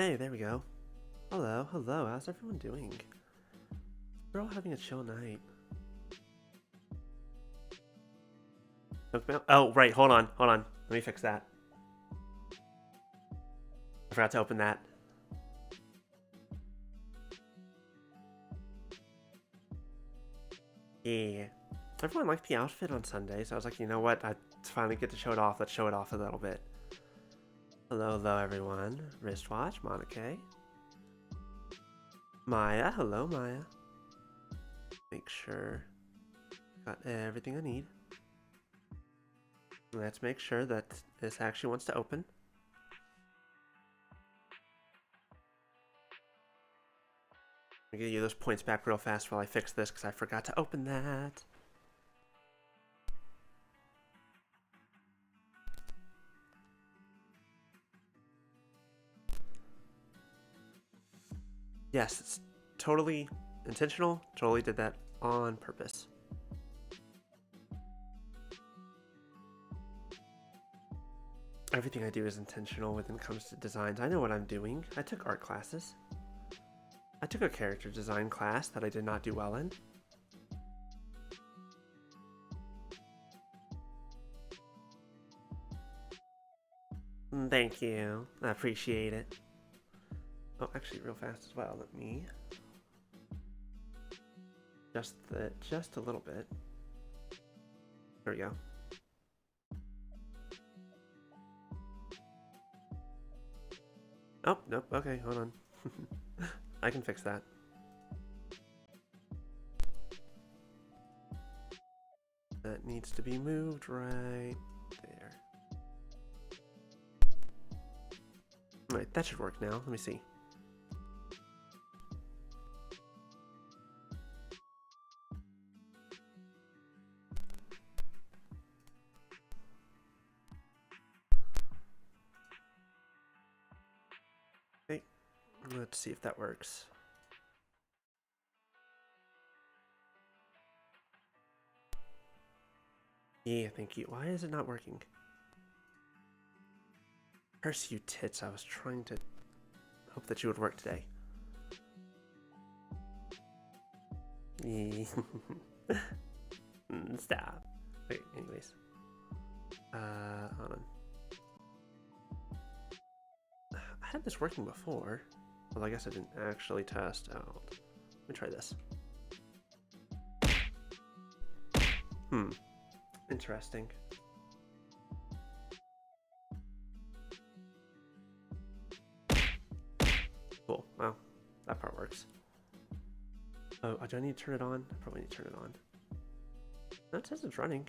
Hey, there we go. Hello, hello, how's everyone doing? We're all having a chill night. Oh, right, hold on. Let me fix that. I forgot to open that. Yeah. Everyone liked the outfit on Sunday, so I was like, you know what? I finally get to show it off. Let's show it off a little bit. Hello, everyone. Wristwatch, Monica. Maya, hello, Maya. Make sure got everything I need. Let's make sure that this actually wants to open. I'll give you those points back real fast while I fix this because I forgot to open that. Yes, it's totally intentional. Totally did that on purpose. Everything I do is intentional when it comes to designs. I know what I'm doing. I took art classes. I took a character design class that I did not do well in. Thank you. I appreciate it. Oh, actually, real fast as well. Let me just a little bit. There we go. Oh, nope. Okay, hold on. I can fix that. That needs to be moved right there. Alright, that should work now. Let me see. Okay, let's see if that works. Yeah, thank you. Why is it not working? Curse you tits, I was trying to hope that you would work today. Stop. Wait, anyways. Hold on. I had this working before. Well, I guess I didn't actually test out. Let me try this. Interesting. Cool. Wow. That part works. Oh, do I need to turn it on? I probably need to turn it on. No, it says it's running.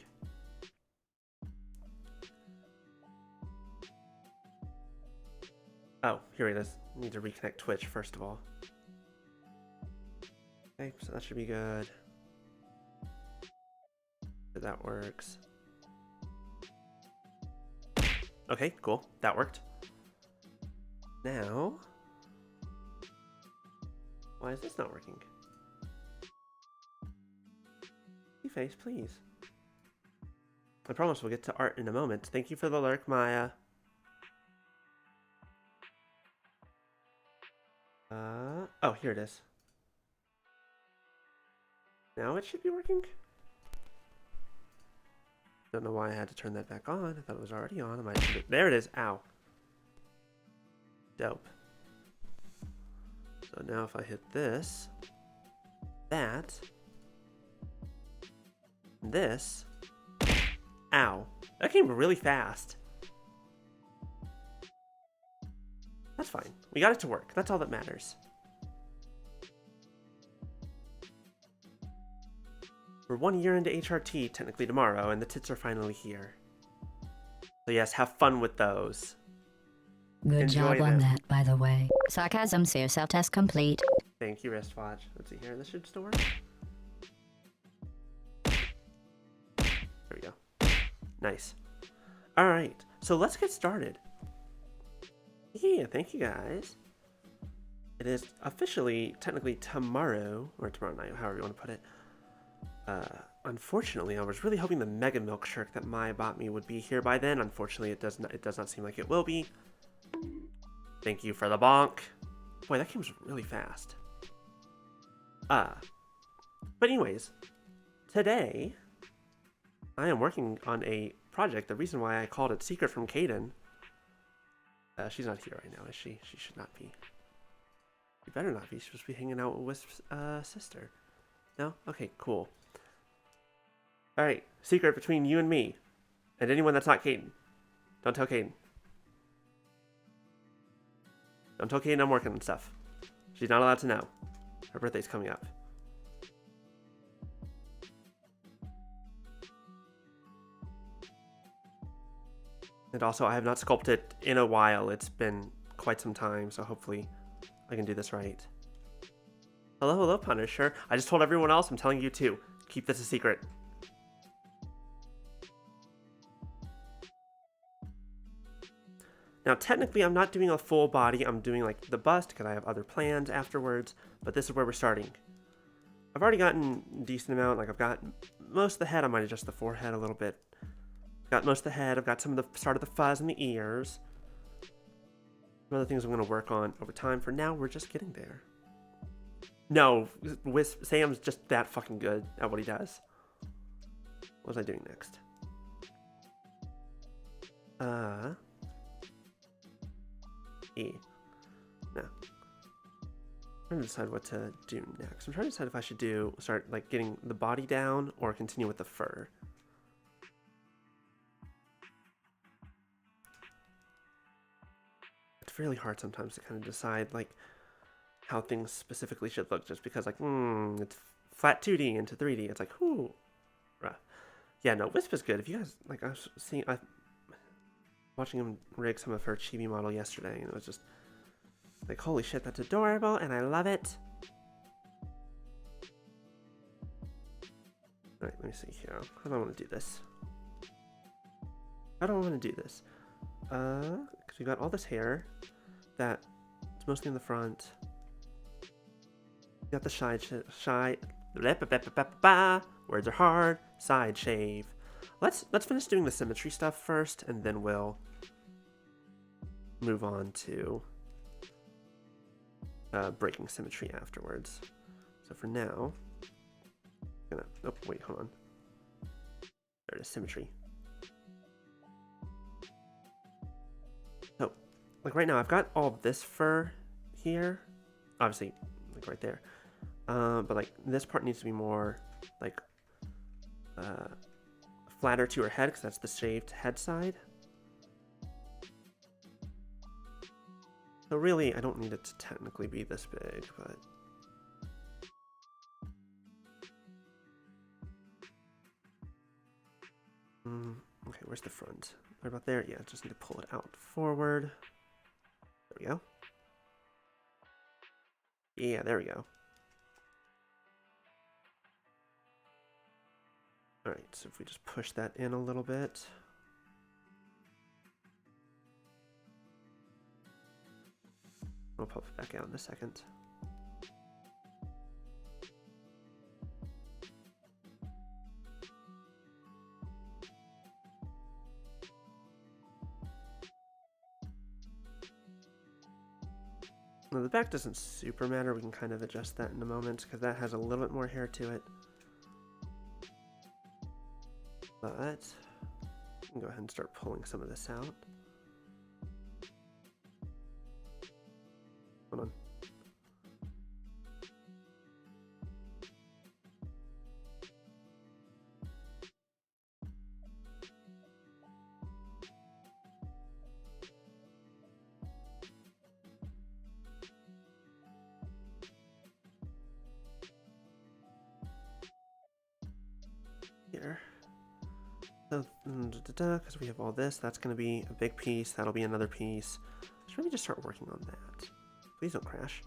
Oh, here it is. I need to reconnect Twitch first of all. Okay, so that should be good. That works. Okay, cool. That worked. Now, why is this not working? Face, please. I promise we'll get to art in a moment. Thank you for the lurk, Maya. Oh, here it is. Now it should be working. Don't know why I had to turn that back on. I thought it was already on. I might have it. There it is. Ow. Dope. So now if I hit this, that, this, ow. That came really fast. That's fine. We got it to work. That's all that matters. We're 1 year into HRT, technically tomorrow, and the tits are finally here. So yes, have fun with those. Good Enjoy job on them. that, by the way. Sarcasm, so your self-test complete. Thank you, wristwatch. Let's see here. This should still work. There we go. Nice. Alright, so let's get started. Yeah, thank you guys. It is officially, technically tomorrow, or tomorrow night, however you want to put it. Unfortunately, I was really hoping the Mega Milk Shirt that Maya bought me would be here by then. Unfortunately, it does not seem like it will be. Thank you for the bonk. Boy, that game's really fast. But anyways, today I am working on a project. The reason why I called it Secret from Kdin. She's not here right now, is she? She should not be. She better not be. She's supposed to be hanging out with Wisp's sister. No? Okay, cool. Alright, secret between you and me. And anyone that's not Kdin. Don't tell Kdin. Don't tell Kdin I'm working on stuff. She's not allowed to know. Her birthday's coming up. And also, I have not sculpted in a while. It's been quite some time, so hopefully I can do this right. Hello, hello, Punisher. I just told everyone else. I'm telling you too. Keep this a secret. Now, technically, I'm not doing a full body. I'm doing like the bust because I have other plans afterwards. But this is where we're starting. I've already gotten a decent amount. Like I've got most of the head. I might adjust the forehead a little bit. Got most of the head. I've got some of the start of the fuzz in the ears. Some other things I'm going to work on over time. For now, we're just getting there. No, Sam's just that fucking good at what he does. What was I doing next? E. No. I'm trying to decide what to do next. I'm trying to decide if I should start like getting the body down or continue with the fur. It's really hard sometimes to kind of decide like how things specifically should look, just because like it's flat 2D into 3D. It's like whoo, rough. Yeah, no, Wisp is good. If you guys like, I was watching him rig some of her chibi model yesterday, and it was just like, holy shit, that's adorable, and I love it. All right, let me see here. How do I want to do this? How do I want to do this? Because we got all this hair that it's mostly in the front. We got the words are hard, side shave. Let's finish doing the symmetry stuff first, and then we'll move on to breaking symmetry afterwards. So for now, oh wait, hold on. There it is, symmetry. So, like right now, I've got all this fur here, obviously, like right there. But like this part needs to be more like flatter to her head, because that's the shaved head side. So really, I don't need it to technically be this big, but okay, where's the front? Right about there? Yeah, just need to pull it out forward. There we go. Yeah, there we go. Alright, so if we just push that in a little bit. I'll pop it back out in a second. Now the back doesn't super matter. We can kind of adjust that in a moment because that has a little bit more hair to it. But I can go ahead and start pulling some of this out. Hold on. Here. So, because we have all this, that's going to be a big piece. That'll be another piece. Should maybe just start working on that. Please don't crash.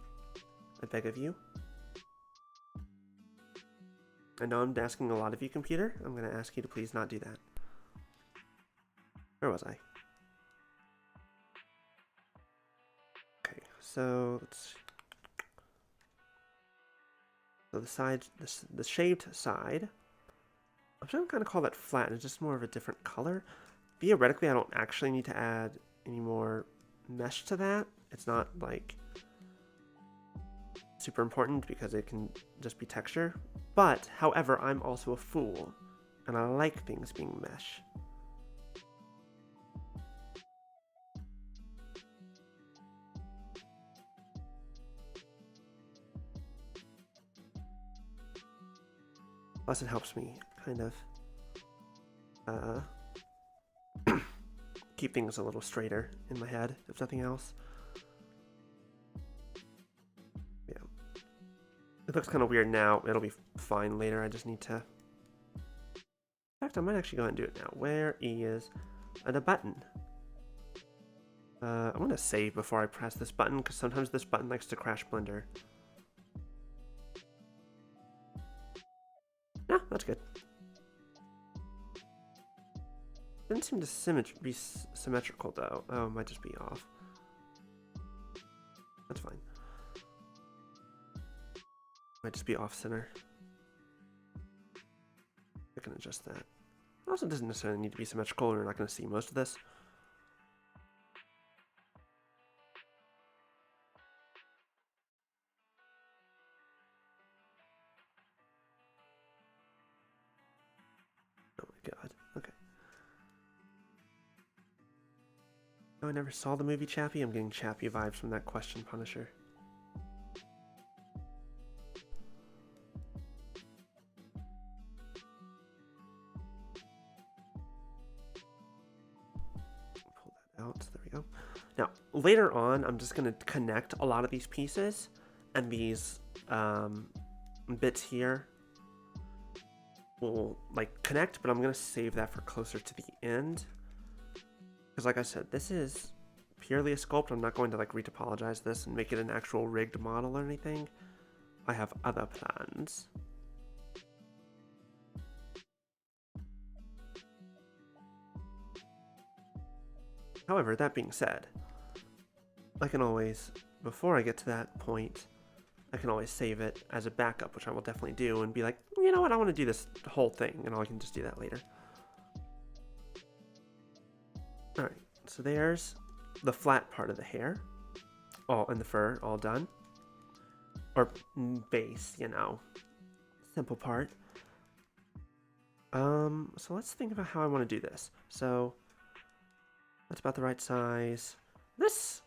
I beg of you. I know I'm asking a lot of you, computer. I'm going to ask you to please not do that. Where was I? Okay, so let's see. So the side, the shaved side, I'm just going to call that flat. It's just more of a different color. Theoretically, I don't actually need to add any more mesh to that. It's not like super important because it can just be texture. But, however, I'm also a fool, and I like things being mesh. Plus, it helps me kind of keep things a little straighter in my head, if nothing else. Yeah. It looks kind of weird now. It'll be fine later. I just need to... In fact, I might actually go ahead and do it now. Where is the button? I want to save before I press this button, because sometimes this button likes to crash Blender. No, that's good. Didn't seem to be symmetrical, though. Oh, it might just be off. That's fine. Might just be off-center. I can adjust that. It also doesn't necessarily need to be symmetrical. We're not going to see most of this. Oh my god. Okay. Oh, I never saw the movie Chappie. I'm getting Chappie vibes from that question, Punisher. Out. There we go. Now, later on, I'm just going to connect a lot of these pieces, and these bits here will like connect, but I'm going to save that for closer to the end. Because like I said, this is purely a sculpt. I'm not going to like retopologize this and make it an actual rigged model or anything. I have other plans. However, that being said, I can always, before I get to that point, I can always save it as a backup, which I will definitely do, and be like, you know what, I want to do this whole thing, and I can just do that later. Alright, so there's the flat part of the hair, and the fur, all done. Or base, you know, simple part. So let's think about how I want to do this. So that's about the right size. This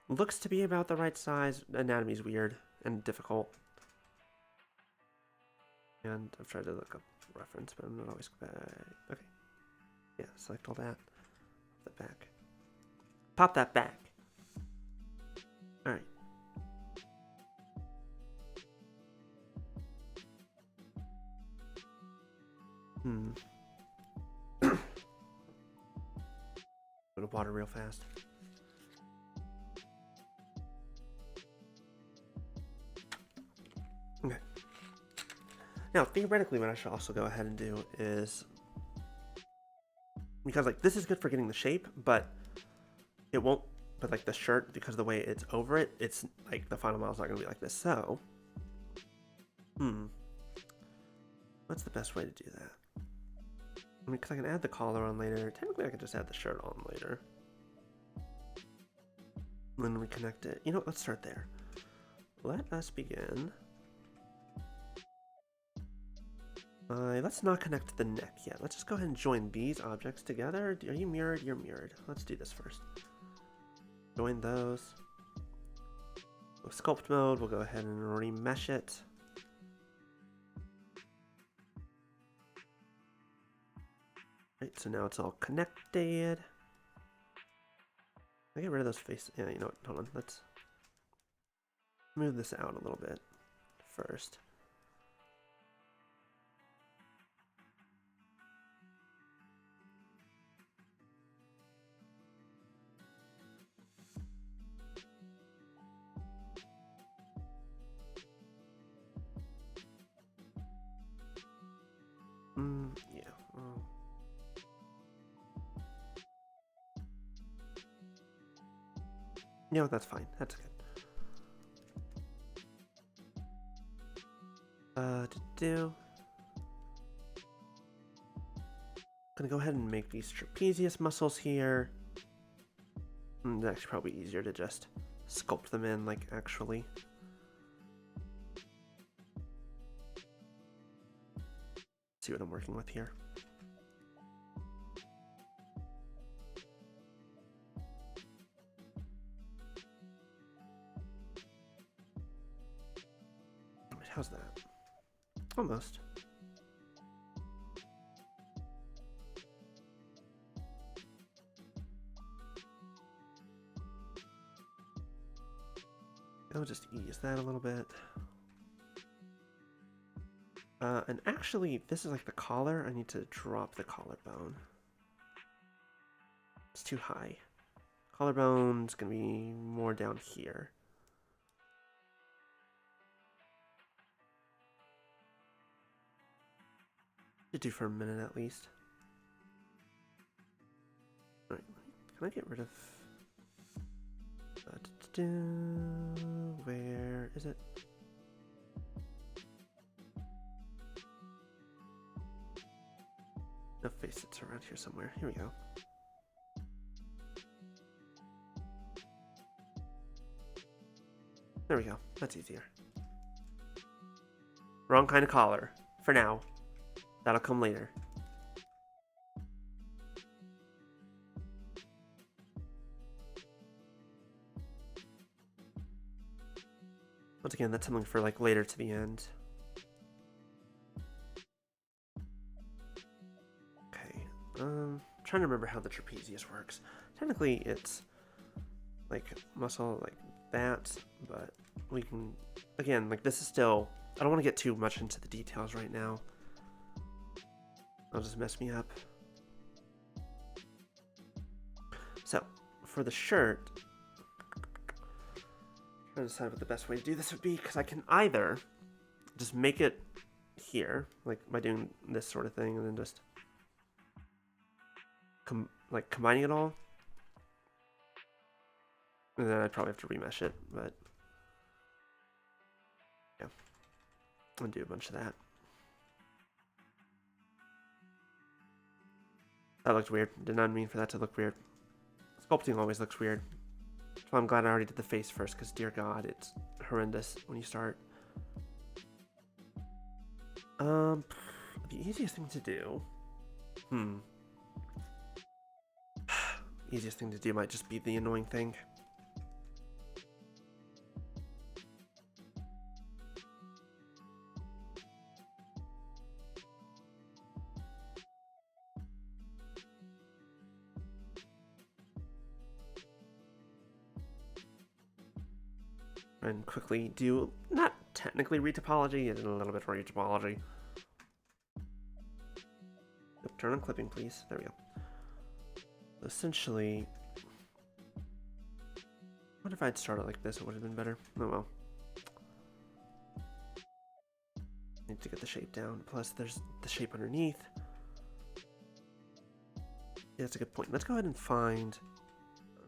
looks to be about the right size. Anatomy's weird and difficult. And I've tried to look up reference, but I'm not always back. Okay. Yeah, select all that. Pop that back. Pop that back. Alright. Go to water real fast. Okay. Now, theoretically, what I should also go ahead and do is, because like this is good for getting the shape, but it won't. But like the shirt, because of the way it's over it, it's like the final model's not gonna be like this. So, what's the best way to do that? I mean, because I can add the collar on later. Technically, I could just add the shirt on later. And then reconnect it. You know what? Let's start there. Let us begin. Let's not connect the neck yet. Let's just go ahead and join these objects together. Are you mirrored? You're mirrored. Let's do this first. Join those. Go sculpt mode. We'll go ahead and remesh it. Right, so now it's all connected. I get rid of those faces. Yeah, you know what? Hold on. Let's move this out a little bit first. Yeah. No, that's fine. That's good. Gonna go ahead and make these trapezius muscles here. It's actually probably easier to just sculpt them in, like, actually. See what I'm working with here. How's that? Almost. I'll just ease that a little bit. And actually, this is like the collar. I need to drop the collarbone. It's too high. Collarbone's gonna be more down here. Should do for a minute at least. Alright, can I get rid of... where is it? No face, it's around here somewhere. Here we go. There we go. That's easier. Wrong kind of collar. For now. That'll come later. Once again, that's something for like later to the end. Okay. Trying to remember how the trapezius works. Technically, it's like muscle like that, but we can, again, like this is still, I don't want to get too much into the details right now. That'll just mess me up. So, for the shirt, I'm trying to decide what the best way to do this would be, because I can either just make it here, like by doing this sort of thing, and then just combining it all. And then I'd probably have to remesh it, but yeah, I'll do a bunch of that. That looked weird. Did not mean for that to look weird. Sculpting always looks weird. So I'm glad I already did the face first, because dear God, it's horrendous when you start. The easiest thing to do... Easiest thing to do might just be the annoying thing. And quickly do, not technically retopology, it's a little bit of retopology. Turn on clipping, please. There we go. Essentially, what if I'd started like this? It would have been better. Oh well. Need to get the shape down. Plus, there's the shape underneath. Yeah, that's a good point. Let's go ahead and find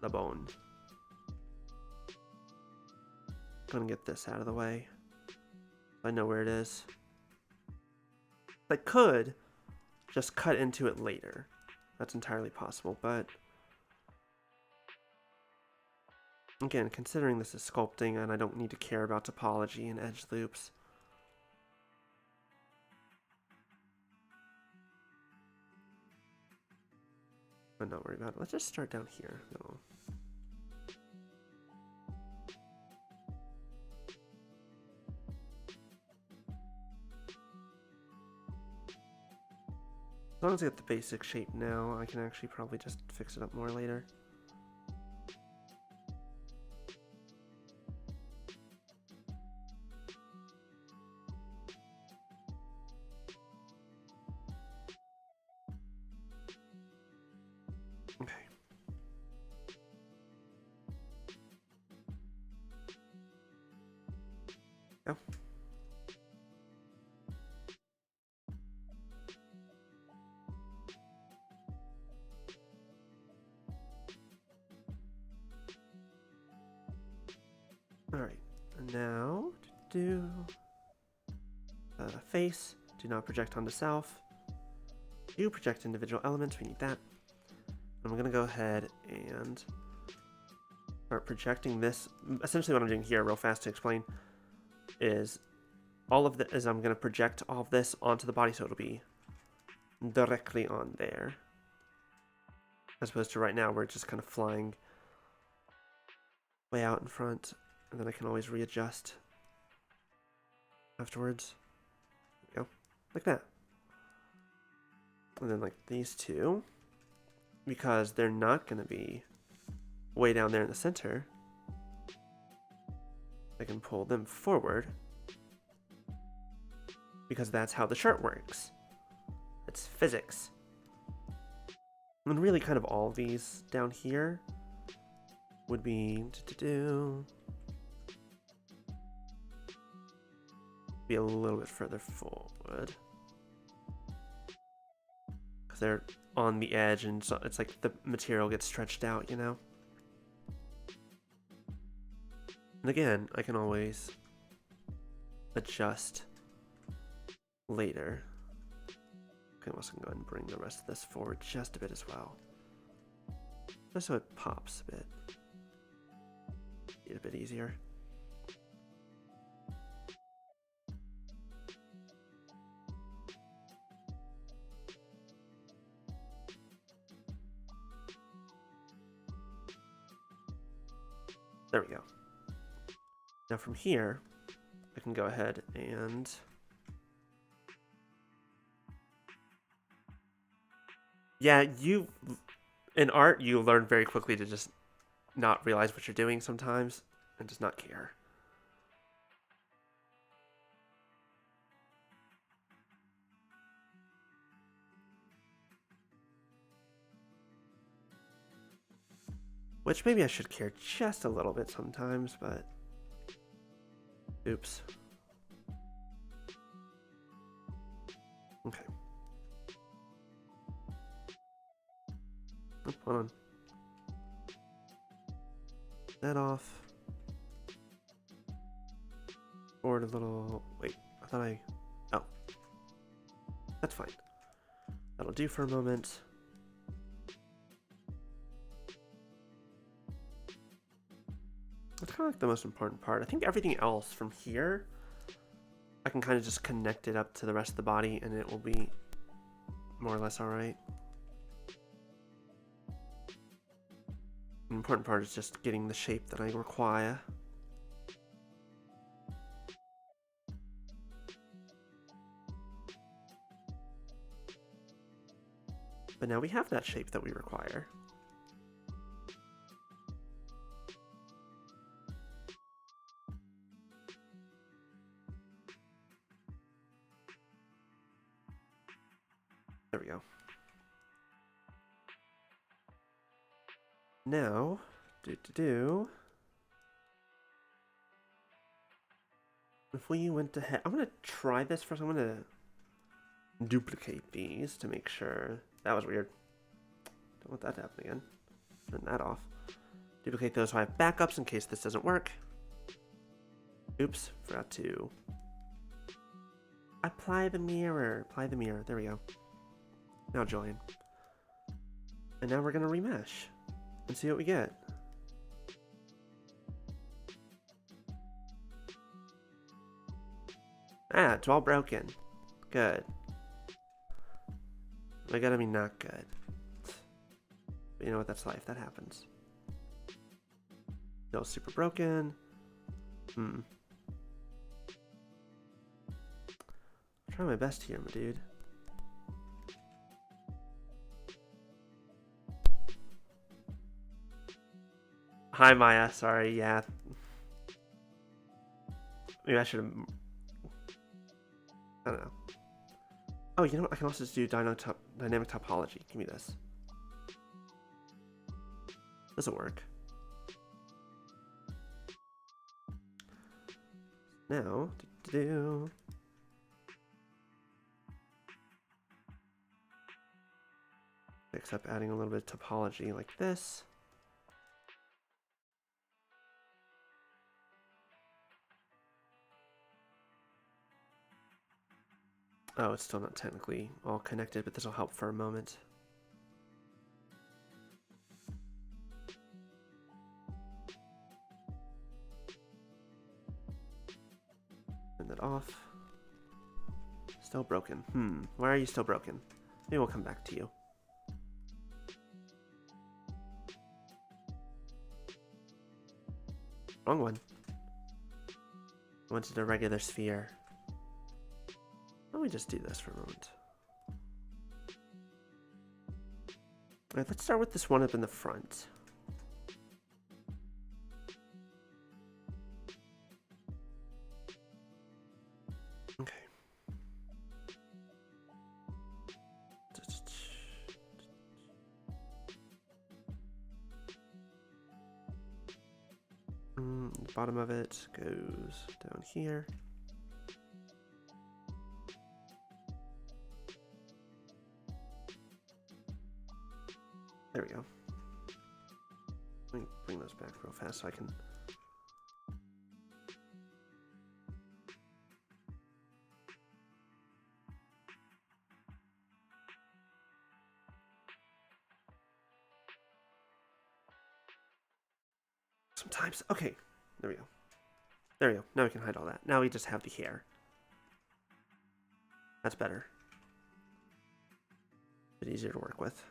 the bone. Gonna get this out of the way. I know where it is. I could just cut into it later. That's entirely possible, but again, considering this is sculpting and I don't need to care about topology and edge loops, I'm not worried about it. Let's just start down here. No. As long as I get the basic shape now, I can actually probably just fix it up more later. Okay. Go. Alright, now to do face, do not project onto self. Do project individual elements, we need that. I'm going to go ahead and start projecting this. Essentially what I'm doing here, real fast to explain, is all of the, I'm going to project all of this onto the body so it'll be directly on there. As opposed to right now, we're just kind of flying way out in front, and then I can always readjust afterwards. There we go. Like that. And then like these two, because they're not going to be way down there in the center, I can pull them forward because that's how the shirt works. It's physics. And really kind of all of these down here would be be a little bit further forward because they're on the edge, and so it's like the material gets stretched out, you know. And again, I can always adjust later. Okay, I'm also going to go ahead and bring the rest of this forward just a bit as well, just so it pops a bit. Get a bit easier. There we go. Now from here, I can go ahead and yeah, in art, you learn very quickly to just not realize what you're doing sometimes and just not care. Which maybe I should care just a little bit sometimes, but oops. Okay. Oh, hold on. That off. Forward a little. Wait, I thought I. Oh. That's fine. That'll do for a moment. That's kind of like the most important part. I think everything else from here, I can kind of just connect it up to the rest of the body and it will be more or less alright. The important part is just getting the shape that I require. But now we have that shape that we require. There we go. Now, if we went ahead, I'm gonna try this first. I'm gonna duplicate these to make sure. That was weird. Don't want that to happen again. Turn that off. Duplicate those so I have backups in case this doesn't work. Oops, forgot to apply the mirror. Apply the mirror. There we go. Now join. And now we're gonna remesh and see what we get. Ah, it's all broken. Good. I gotta be not good. But you know what? That's life. That happens. Still super broken. I'm trying my best here, my dude. Hi, Maya. Sorry. Yeah. Maybe I should have. I don't know. Oh, you know what? I can also just do dynamic topology. Give me this. This'll work. Now, mix up adding a little bit of topology like this. Oh, it's still not technically all connected, but this will help for a moment. Still broken. Why are you still broken? Maybe we'll come back to you. Wrong one. I wanted a regular sphere. Let me just do this for a moment. Alright, let's start with this one up in the front. Okay. The bottom of it goes down here. There we go. Let me bring those back real fast so I can... Sometimes. Okay. There we go. There we go. Now we can hide all that. Now we just have the hair. That's better. A bit easier to work with.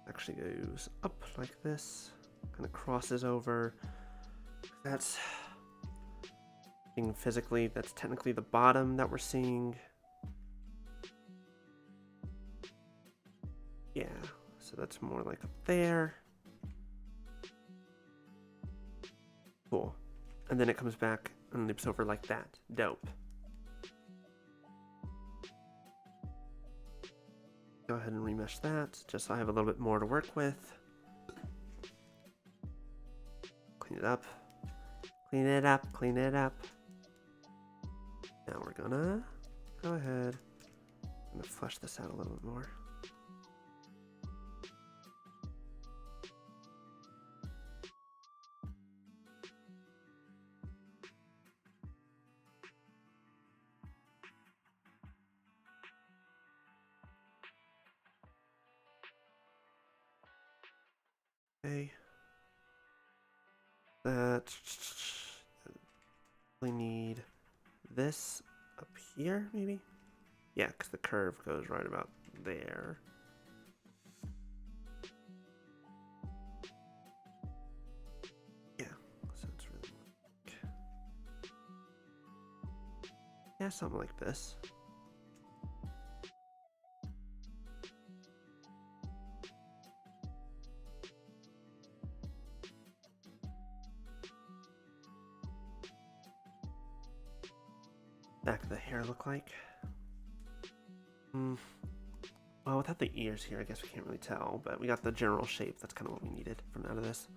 Actually goes up like this. Kind of crosses over. That's being physically, that's technically the bottom that we're seeing. Yeah, so that's more like up there. Cool. And then it comes back and loops over like that. Dope. Go ahead and remesh that, just so I have a little bit more to work with. Clean it up. Clean it up, clean it up. Now we're gonna go ahead and flesh this out a little bit more. Okay. That we need this up here, maybe? Yeah, because the curve goes right about there. Yeah, so it's really like... Yeah, something like this. Back of the hair look like? Well, without the ears here, I guess we can't really tell, but we got the general shape. That's kind of what we needed from out of this.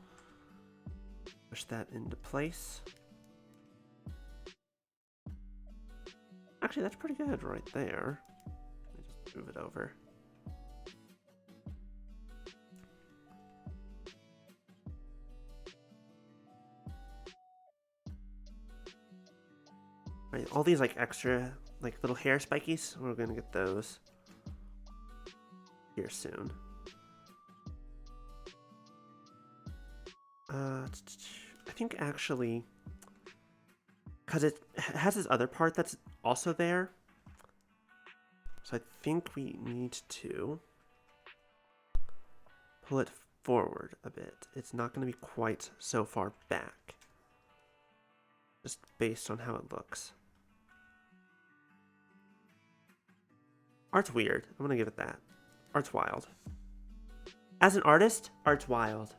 Push that into place. Actually, that's pretty good right there. Let me just move it over. Right, all these like extra like little hair spikies, we're gonna get those here soon. I think actually, because it has this other part that's also there, so I think we need to pull it forward a bit. It's not going to be quite so far back, just based on how it looks. Art's weird. I'm going to give it that. Art's wild. As an artist, art's wild.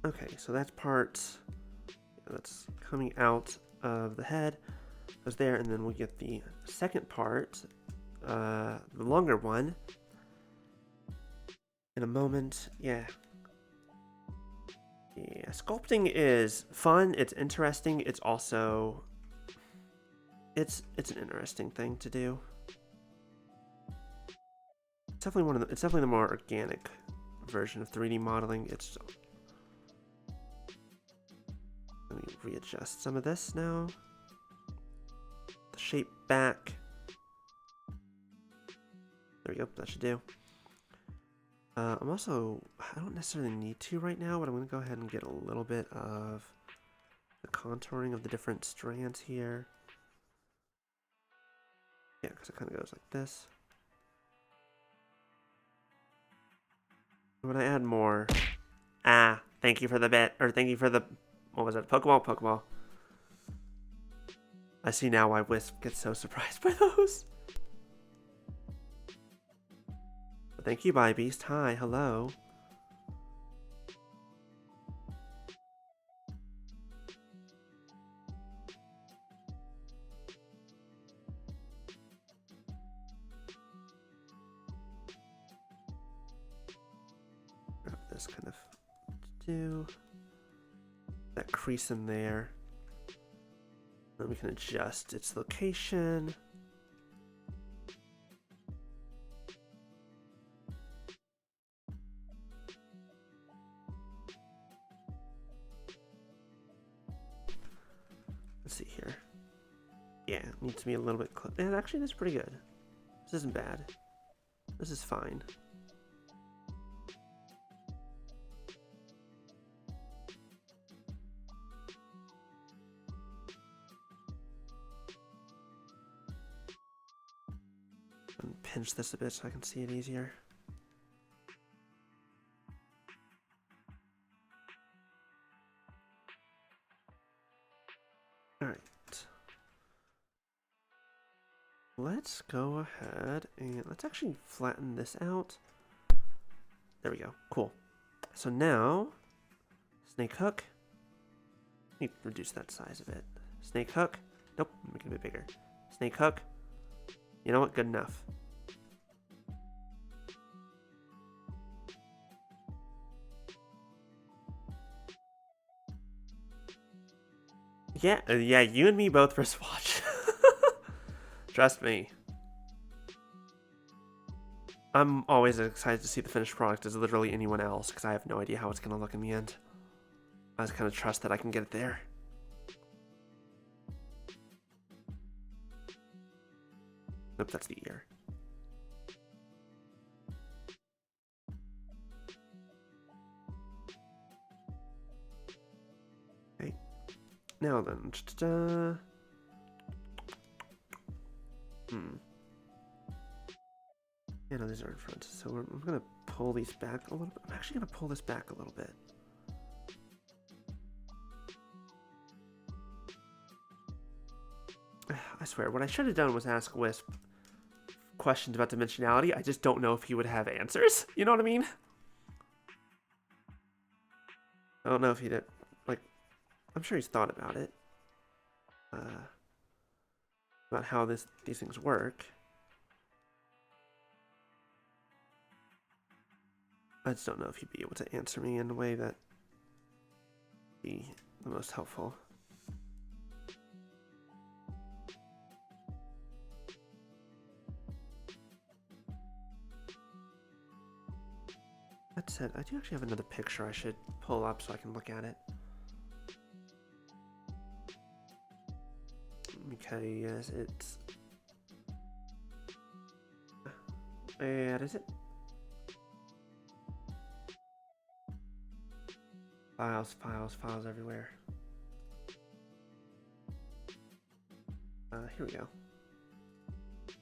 Okay, so that's part that's coming out of the head goes there, and then we get the second part, the longer one, in a moment. Yeah, Yeah, sculpting is fun. It's interesting. It's also it's an interesting thing to do. It's definitely it's definitely the more organic version of 3D modeling. It's let me readjust some of this now. The shape back. There we go. That should do. I don't necessarily need to right now, but I'm going to go ahead and get a little bit of the contouring of the different strands here. Yeah, because it kind of goes like this. When I add more... thank you for the bit, or thank you for the... What was it? Pokeball. I see now why Wisp gets so surprised by those. But thank you, Beast. Hi, hello. Grab this kind of do that crease in there. Then we can adjust its location. Let's see here. Yeah, it needs to be a little bit close. And actually, that's pretty good. This isn't bad. This is fine. And pinch this a bit so I can see it easier. Alright. Let's go ahead and let's actually flatten this out. There we go. Cool. So now, snake hook. Let me reduce that size a bit. Snake hook. Nope, make it a bit bigger. Snake hook. You know what? Good enough. Yeah, you and me both wristwatch. Trust me. I'm always excited to see the finished product as literally anyone else because I have no idea how it's going to look in the end. I just kind of trust that I can get it there. Nope, that's the ear. Okay. Now then. Yeah, no, these are in front. So I'm going to pull these back a little bit. I'm actually going to pull this back a little bit. I swear, what I should have done was ask Wisp questions about dimensionality. I just don't know if he would have answers. You know what I mean? I don't know if he did. Like, I'm sure he's thought about it. About how these things work. I just don't know if he'd be able to answer me in a way that would be the most helpful. That said, I do actually have another picture I should pull up so I can look at it. Because it's... Where is it? Files everywhere. Here we go. I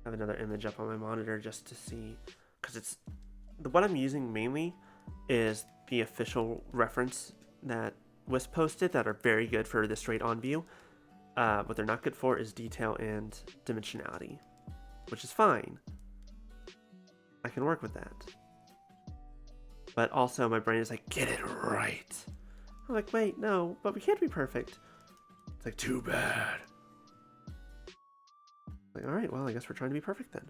have another image up on my monitor just to see, because it's what I'm using mainly is the official reference that Wisp posted that are very good for the straight on view. What they're not good for is detail and dimensionality, which is fine. I can work with that. But also my brain is like, get it right. I'm like, wait, no, but we can't be perfect. It's like, too bad. Like, all right, well, I guess we're trying to be perfect then.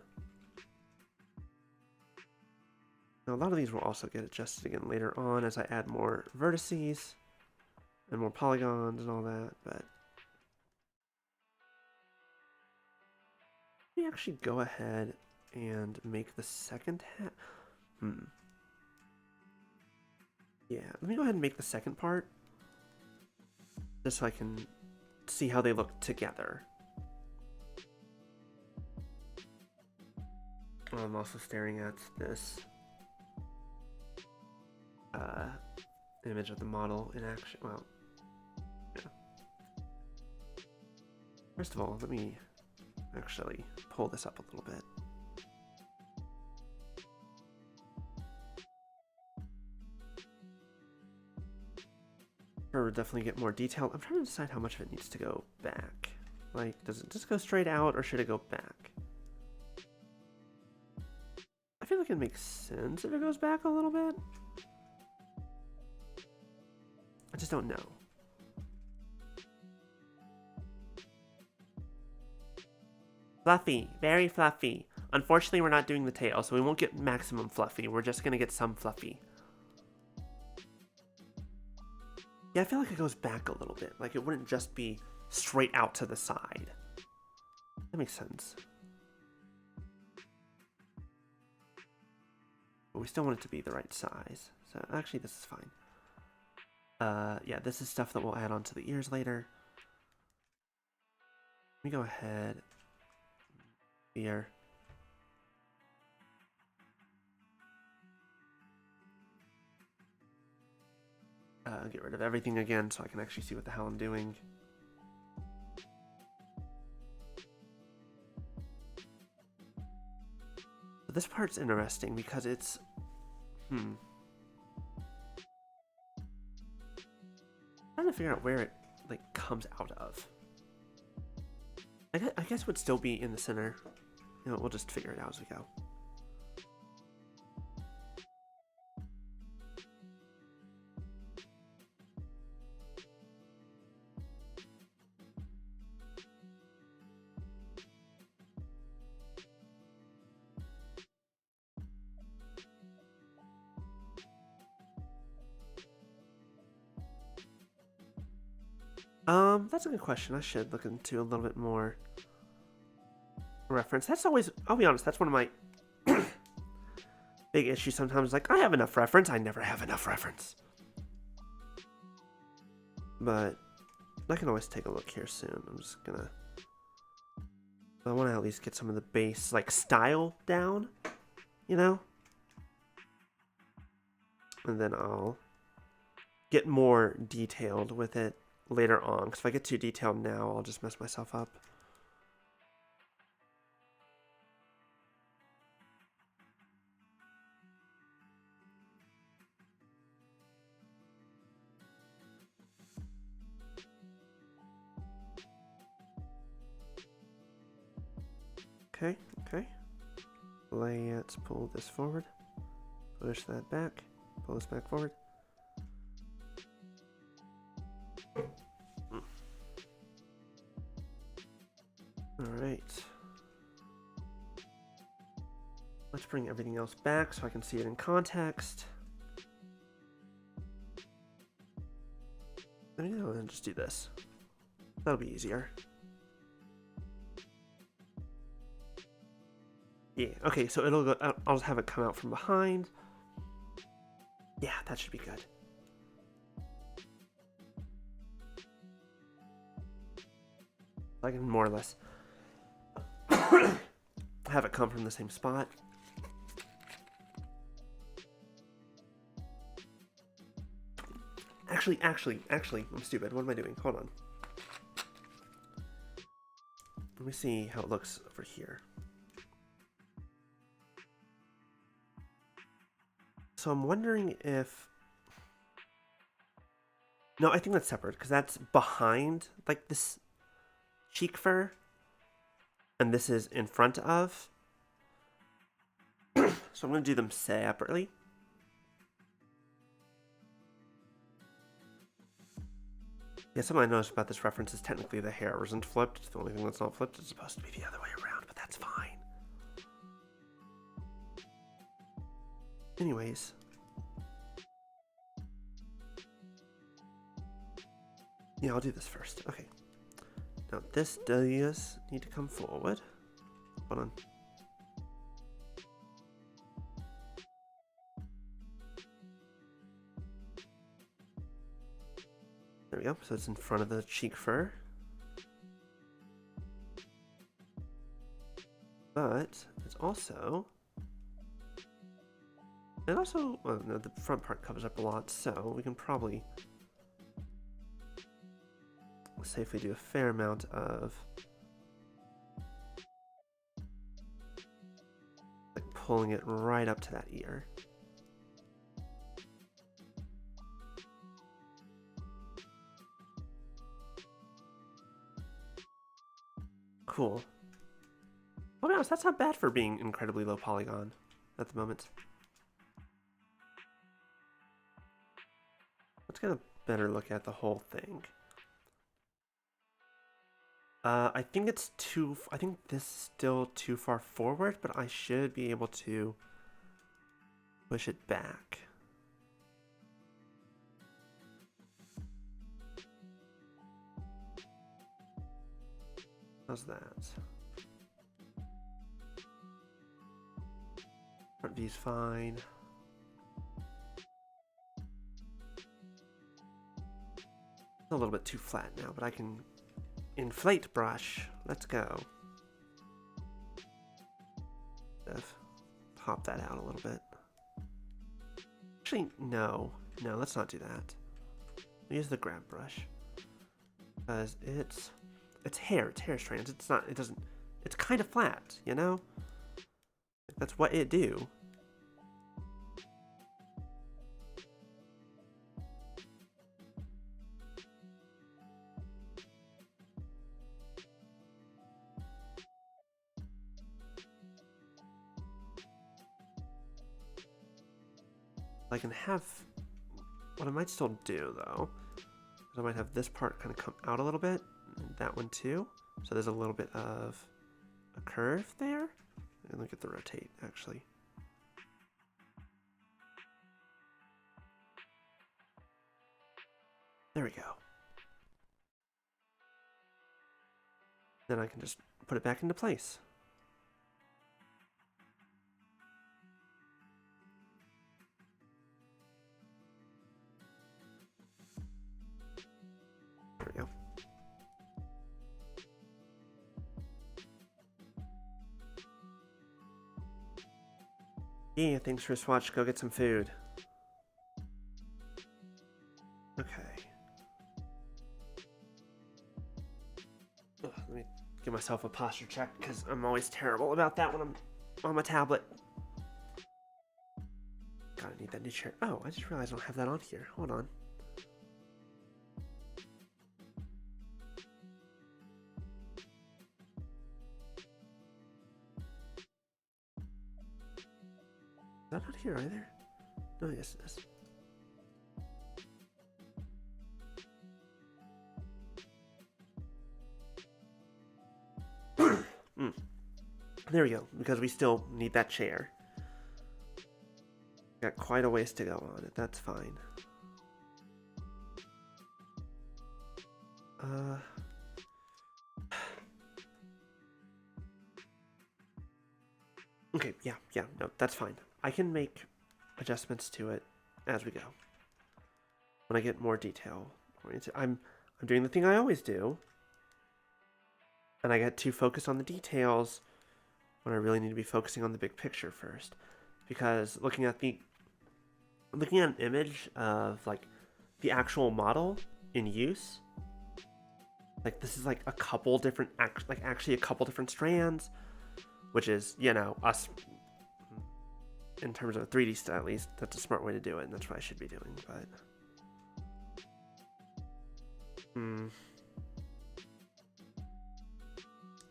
Now, a lot of these will also get adjusted again later on as I add more vertices and more polygons and all that, but let me actually go ahead and make the second hat. Yeah, let me go ahead and make the second part just so I can see how they look together. I'm also staring at this image of the model in action. Well, yeah. First of all, let me actually pull this up a little bit. Or definitely get more detail. I'm trying to decide how much of it needs to go back. Like, does it just go straight out or should it go back? I feel like it makes sense if it goes back a little bit. I just don't know. Fluffy, very fluffy. Unfortunately, we're not doing the tail, so we won't get maximum fluffy. We're just gonna get some fluffy. Yeah, I feel like it goes back a little bit. Like it wouldn't just be straight out to the side. That makes sense. But we still want it to be the right size. So actually this is fine. Yeah, this is stuff that we'll add onto the ears later. Let me go ahead here. Get rid of everything again so I can actually see what the hell I'm doing. But this part's interesting because it's... I'm trying to figure out where it like comes out of. I guess it would still be in the center. You know, we'll just figure it out as we go. That's a good question. I should look into a little bit more reference. That's always, I'll be honest, that's one of my big issues sometimes. Like, I have enough reference. I never have enough reference. But I can always take a look here soon. I'm just gonna... I want to at least get some of the base, like, style down, you know? And then I'll get more detailed with it later on, because if I get too detailed now, I'll just mess myself up. Okay. Let's pull this forward, push that back, pull this back forward. Alright. Let's bring everything else back so I can see it in context. Let me go and just do this. That'll be easier. Yeah, okay, so it'll go, I'll just have it come out from behind. Yeah, that should be good. I can more or less have it come from the same spot. Actually, I'm stupid. What am I doing? Hold on. Let me see how it looks over here. So I'm wondering if... No, I think that's separate, because that's behind, like, this cheek fur. And this is in front of. So I'm going to do them separately. Yeah, something I noticed about this reference is technically the hair isn't flipped. It's the only thing that's not flipped. It's supposed to be the other way around, but that's fine. Anyways. Yeah, I'll do this first. Okay. Now this does need to come forward. Hold on. There we go. So it's in front of the cheek fur. But it's also... And also, well, no, the front part covers up a lot, so we can probably safely do a fair amount of like pulling it right up to that ear. Cool. I'll be honest, that's not bad for being incredibly low polygon at the moment. Let's get a better look at the whole thing. I think it's too... I think this is still too far forward, but I should be able to push it back. How's that? Front view's fine. It's a little bit too flat now, but I can inflate brush. Let's go. Pop that out a little bit. Actually, no. No, let's not do that. Use the grab brush. Because it's hair. It's hair strands. It's not, it doesn't, it's kind of flat, you know? That's what it do. I can have, what I might still do though, is I might have this part kind of come out a little bit, and that one too. So there's a little bit of a curve there. And look at the rotate actually. There we go. Then I can just put it back into place. There we go. Yeah, thanks for this watch. Go get some food. Okay. Ugh, let me give myself a posture check because I'm always terrible about that when I'm on my tablet. God, I need that new chair. Oh, I just realized I don't have that on here. Hold on. Is that not here either? No, yes, it is. There we go, because we still need that chair. Got quite a ways to go on it, that's fine. Okay, yeah, no, that's fine. I can make adjustments to it as we go. When I get more detail oriented. I'm doing the thing I always do. And I get too focused on the details when I really need to be focusing on the big picture first. Because looking at an image of like the actual model in use, like this is like a couple different, actually a couple different strands, which is, you know, us in terms of a 3D style, at least that's a smart way to do it, and that's what I should be doing, but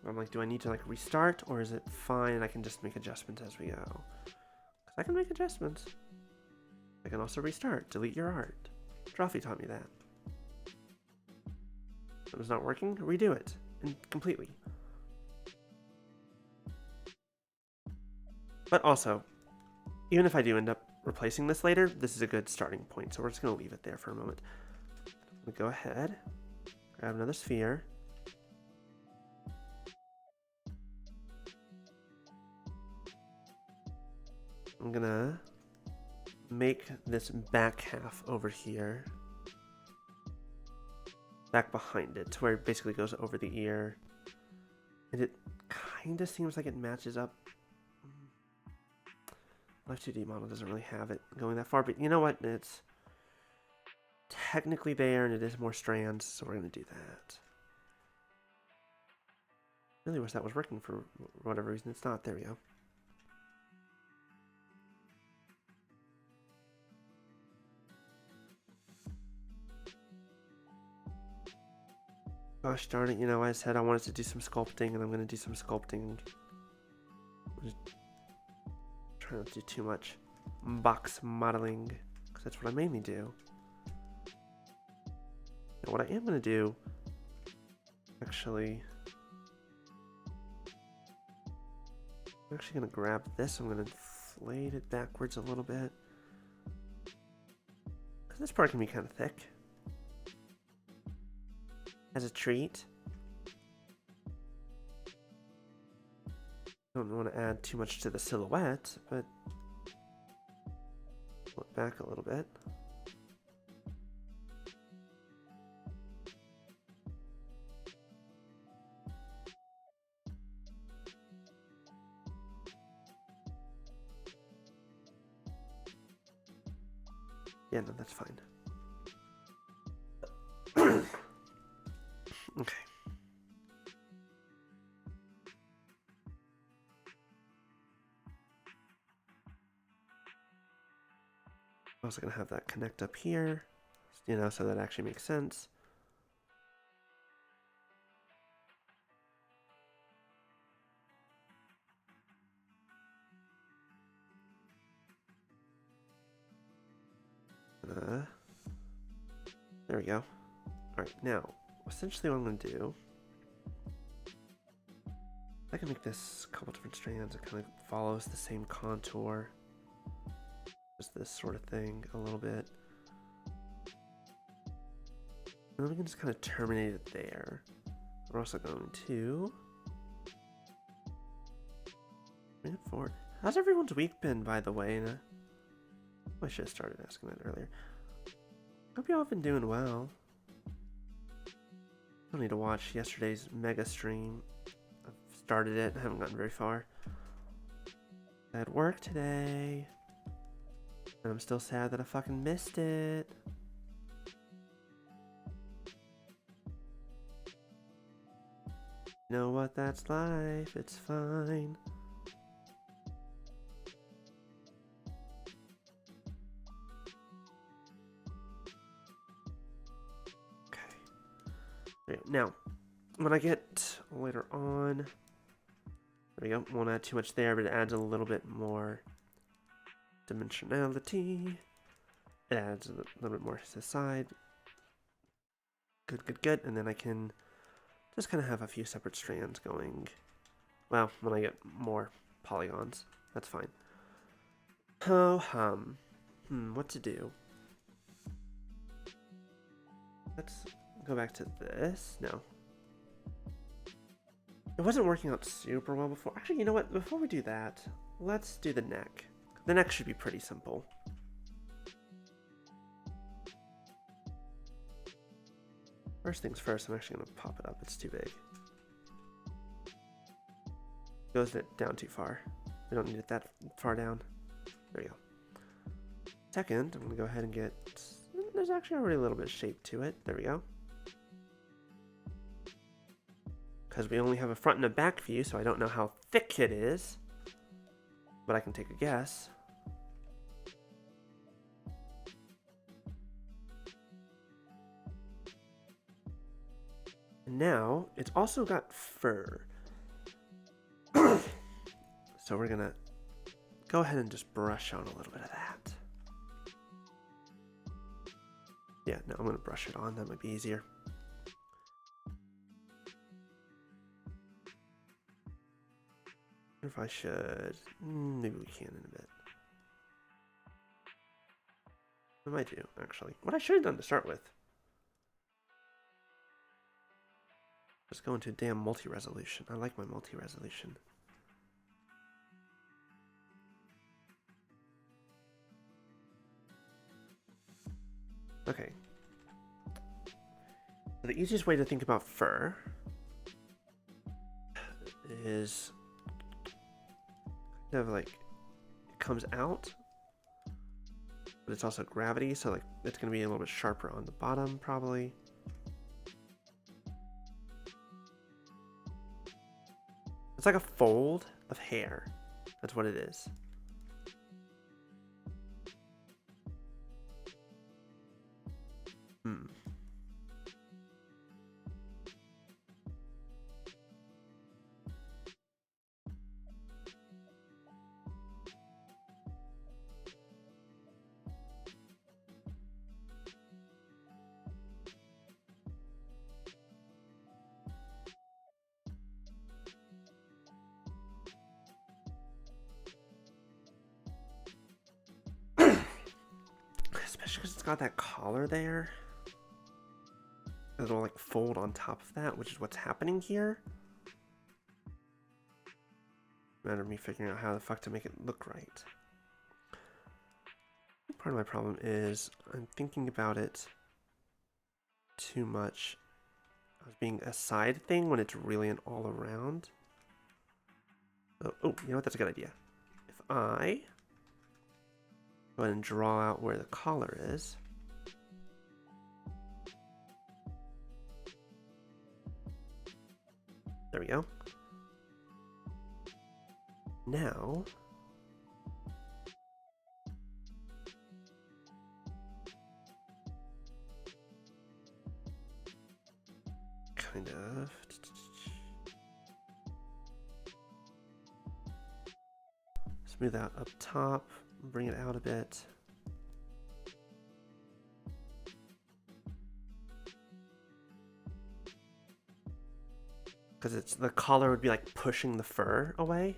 I'm like, do I need to like restart, or is it fine? I can just make adjustments as we go. 'Cause I can make adjustments. I can also restart, delete your art. Drawfee taught me that. If it was not working, redo it completely. But also, even if I do end up replacing this later, this is a good starting point. So we're just going to leave it there for a moment. We go ahead, grab another sphere. I'm gonna make this back half over here, back behind it, to where it basically goes over the ear. And it kind of seems like it matches up. Live 2D model doesn't really have it going that far, but you know what? It's technically there, and it is more strands, so we're gonna do that. Really wish that was working for whatever reason. It's not. There we go. Gosh darn it, you know, I said I wanted to do some sculpting, and I'm going to do some sculpting. Just try not to do too much box modeling, because that's what I mainly do. Now, what I am going to do, actually, I'm actually going to grab this. I'm going to inflate it backwards a little bit, because this part can be kind of thick. As a treat. Don't want to add too much to the silhouette, but pull it back a little bit. Yeah, no, that's fine. Okay. I'm also going to have that connect up here, you know, so that actually makes sense. There we go. Alright, now, essentially what I'm going to do, I can make this a couple different strands. It kind of follows the same contour. Just this sort of thing a little bit. And then we can just kind of terminate it there. We're also going to bring it forward. How's everyone's week been, by the way? I should have started asking that earlier. Hope y'all have been doing well. I need to watch yesterday's mega stream. I've started it, I haven't gotten very far. I had work today, and I'm still sad that I fucking missed it. You know what, that's life, it's fine. Now, when I get later on, there we go, won't add too much there, but it adds a little bit more dimensionality. It adds a little bit more to the side. Good, good, good. And then I can just kind of have a few separate strands going. Well, when I get more polygons, that's fine. What to do? Let's go back to this. No. It wasn't working out super well before. Actually, you know what? Before we do that, let's do the neck. The neck should be pretty simple. First things first, I'm actually going to pop it up. It's too big. Goes it down too far. We don't need it that far down. There we go. Second, I'm going to go ahead and get... There's actually already a little bit of shape to it. There we go. Because we only have a front and a back view, so I don't know how thick it is. But I can take a guess. And now, it's also got fur. So we're going to go ahead and just brush on a little bit of that. Yeah, no, I'm going to brush it on. That might be easier. If I should, maybe we can in a bit. What am I do, actually? What I should have done to start with. Let's go into damn multi-resolution. I like my multi-resolution. Okay. So the easiest way to think about fur is kind of like it comes out, but it's also gravity, so like it's gonna be a little bit sharper on the bottom probably. It's like a fold of hair. That's what it is. Especially because it's got that collar there. It'll like fold on top of that, which is what's happening here. Matter of me figuring out how the fuck to make it look right. Part of my problem is I'm thinking about it too much as being a side thing when it's really an all around. Oh, you know what? That's a good idea. If I go ahead and draw out where the collar is. There we go. Now, kind of smooth out up top, bring it out a bit. Because it's the collar would be like pushing the fur away.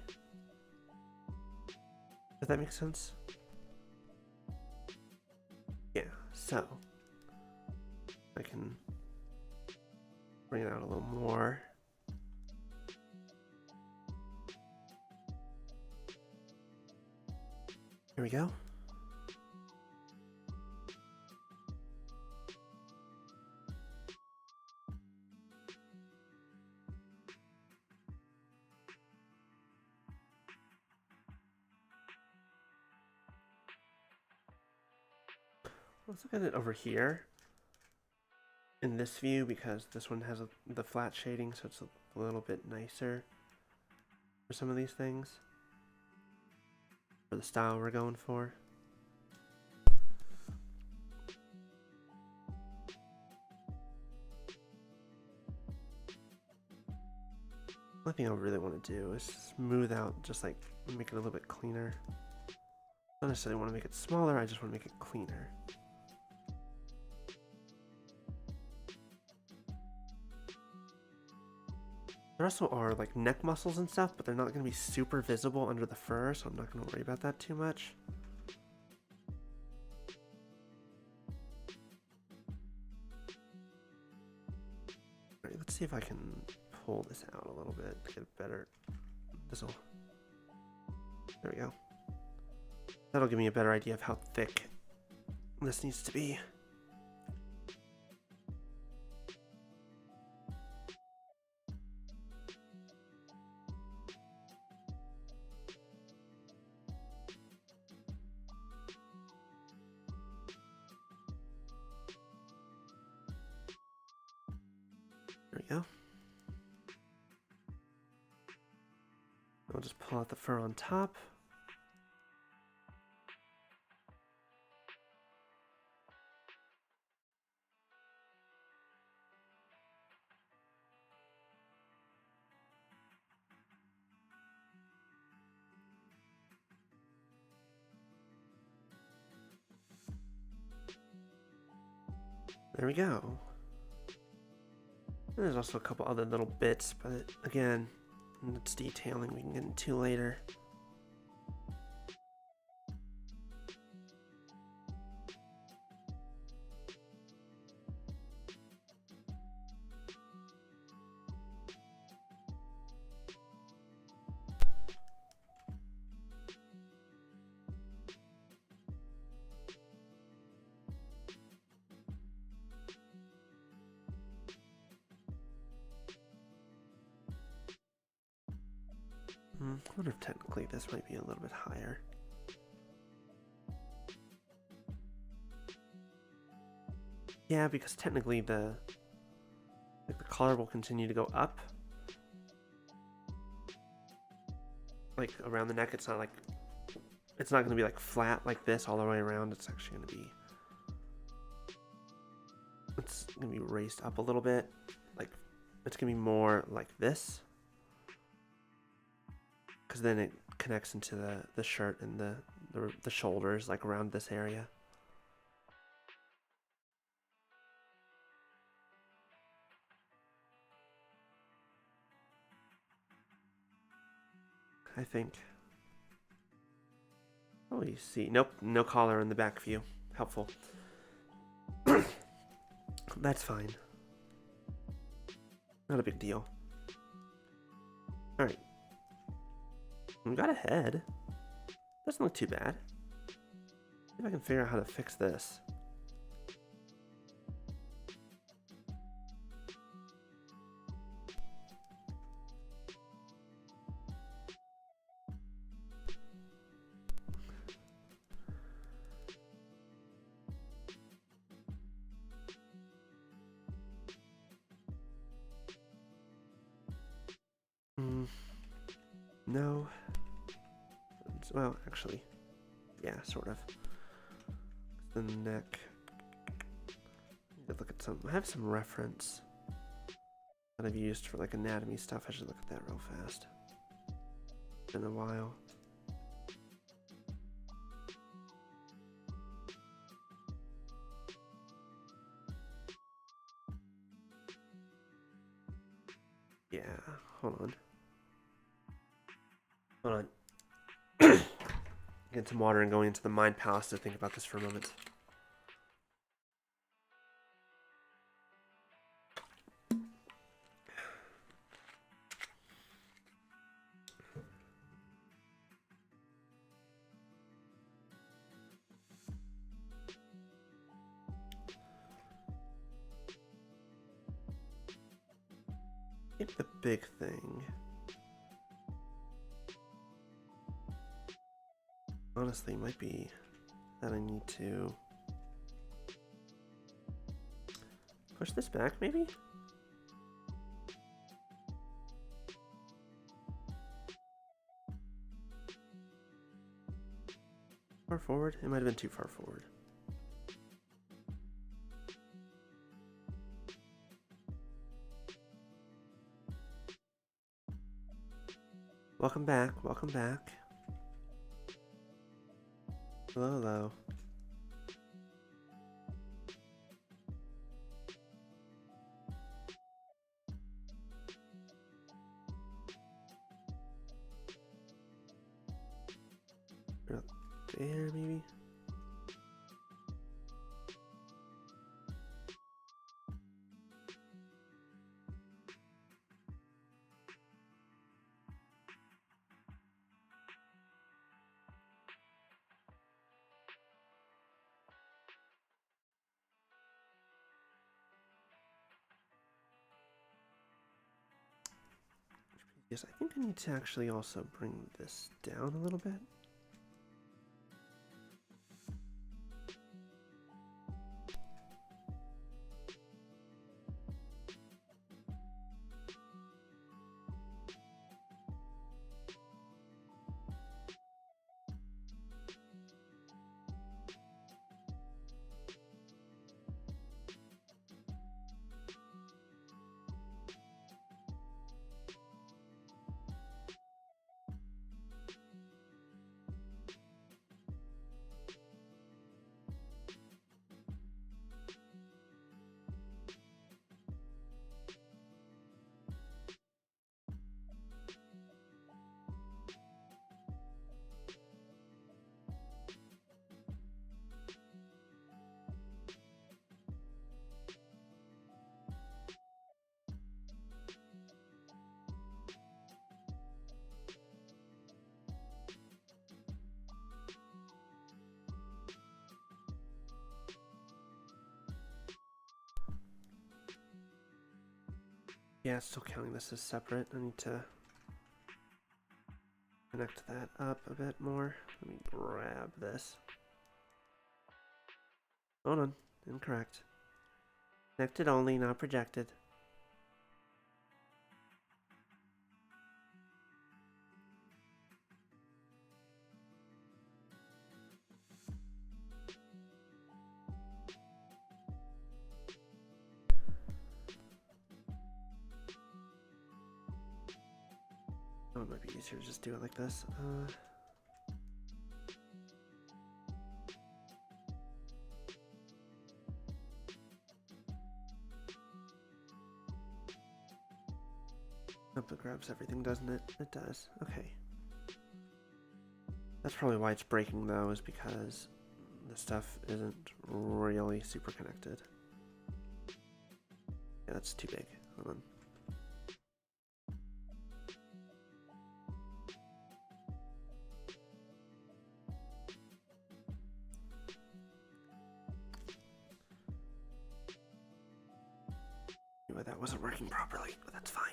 Does that make sense? Yeah, so I can bring it out a little more. Here we go. Let's look at it over here in this view because this one has the flat shading, so it's a little bit nicer for some of these things. For the style we're going for. One thing I really want to do is smooth out, just like make it a little bit cleaner. Not necessarily want to make it smaller, I just want to make it cleaner. There also are like neck muscles and stuff, but they're not going to be super visible under the fur, so I'm not going to worry about that too much. Alright, let's see if I can pull this out a little bit to get it better. This'll. There we go. That'll give me a better idea of how thick this needs to be. There we go. I'll just pull out the fur on top. There we go. And there's also a couple other little bits, but again, it's detailing we can get into later. I wonder if technically this might be a little bit higher. Yeah, because technically the collar will continue to go up. Like around the neck, it's not going to be like flat like this all the way around. It's actually going to be raised up a little bit. Like it's going to be more like this. Because then it connects into the shirt and the shoulders, like around this area. I think. Oh, you see. Nope, no collar in the back view. Helpful. That's fine. Not a big deal. Alright. We got a head. Doesn't look too bad. See if I can figure out how to fix this. No. Well, actually, yeah, sort of. The neck. Look at some. I have some reference that I've used for like anatomy stuff. I should look at that real fast. It's been a while. Yeah, hold on. Hold on. Get some water and going into the mind palace to think about this for a moment. I think the big thing, honestly, might be that I need to push this back, maybe? Far forward? It might have been too far forward. Welcome back, welcome back. Hello, hello. There, maybe? Yes, I think I need to actually also bring this down a little bit. Yeah, still counting this as separate. I need to connect that up a bit more. Let me grab this. Hold on, incorrect. Connected only, not projected. Oh, it might be easier to just do it like this. Hope it grabs everything, doesn't it? It does. Okay. That's probably why it's breaking, though, is because the stuff isn't really super connected. Yeah, that's too big. Hold on. Anyway, that wasn't working properly, but that's fine.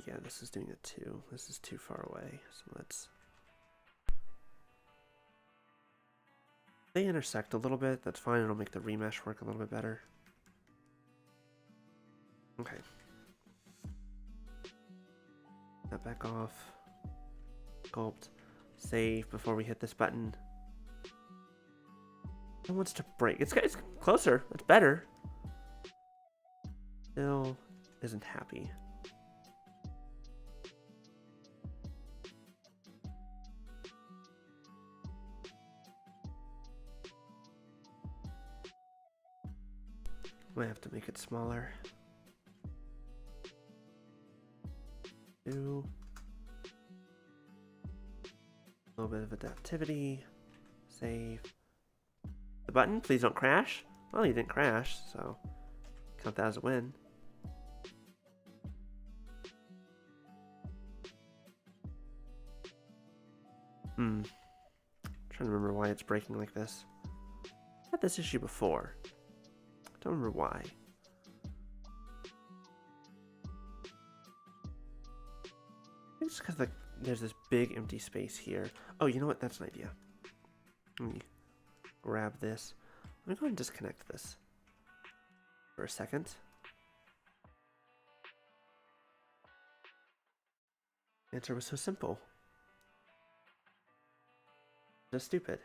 Yeah, this is doing it too. This is too far away, so let's... They intersect a little bit, that's fine, it'll make the remesh work a little bit better. Okay. That back off. Sculpt. Save before we hit this button. It wants to break. It's closer. It's better. Still isn't happy. Might have to make it smaller. Do a little bit of adaptivity. Save. The button, please don't crash. Well, you didn't crash, so count that as a win. I'm trying to remember why it's breaking like this. I had this issue before. I don't remember why. I think it's because there's this big empty space here. Oh, you know what? That's an idea. Let me grab this. Let me go ahead and disconnect this for a second. The answer was so simple. Just stupid.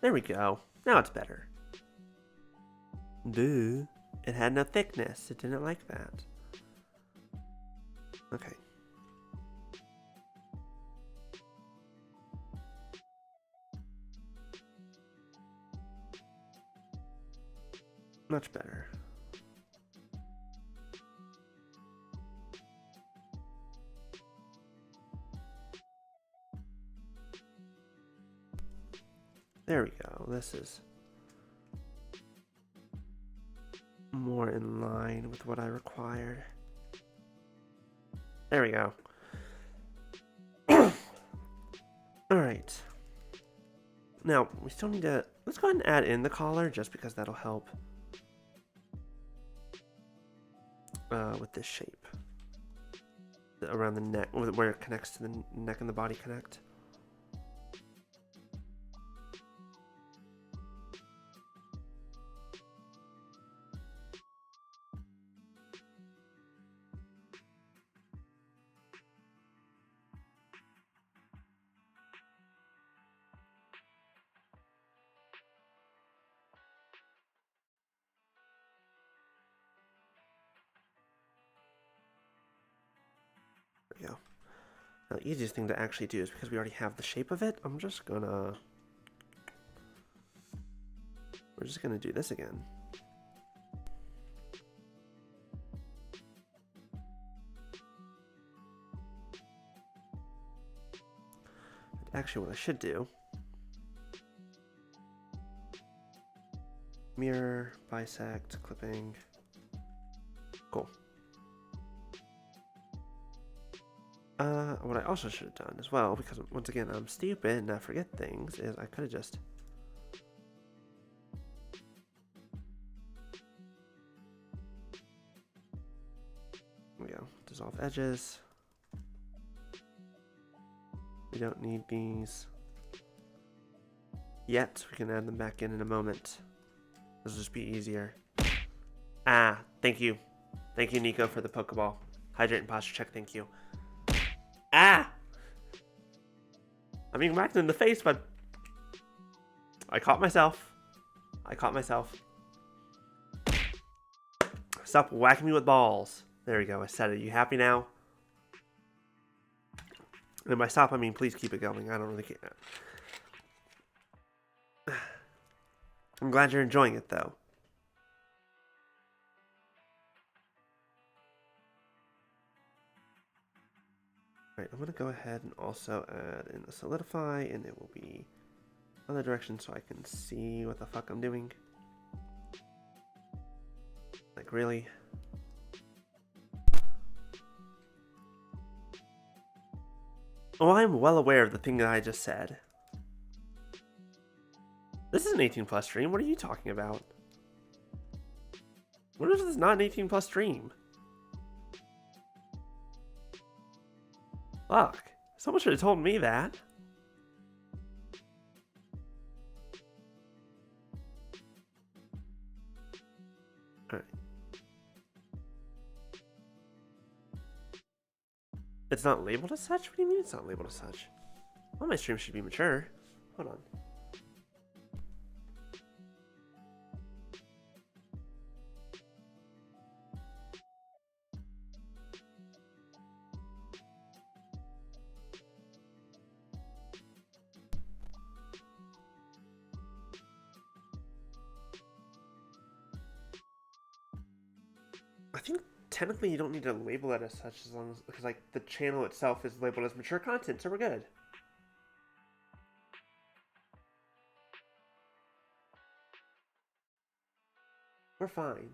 There we go. Now it's better. Duh. It had no thickness. It didn't like that. Okay. Much better. There we go. This is more in line with what I required. There we go. Alright. Now, we still need to... Let's go ahead and add in the collar, just because that'll help with this shape. Around the neck, where it connects to the neck and the body connect. There we go. Now, the easiest thing to actually do is because we already have the shape of it, we're just gonna do this again. Actually, what I should do mirror, bisect, clipping. Cool. What I also should have done as well, because once again I'm stupid and I forget things, is I could have just there we go. Dissolve edges. We don't need these yet. We can add them back in a moment. This will just be easier. Ah, thank you. Thank you, Nico, for the Pokeball. Hydrate and posture check, thank you. Ah! I'm being whacked in the face, but I caught myself. I caught myself. Stop whacking me with balls. There we go, I said it. You happy now? And by stop, I mean please keep it going. I don't really care. I'm glad you're enjoying it, though. Alright, I'm going to go ahead and also add in the solidify, and it will be other direction so I can see what the fuck I'm doing. Like, really? Oh, I'm well aware of the thing that I just said. This is an 18+ stream. What are you talking about? What if this is not an 18+ stream? Fuck. Someone should have told me that. Alright. It's not labeled as such? What do you mean it's not labeled as such? Well, my stream should be mature. Hold on. I think technically you don't need to label it as such as long as, because like the channel itself is labeled as mature content, so we're good. We're fine.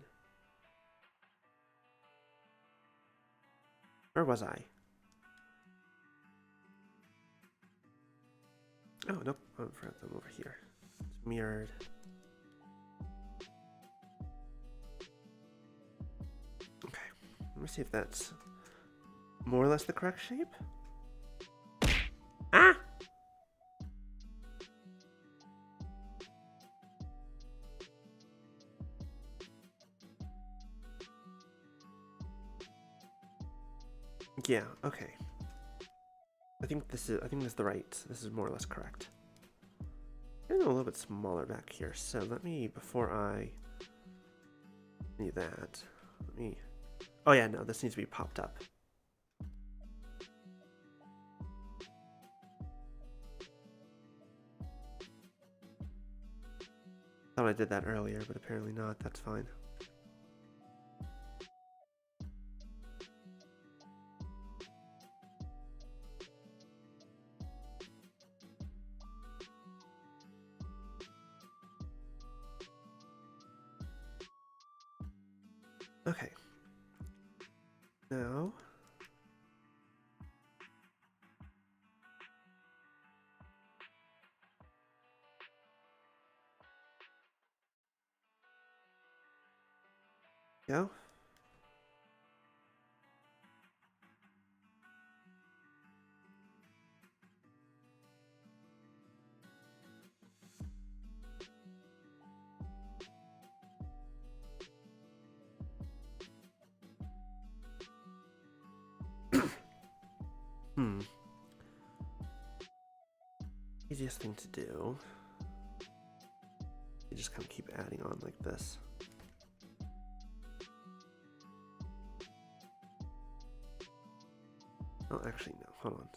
Where was I? Oh, nope. I forgot them over here. It's mirrored. Okay. Let me see if that's more or less the correct shape. Ah! Yeah, okay. I think this is the right. This is more or less correct. I'm a little bit smaller back here, so let me, before I need that, let me, oh yeah, no, this needs to be popped up. Thought I did that earlier, but apparently not. That's fine. Okay. Now, go. Easiest thing to do. You just kind of keep adding on like this. Oh, actually, no. Hold on.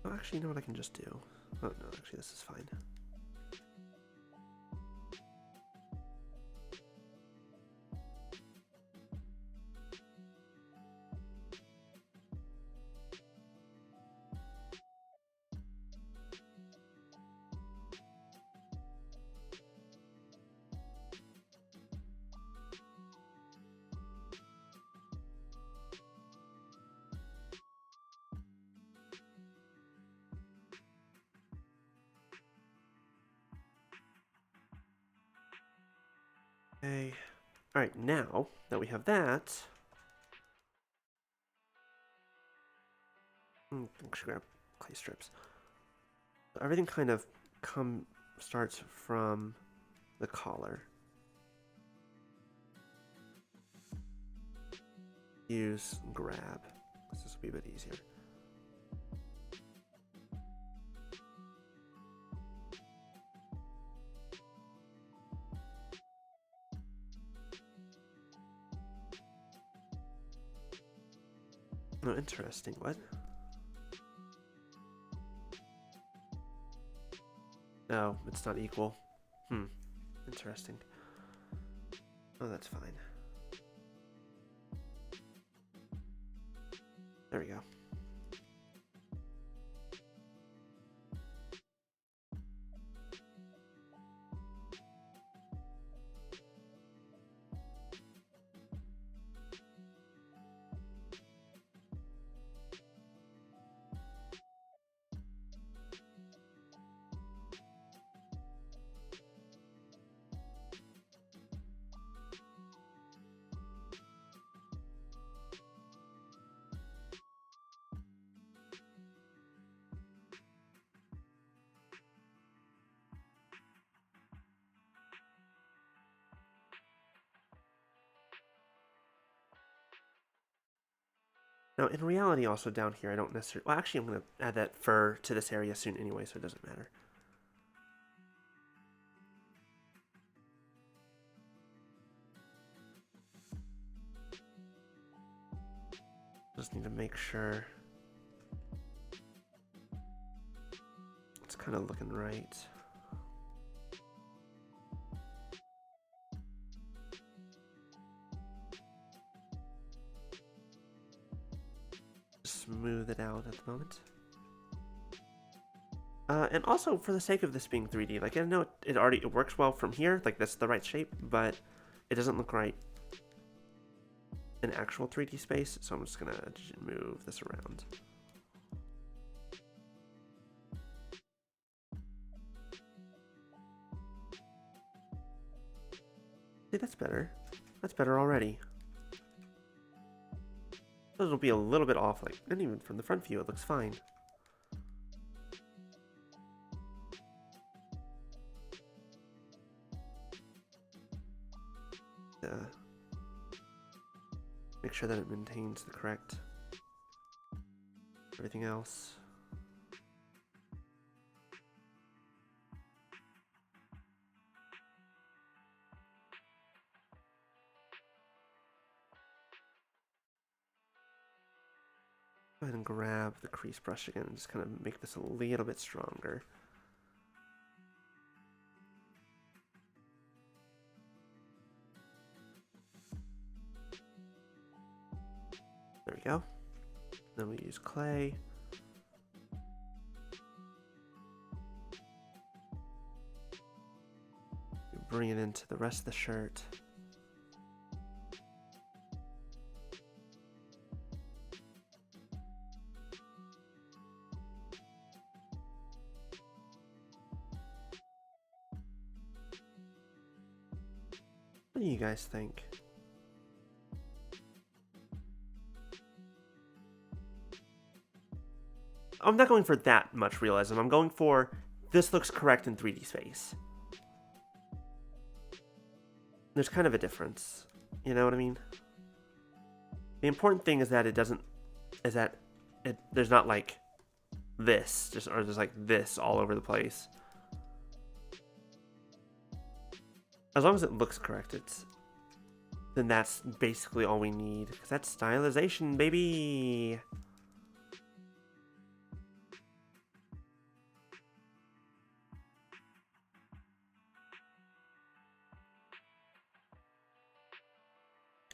Oh, actually, you know what I can just do? Oh, no, actually, this is fine. Alright, now that we have that, I should grab clay strips. So everything kind of starts from the collar. Use grab. This will be a bit easier. Oh, interesting. What? No, it's not equal. Interesting. Oh, that's fine. There we go. Now, in reality, also down here, I don't necessarily... Well, actually, I'm going to add that fur to this area soon anyway, so it doesn't matter. Just need to make sure it's kind of looking right. Smooth it out at the moment. And also, for the sake of this being 3D, like, I know it works well from here, like, that's the right shape, but it doesn't look right in actual 3D space, so I'm just gonna move this around. See, that's better. That's better already. Those will be a little bit off, like, and even from the front view, it looks fine. Make sure that it maintains the correct everything else. Go ahead and grab the crease brush again and just kind of make this a little bit stronger. There we go. Then we use clay. Bring it into the rest of the shirt. What do you guys think? I'm not going for that much realism. I'm going for this looks correct in 3D space. There's kind of a difference. You know what I mean? The important thing is that there's not like this, or there's like this all over the place. As long as it looks correct, then that's basically all we need. Because that's stylization, baby!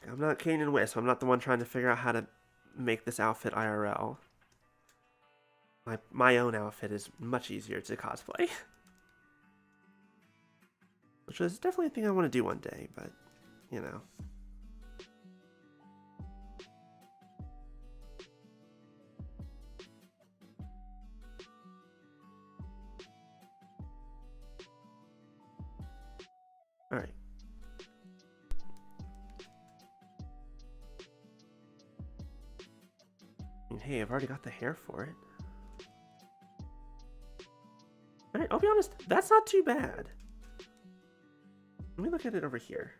I'm not Kdin Wiss, so I'm not the one trying to figure out how to make this outfit IRL. My own outfit is much easier to cosplay. Which is definitely a thing I want to do one day, but, you know. Alright. hey, I've already got the hair for it. Alright, I'll be honest, that's not too bad. Let me look at it over here.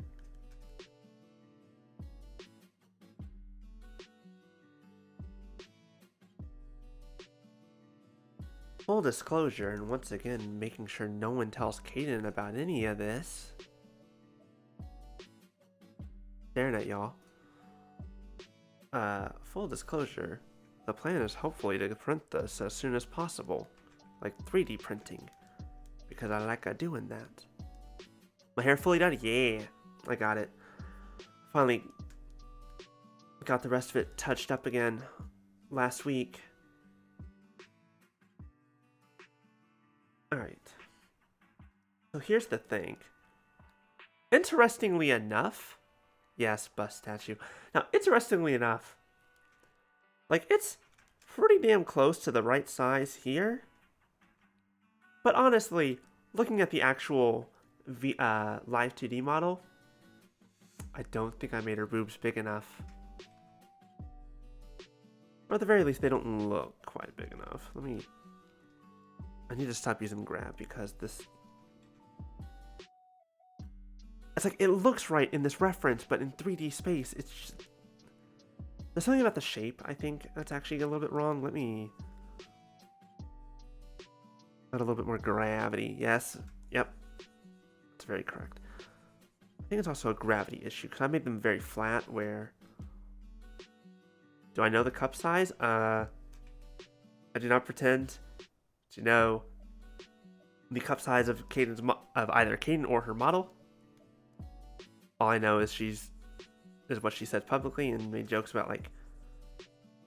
Full disclosure, and once again, making sure no one tells Kdin about any of this. Staring at y'all. Full disclosure, the plan is hopefully to print this as soon as possible. Like 3D printing. Because I like doing that. My hair fully done? Yeah, I got it. Finally got the rest of it touched up again last week. Alright. So here's the thing. Interestingly enough, yes, bust statue. Now, interestingly enough, like, it's pretty damn close to the right size here. But honestly, looking at the actual live 2D model, I don't think I made her boobs big enough. Or at the very least, they don't look quite big enough. I need to stop using grab because this... It's like, it looks right in this reference, but in 3D space, it's just... There's something about the shape, I think, that's actually a little bit wrong. Let me... Add a little bit more gravity. Yes. Yep. That's very correct. I think it's also a gravity issue, because I made them very flat, where... Do I know the cup size? I do not pretend to know the cup size of either Kdin or her model. All I know is is what she said publicly and made jokes about like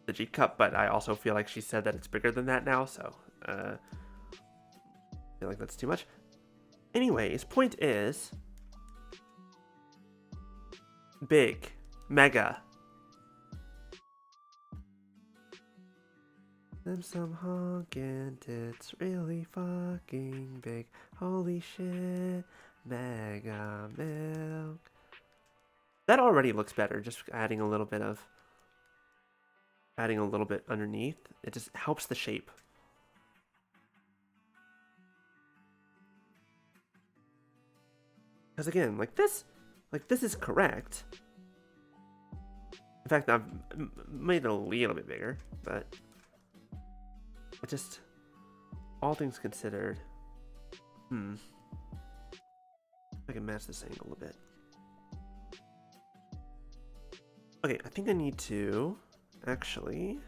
the G cup, but I also feel like she said that it's bigger than that now, so I feel like that's too much. Anyways, point is big, mega. Them some honkin' tits, really fucking big. Holy shit, mega milk. That already looks better, just adding a little bit underneath. It just helps the shape. Because again, like this is correct. In fact, I've made it a little bit bigger, but it just, all things considered, I can match this angle a bit. Okay, I think I need to actually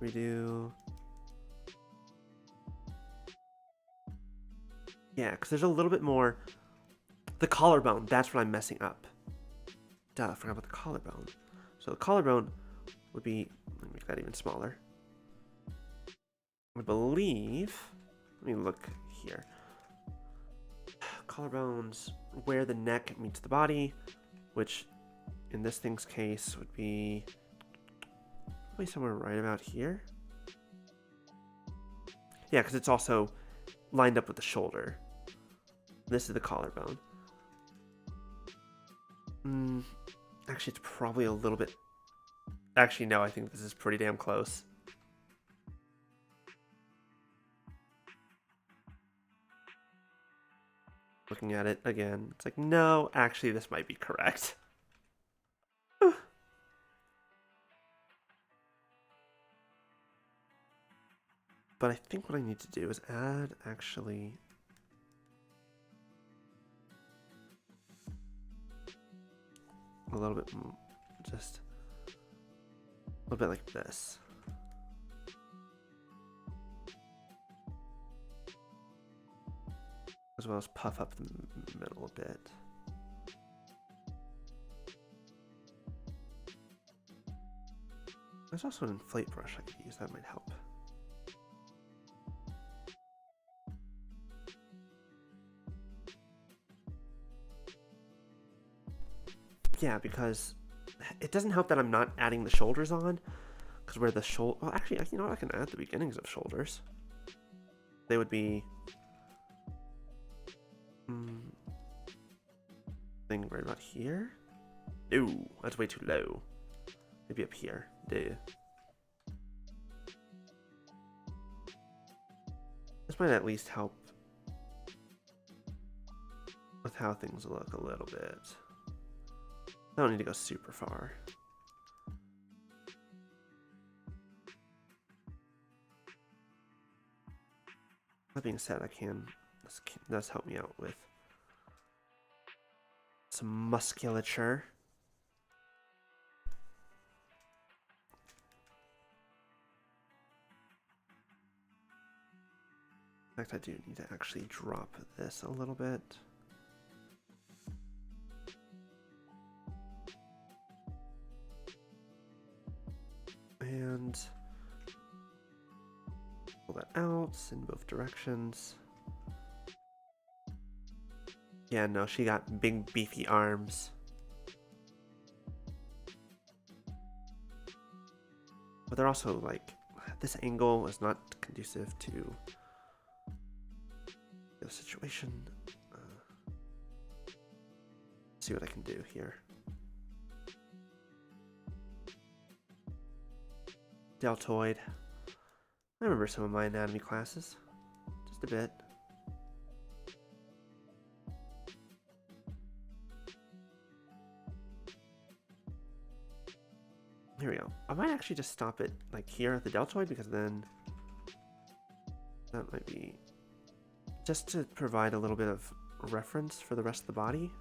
redo. Yeah, because there's a little bit more. The collarbone, that's what I'm messing up. Duh, I forgot about the collarbone. So the collarbone would be, let me make that even smaller. I believe, let me look here. Collarbones where the neck meets the body, which in this thing's case would be probably somewhere right about here. Yeah, because it's also lined up with the shoulder. This is the collarbone. Actually, it's probably a little bit... Actually, no, I think this is pretty damn close. Looking at it again, it's like, no, actually, this might be correct. But I think what I need to do is add, actually... a little bit, just a little bit like this. As well as puff up the middle a bit. There's also an inflate brush I could use, that might help. Yeah, because it doesn't help that I'm not adding the shoulders on, because where the shoulder... Well, actually, you know what? I can add the beginnings of shoulders. They would be... thing right about here? Ooh, that's way too low. Maybe up here. Duh. This might at least help with how things look a little bit. I don't need to go super far. That being said, this does help me out with some musculature. In fact, I do need to actually drop this a little bit. And pull that out in both directions. Yeah, no, she got big beefy arms. But they're also like, this angle is not conducive to the situation. See what I can do here. Deltoid. I remember some of my anatomy classes. Just a bit. Here we go. I might actually just stop it like here at the deltoid, because then that might be just to provide a little bit of reference for the rest of the body.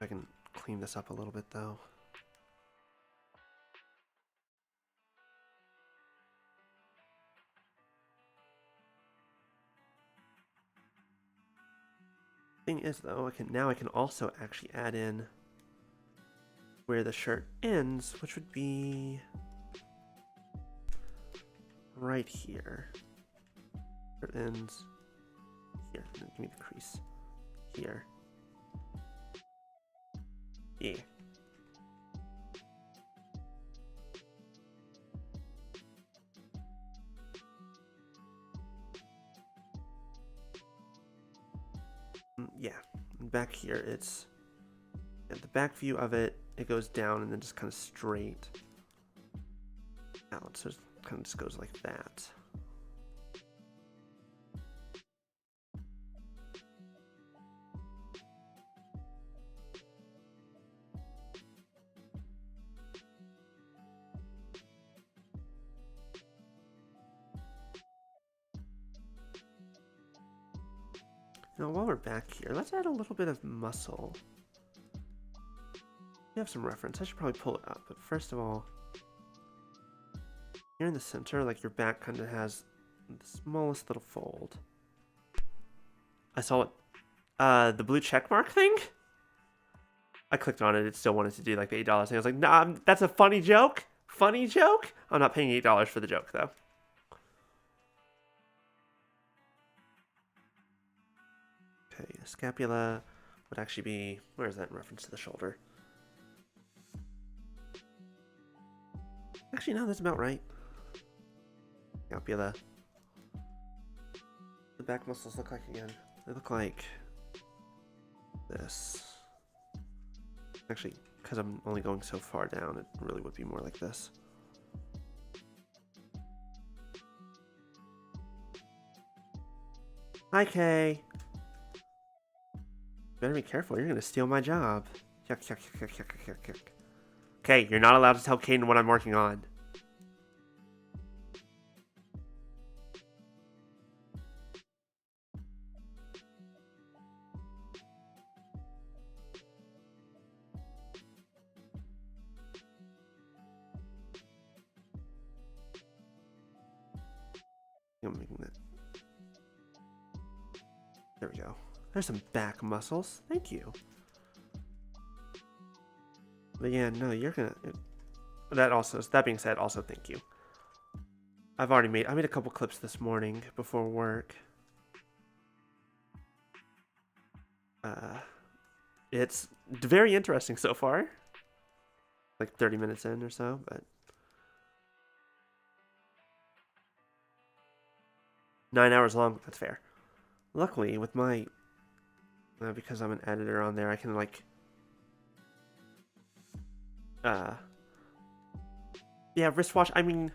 I can clean this up a little bit though. Thing is though, I can also actually add in where the shirt ends, which would be right here. Shirt ends here. Give me the crease here. Yeah. Yeah, back here it's the back view of it. It goes down and then just kind of straight out. So it kind of just goes like that. Now, while we're back here, let's add a little bit of muscle. You have some reference. I should probably pull it up, but first of all, here in the center, like your back kind of has the smallest little fold. I saw it. The blue check mark thing? I clicked on it. It still wanted to do like the $8 thing. I was like, nah, that's a funny joke. Funny joke? I'm not paying $8 for the joke, though. Okay, scapula would actually be, where is that in reference to the shoulder? Actually, no, that's about right. Scapula. The back muscles look like again. They look like this. Actually, because I'm only going so far down, it really would be more like this. Hi, Kay. Better be careful. You're going to steal my job. Yuck, yuck, yuck, yuck, yuck, yuck, yuck. Okay, you're not allowed to tell Kdin what I'm working on. I'm making that. There we go. There's some back muscles. Thank you. But yeah, no, you're gonna. That being said, also thank you. I made a couple clips this morning before work. It's very interesting so far. Like 30 minutes in or so, but 9 hours long. That's fair. Luckily, with my Because I'm an editor on there, I can like, yeah, wristwatch. I mean,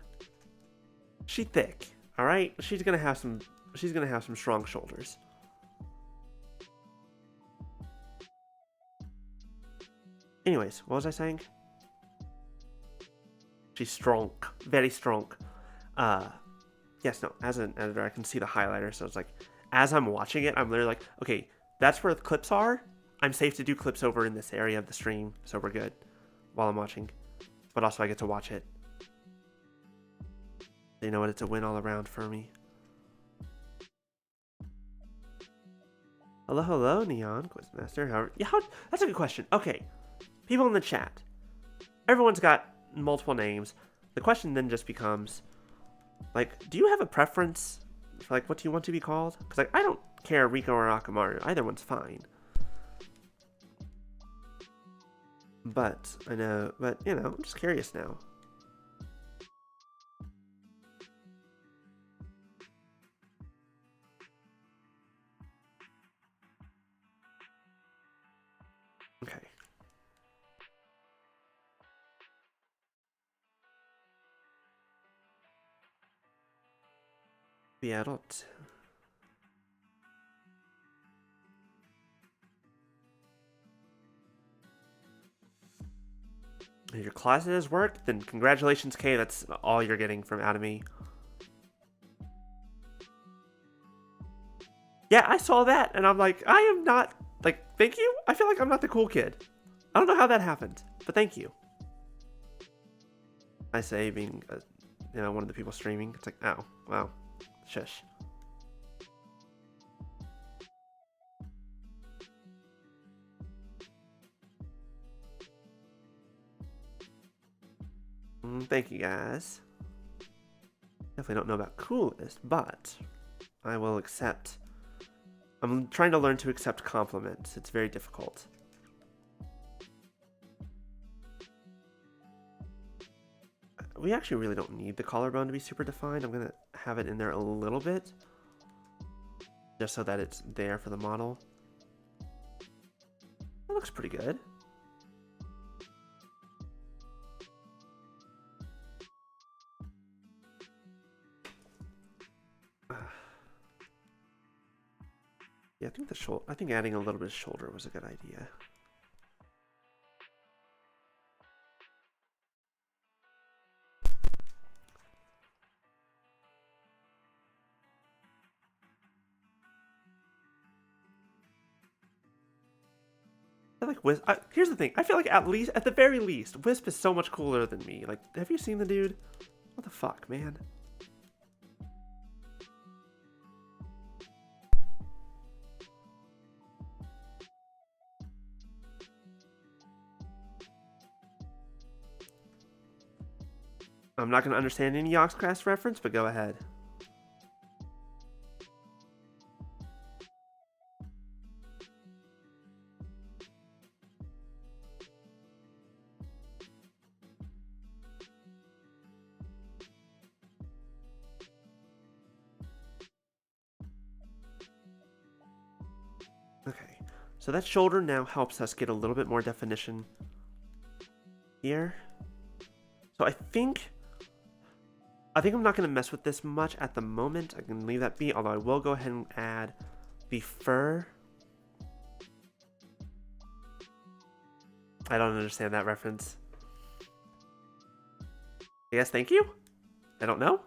she thick. All right, she's gonna have some. She's gonna have some strong shoulders. Anyways, what was I saying? She's strong, very strong. Yes, no. As an editor, I can see the highlighter, so it's like, as I'm watching it, I'm literally like, okay, that's where the clips are. I'm safe to do clips over in this area of the stream, so we're good while I'm watching. But also, I get to watch it. You know what? It's a win all around for me. Hello, hello, Neon Quizmaster. That's a good question. Okay, people in the chat. Everyone's got multiple names. The question then just becomes, like, do you have a preference for, like, what do you want to be called? Because, like, I don't care, Rico or Akamaru. Either one's fine. But, I know, but, you know, I'm just curious now. Okay. The adult. If your closet has worked, then congratulations, Kay. That's all you're getting from out of me. Yeah, I saw that, and I'm like, I am not, like, thank you? I feel like I'm not the cool kid. I don't know how that happened, but thank you. I say, being, you know, one of the people streaming. It's like, oh, wow. Shush. Thank you, guys. Definitely don't know about coolest, but I will accept. I'm trying to learn to accept compliments. It's very difficult. We actually really don't need the collarbone to be super defined. I'm going to have it in there a little bit, just so that it's there for the model. That looks pretty good. Yeah, I think adding a little bit of shoulder was a good idea. I like Wisp. Here's the thing. I feel like at the very least, Wisp is so much cooler than me. Like, have you seen the dude? What the fuck, man? I'm not going to understand any Yogscast reference, but go ahead. Okay, so that shoulder now helps us get a little bit more definition here. So I think I'm not going to mess with this much at the moment. I can leave that be, although I will go ahead and add the fur. I don't understand that reference. Yes, thank you? I don't know?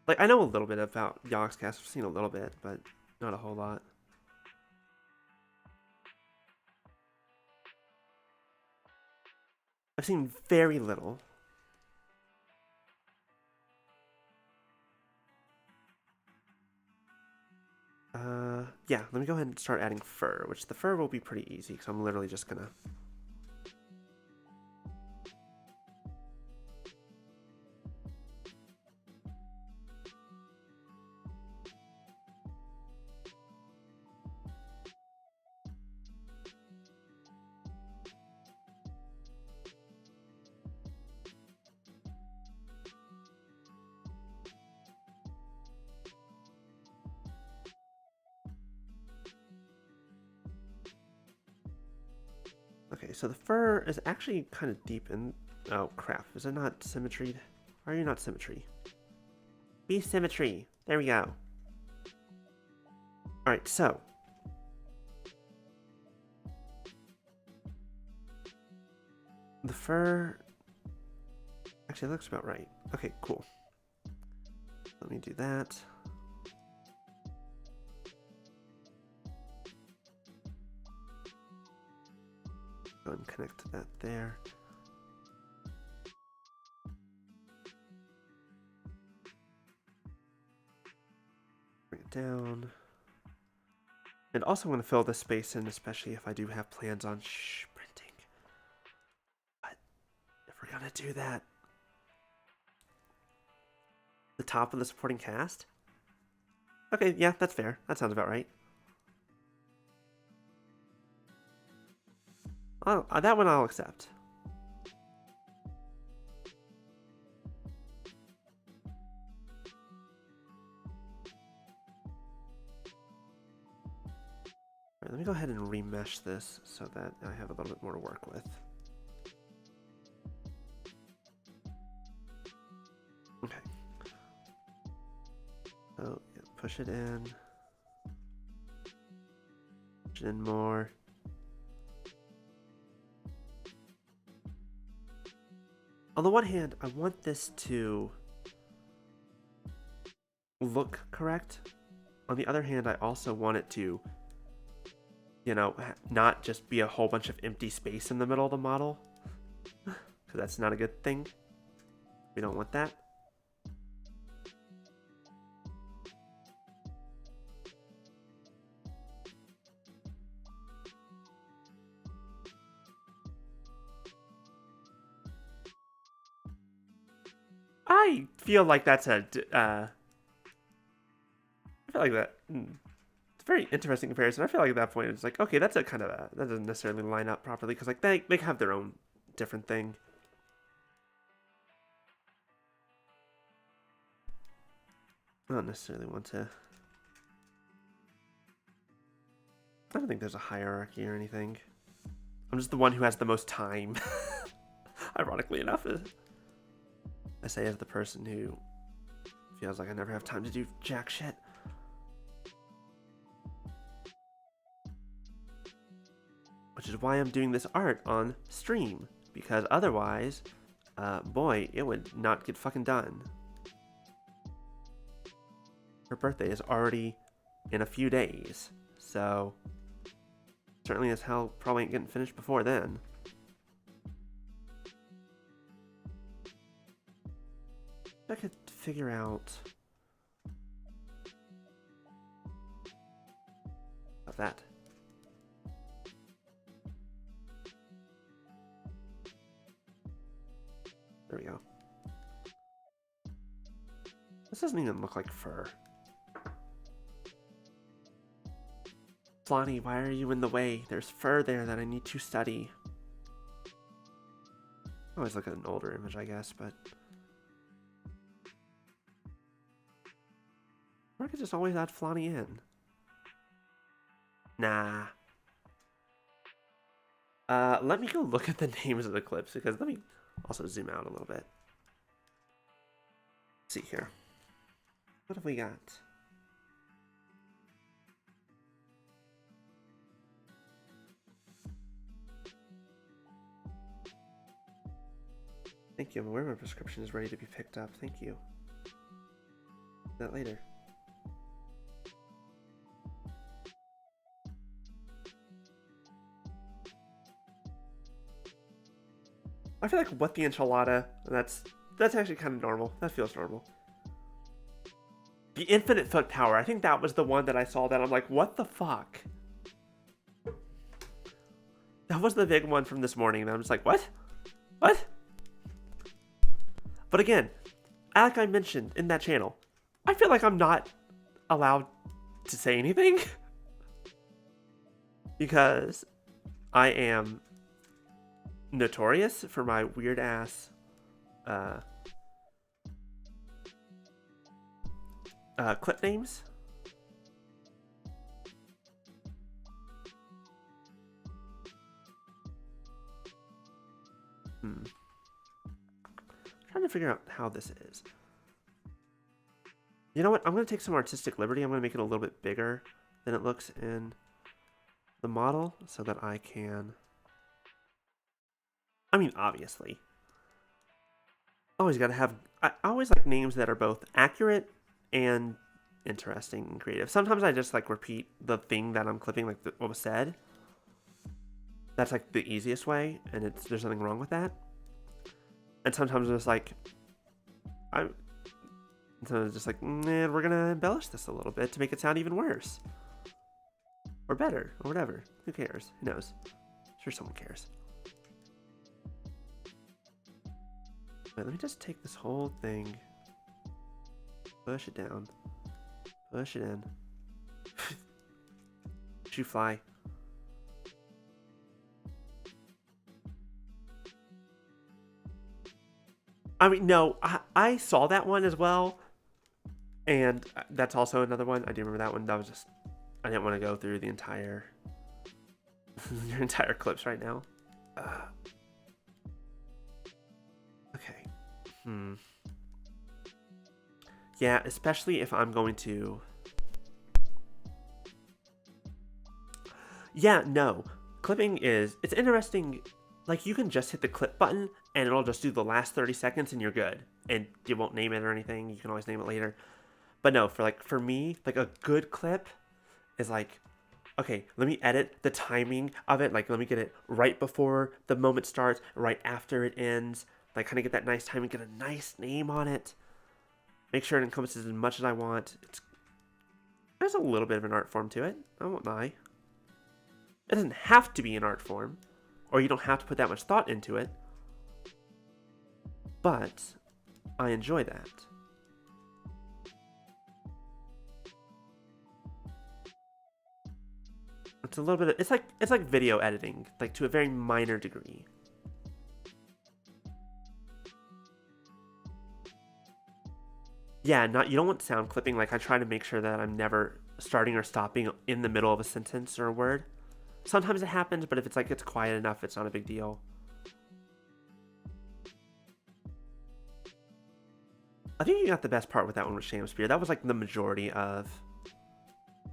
Like, I know a little bit about Yogscast. I've seen a little bit, but not a whole lot. I've seen very little. Yeah, let me go ahead and start adding fur, which the fur will be pretty easy because I'm literally just gonna... so the fur is actually kind of deep in... Oh, crap. Is it not symmetry? Why are you not symmetry? Be symmetry. There we go. Alright, so. The fur... Actually, that looks about right. Okay, cool. Let me do that. Go ahead and connect to that there. Bring it down. And also want to fill this space in, especially if I do have plans on printing. But if we're gonna do that, the top of the supporting cast? Okay, yeah, that's fair. That sounds about right. That one I'll accept. Alright, let me go ahead and remesh this so that I have a little bit more to work with. Okay. So, yeah, push it in. Push it in more. On the one hand, I want this to look correct. On the other hand, I also want it to, you know, not just be a whole bunch of empty space in the middle of the model. Because that's not a good thing. We don't want that. I feel like that's a... I feel like that... It's a very interesting comparison. I feel like at that point it's like, okay, that's a kind of a... That doesn't necessarily line up properly, because like they have their own different thing. I don't necessarily want to... I don't think there's a hierarchy or anything. I'm just the one who has the most time. Ironically enough. I say as the person who feels like I never have time to do jack shit. Which is why I'm doing this art on stream. Because otherwise, boy, it would not get fucking done. Her birthday is already in a few days. So, certainly as hell probably ain't getting finished before then. I could figure out about that. There we go. This doesn't even look like fur. Flonnie, why are you in the way? There's fur there that I need to study. I always look at an older image, I guess, but... Or I could just always add Flonnie in. Nah. Let me go look at the names of the clips, because let me also zoom out a little bit. Let's see here. What have we got? Thank you. I'm aware my prescription is ready to be picked up. Thank you. That later. I feel like what the enchilada, that's actually kind of normal. That feels normal. The infinite foot power, I think that was the one that I saw that I'm like, what the fuck? That was the big one from this morning, and I'm just like, what? What? But again, like I mentioned in that channel, I feel like I'm not allowed to say anything. Because I am notorious for my weird ass clip names. to figure out how this is. You know what? I'm going to take some artistic liberty. I'm going to make it a little bit bigger than it looks in the model so that I can... I mean, obviously. Always got to have... I always like names that are both accurate and interesting and creative. Sometimes I just like repeat the thing that I'm clipping, like what was said. That's like the easiest way, and there's nothing wrong with that. And sometimes it's like, sometimes it's just like, man, we're gonna embellish this a little bit to make it sound even worse, or better, or whatever. Who cares? Who knows? Sure, someone cares. Wait, let me just take this whole thing, push it down, push it in. Shoot fly. I mean, no, I saw that one as well, and that's also another one. I do remember that one. That was just, I didn't want to go through the entire, your entire clips right now. Okay. Yeah, especially if I'm going to. Yeah, no. Clipping it's interesting. Like, you can just hit the clip button, and it'll just do the last 30 seconds, and you're good. And you won't name it or anything. You can always name it later. But no, for me, like, a good clip is like, okay, let me edit the timing of it. Like, let me get it right before the moment starts, right after it ends. Like, kind of get that nice timing, get a nice name on it. Make sure it encompasses as much as I want. There's a little bit of an art form to it. I won't lie. It doesn't have to be an art form. Or you don't have to put that much thought into it. But I enjoy that. It's a little bit of, it's like video editing, like to a very minor degree. Yeah, you don't want sound clipping. Like, I try to make sure that I'm never starting or stopping in the middle of a sentence or a word. Sometimes it happens, but if it's like it's quiet enough, it's not a big deal. I think you got the best part with that one with Shamspeare. That was like the majority of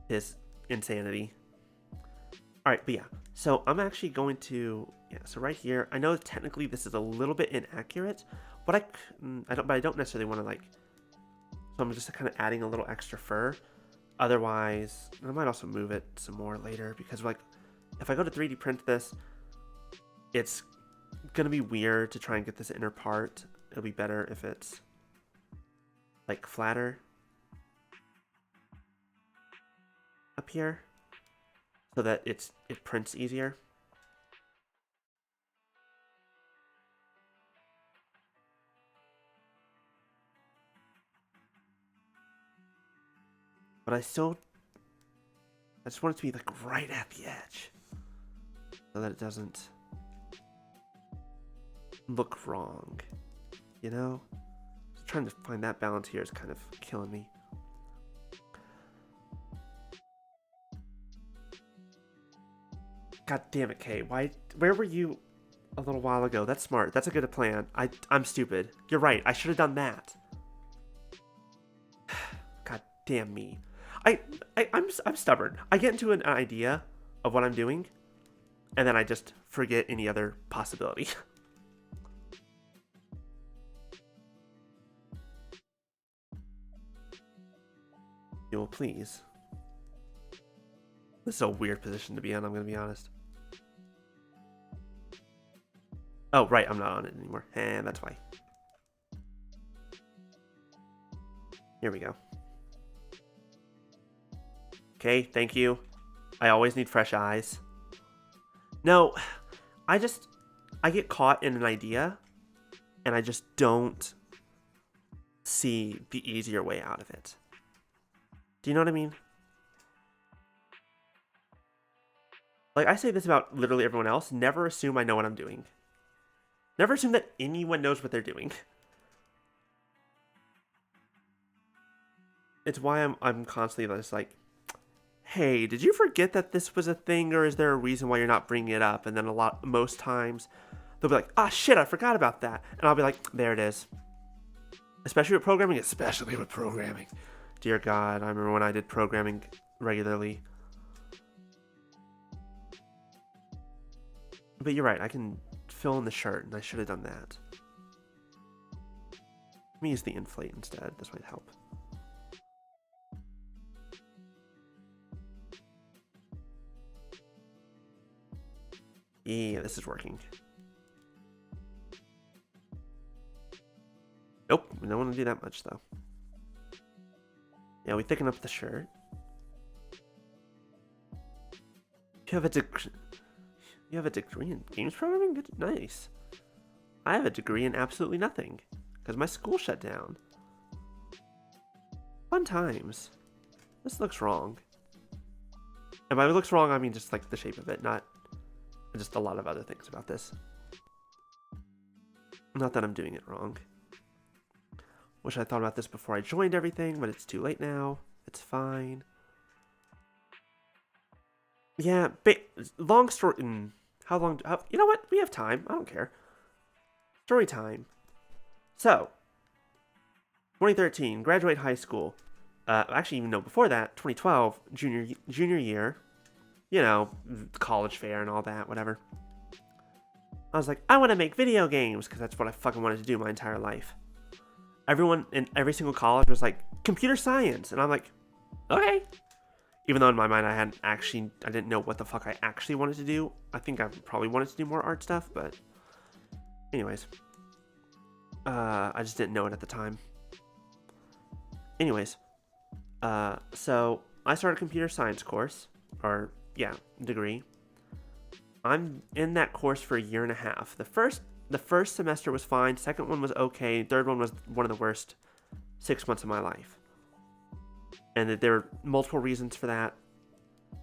his insanity. Alright, but yeah. So I'm actually going to, so right here, I know technically this is a little bit inaccurate, but I don't necessarily want to like, so I'm just kind of adding a little extra fur. Otherwise, I might also move it some more later because like, if I go to 3D print this, it's going to be weird to try and get this inner part. It'll be better if it's like flatter up here so that it prints easier. But I just want it to be like right at the edge so that it doesn't look wrong, you know? So trying to find that balance here is kind of killing me. God damn it, Kay. Where were you a little while ago? That's smart. That's a good plan. I'm stupid. You're right. I should have done that. God damn me. I'm stubborn. I get into an idea of what I'm doing, and then I just forget any other possibility. You will please. This is a weird position to be in, I'm going to be honest. Oh, right, I'm not on it anymore. And that's why. Here we go. Okay, thank you. I always need fresh eyes. No, I get caught in an idea, and I just don't see the easier way out of it. Do you know what I mean? Like, I say this about literally everyone else. Never assume I know what I'm doing. Never assume that anyone knows what they're doing. It's why I'm constantly just like, hey, did you forget that this was a thing, or is there a reason why you're not bringing it up? And then most times, they'll be like, ah, shit, I forgot about that. And I'll be like, there it is. Especially with programming, especially with programming. Dear God, I remember when I did programming regularly. But you're right, I can fill in the shirt, and I should have done that. Let me use the inflate instead. This might help. Yeah, this is working. Nope, we don't want to do that much, though. Yeah, we thicken up the shirt. You have a degree in games programming? Good, nice. I have a degree in absolutely nothing, because my school shut down. Fun times. This looks wrong. And by it looks wrong, I mean just like the shape of it, not just a lot of other things about this. Not that I'm doing it wrong. Wish I thought about this before I joined everything, but it's too late now. It's fine. Yeah, long story. How long? You know what? We have time. I don't care. Story time. So, 2013, graduate high school. Actually, even no, before that, 2012, junior year. You know, college fair and all that, whatever. I was like, I want to make video games, because that's what I fucking wanted to do my entire life. Everyone in every single college was like, computer science. And I'm like, okay. Even though in my mind I didn't know what the fuck I actually wanted to do. I think I probably wanted to do more art stuff, but anyways. I just didn't know it at the time. Anyways. So I started a computer science course, or yeah, degree. I'm in that course for a year and a half. The first semester was fine. Second one was okay. Third one was one of the worst 6 months of my life. And that there were multiple reasons for that.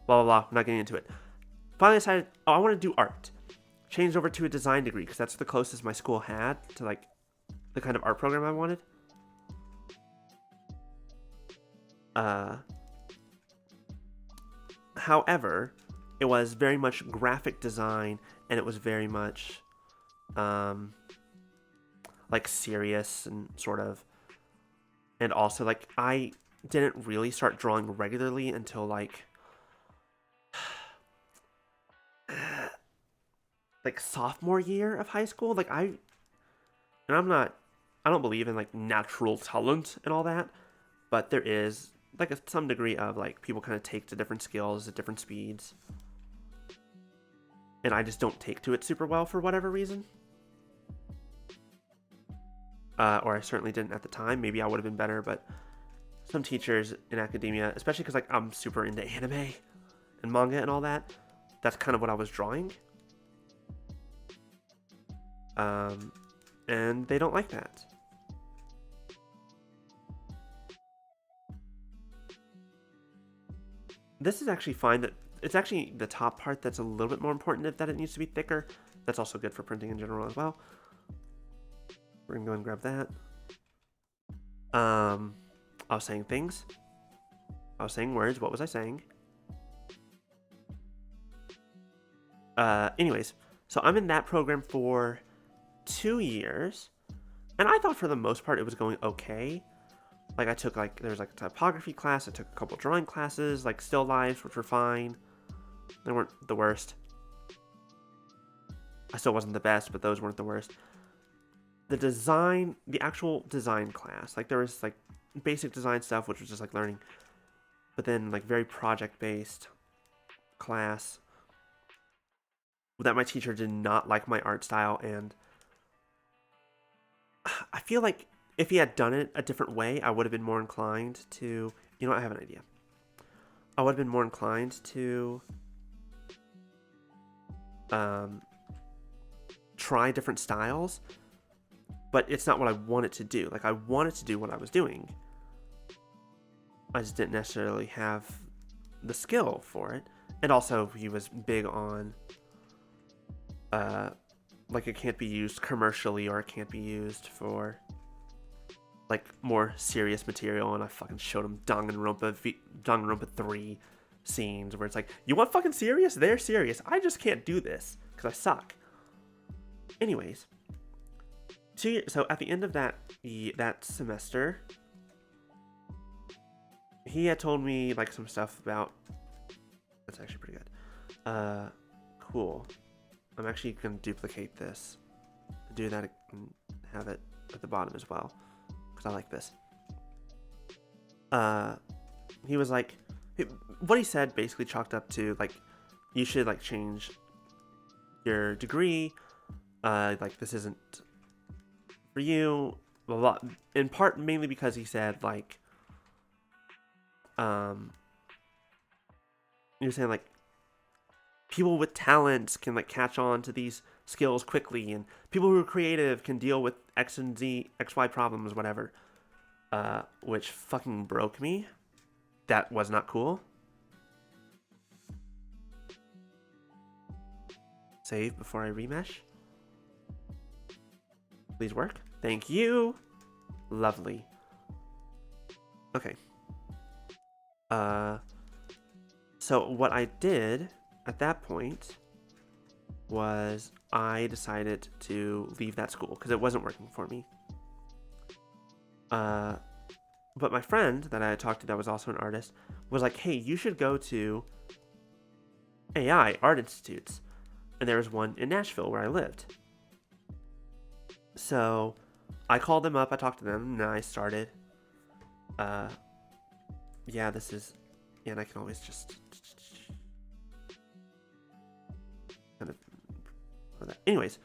Blah, blah, blah. I'm not getting into it. Finally decided, I want to do art. Changed over to a design degree because that's the closest my school had to like the kind of art program I wanted. However, it was very much graphic design, and it was very much like serious and sort of, and also like I didn't really start drawing regularly until like sophomore year of high school. Like I don't believe in like natural talent and all that, but there is like some degree of like people kind of take to different skills at different speeds. And I just don't take to it super well for whatever reason. Or I certainly didn't at the time. Maybe I would have been better, but some teachers in academia, especially because like I'm super into anime and manga and all that, that's kind of what I was drawing. And they don't like that. This is actually fine. That it's actually the top part that's a little bit more important, that it needs to be thicker. That's also good for printing in general as well. We're gonna go and grab that. I was saying things. I was saying words. What was I saying? Anyways, so I'm in that program for 2 years, and I thought for the most part it was going okay. Like I took there was like a typography class. I took a couple drawing classes, like still lifes, which were fine. They weren't the worst. I still wasn't the best, but those weren't the worst. The actual design class, like there was like basic design stuff, which was just like learning, but then like very project-based class that my teacher did not like my art style, and I feel like if he had done it a different way, I would have been more inclined to, you know, I have an idea. I would have been more inclined to try different styles, but it's not what I wanted to do. Like I wanted to do what I was doing. I just didn't necessarily have the skill for it. And also he was big on like it can't be used commercially, or it can't be used for like more serious material. And I fucking showed him Danganronpa 3 scenes where it's like, you want fucking serious? They're serious. I just can't do this because I suck. Anyways, So at the end of that semester, he had told me like some stuff about. That's actually pretty good. Cool. I'm actually gonna duplicate this, do that, and have it at the bottom as well, because I like this. He was like, what he said basically chalked up to like, you should like change your degree. Like this isn't for you. A lot, in part, mainly because he said like, you're saying like, people with talents can like catch on to these skills quickly, and people who are creative can deal with X and Z, XY problems, whatever. Which fucking broke me. That was not cool. Save before I remesh. Please work. Thank you. Lovely. Okay. So what I did at that point was I decided to leave that school because it wasn't working for me. But my friend that I had talked to that was also an artist was like, hey, you should go to AI art institutes. And there was one in Nashville where I lived. So I called them up, I talked to them, and I started. Yeah, this is, yeah, and I can always just kind of, anyways,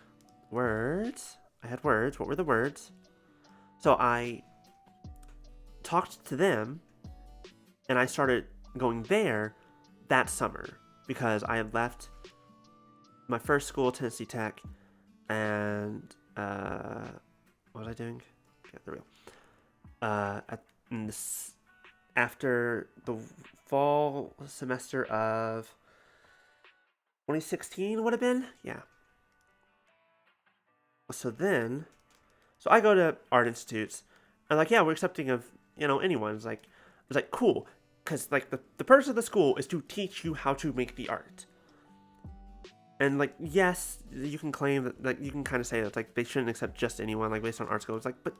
words. I had words. What were the words? So I talked to them, and I started going there that summer because I had left my first school, Tennessee Tech, and what was I doing? Yeah, there we go. After the fall semester of 2016 would have been, yeah. So I go to art institutes, and like, yeah, we're accepting of anyone. It's like cool, because like the purpose of the school is to teach you how to make the art. And like, yes, you can claim that, like, you can kind of say that like they shouldn't accept just anyone like based on art school. It's like, but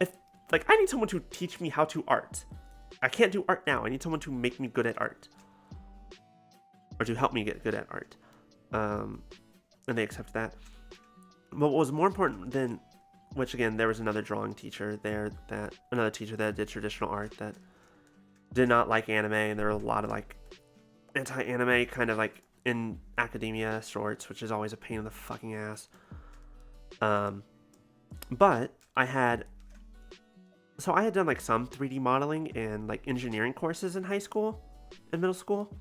if like I need someone to teach me how to art. I can't do art now. I need someone to make me good at art, or to help me get good at art. And they accept that. But what was more important than, which again, there was another drawing teacher there, another teacher that did traditional art that did not like anime, and there were a lot of like anti-anime kind of like in academia sorts, which is always a pain in the fucking ass. But I had done like some 3D modeling and like engineering courses in high school and middle school,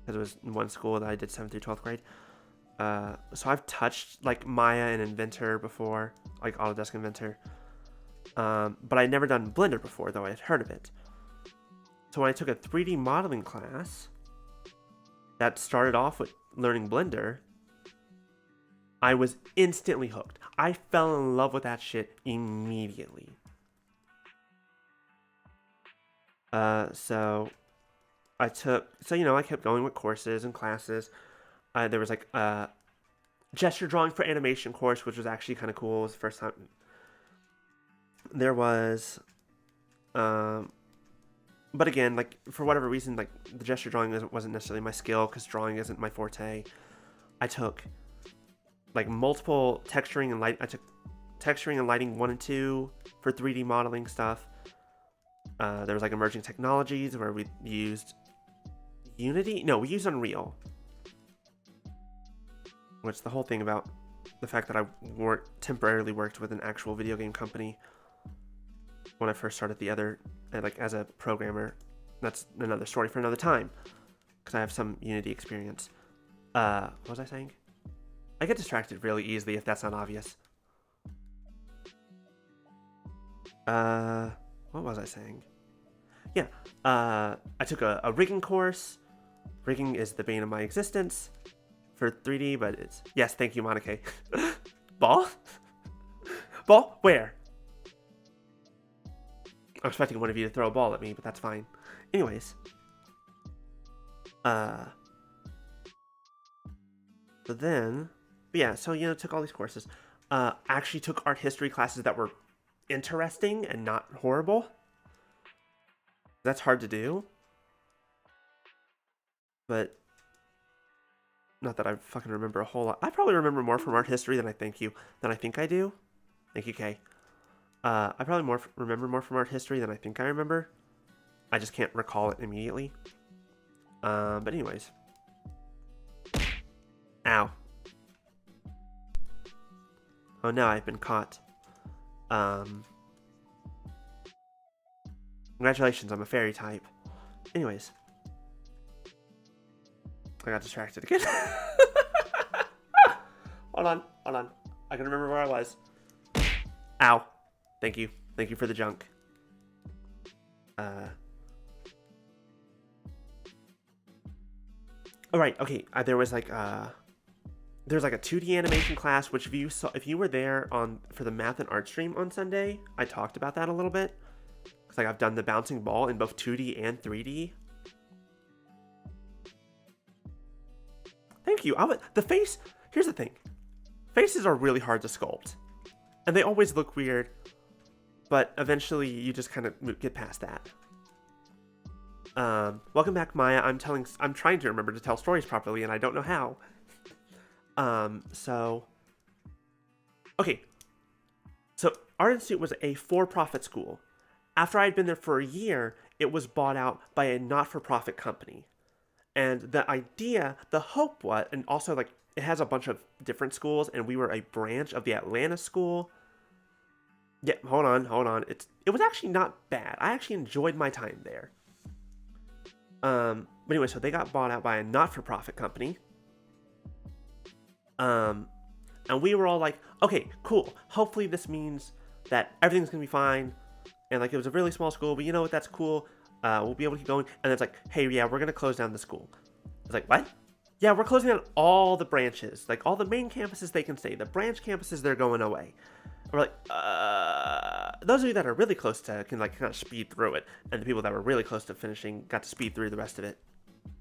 because it was in one school that I did 7th through 12th grade. So I've touched like Maya and Inventor before, like Autodesk Inventor. But I'd never done Blender before, though I had heard of it. So when I took a 3D modeling class that started off with learning Blender, I was instantly hooked. I fell in love with that shit immediately. So I kept going with courses and classes. There was like a gesture drawing for animation course, which was actually kind of cool. It was the first time. There was, but again, like for whatever reason, like the gesture drawing wasn't necessarily my skill because drawing isn't my forte. I took like multiple texturing and light. I took texturing and lighting 1 and 2 for 3D modeling stuff. There was like emerging technologies where we used Unity. No, we used Unreal. Which the whole thing about the fact that I temporarily worked with an actual video game company when I first started as a programmer. That's another story for another time, because I have some Unity experience. What was I saying? I get distracted really easily if that's not obvious. What was I saying? Yeah, I took a rigging course. Rigging is the bane of my existence for 3D, but it's... Yes, thank you, Monica. Ball? Ball? Where? I'm expecting one of you to throw a ball at me, but that's fine. Anyways. So took all these courses. actually took art history classes that were interesting and not horrible. That's hard to do. But not that I fucking remember a whole lot. I probably remember more from art history than I think I do. Thank you, Kay. I probably remember more from art history than I think I remember. I just can't recall it immediately. But anyways. Ow. Oh no, I've been caught. Congratulations, I'm a fairy type. Anyways. I got distracted again. Hold on. I can remember where I was. Ow. Thank you. Thank you for the junk. Alright, okay. There was like a 2D animation class, which if you were there for the math and art stream on Sunday, I talked about that a little bit. Because like I've done the bouncing ball in both 2D and 3D. Thank you. Here's the thing. Faces are really hard to sculpt. And they always look weird. But eventually you just kind of get past that. Welcome back, Maya. I'm trying to remember to tell stories properly, and I don't know how. Okay. So Art Institute was a for-profit school. After I had been there for a year, it was bought out by a not-for-profit company. And the hope was, and also like it has a bunch of different schools, and we were a branch of the Atlanta school. Yeah, hold on. It was actually not bad. I actually enjoyed my time there. But anyway, so they got bought out by a not-for-profit company. And we were all like, okay, cool. Hopefully this means that everything's gonna be fine. And like it was a really small school, but you know what? That's cool. We'll be able to keep going. And it's like, hey, yeah, we're gonna close down the school. It's like, what? Yeah, we're closing down all the branches, like all the main campuses they can stay. The branch campuses, they're going away. We're like, those of you that are really close to can like kind of speed through it, and the people that were really close to finishing got to speed through the rest of it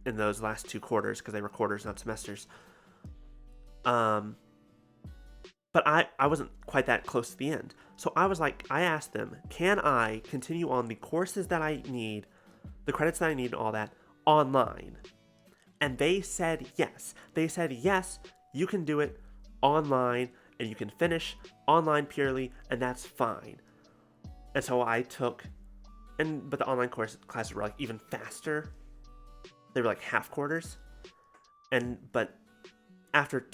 in those last 2 quarters because they were quarters, not semesters. But I wasn't quite that close to the end. So I asked them, can I continue on the courses that I need, the credits that I need and all that, online? And they said yes. They said, yes, you can do it online, and you can finish online purely, and that's fine. And so I took, but the online classes were like even faster. They were like half quarters. But after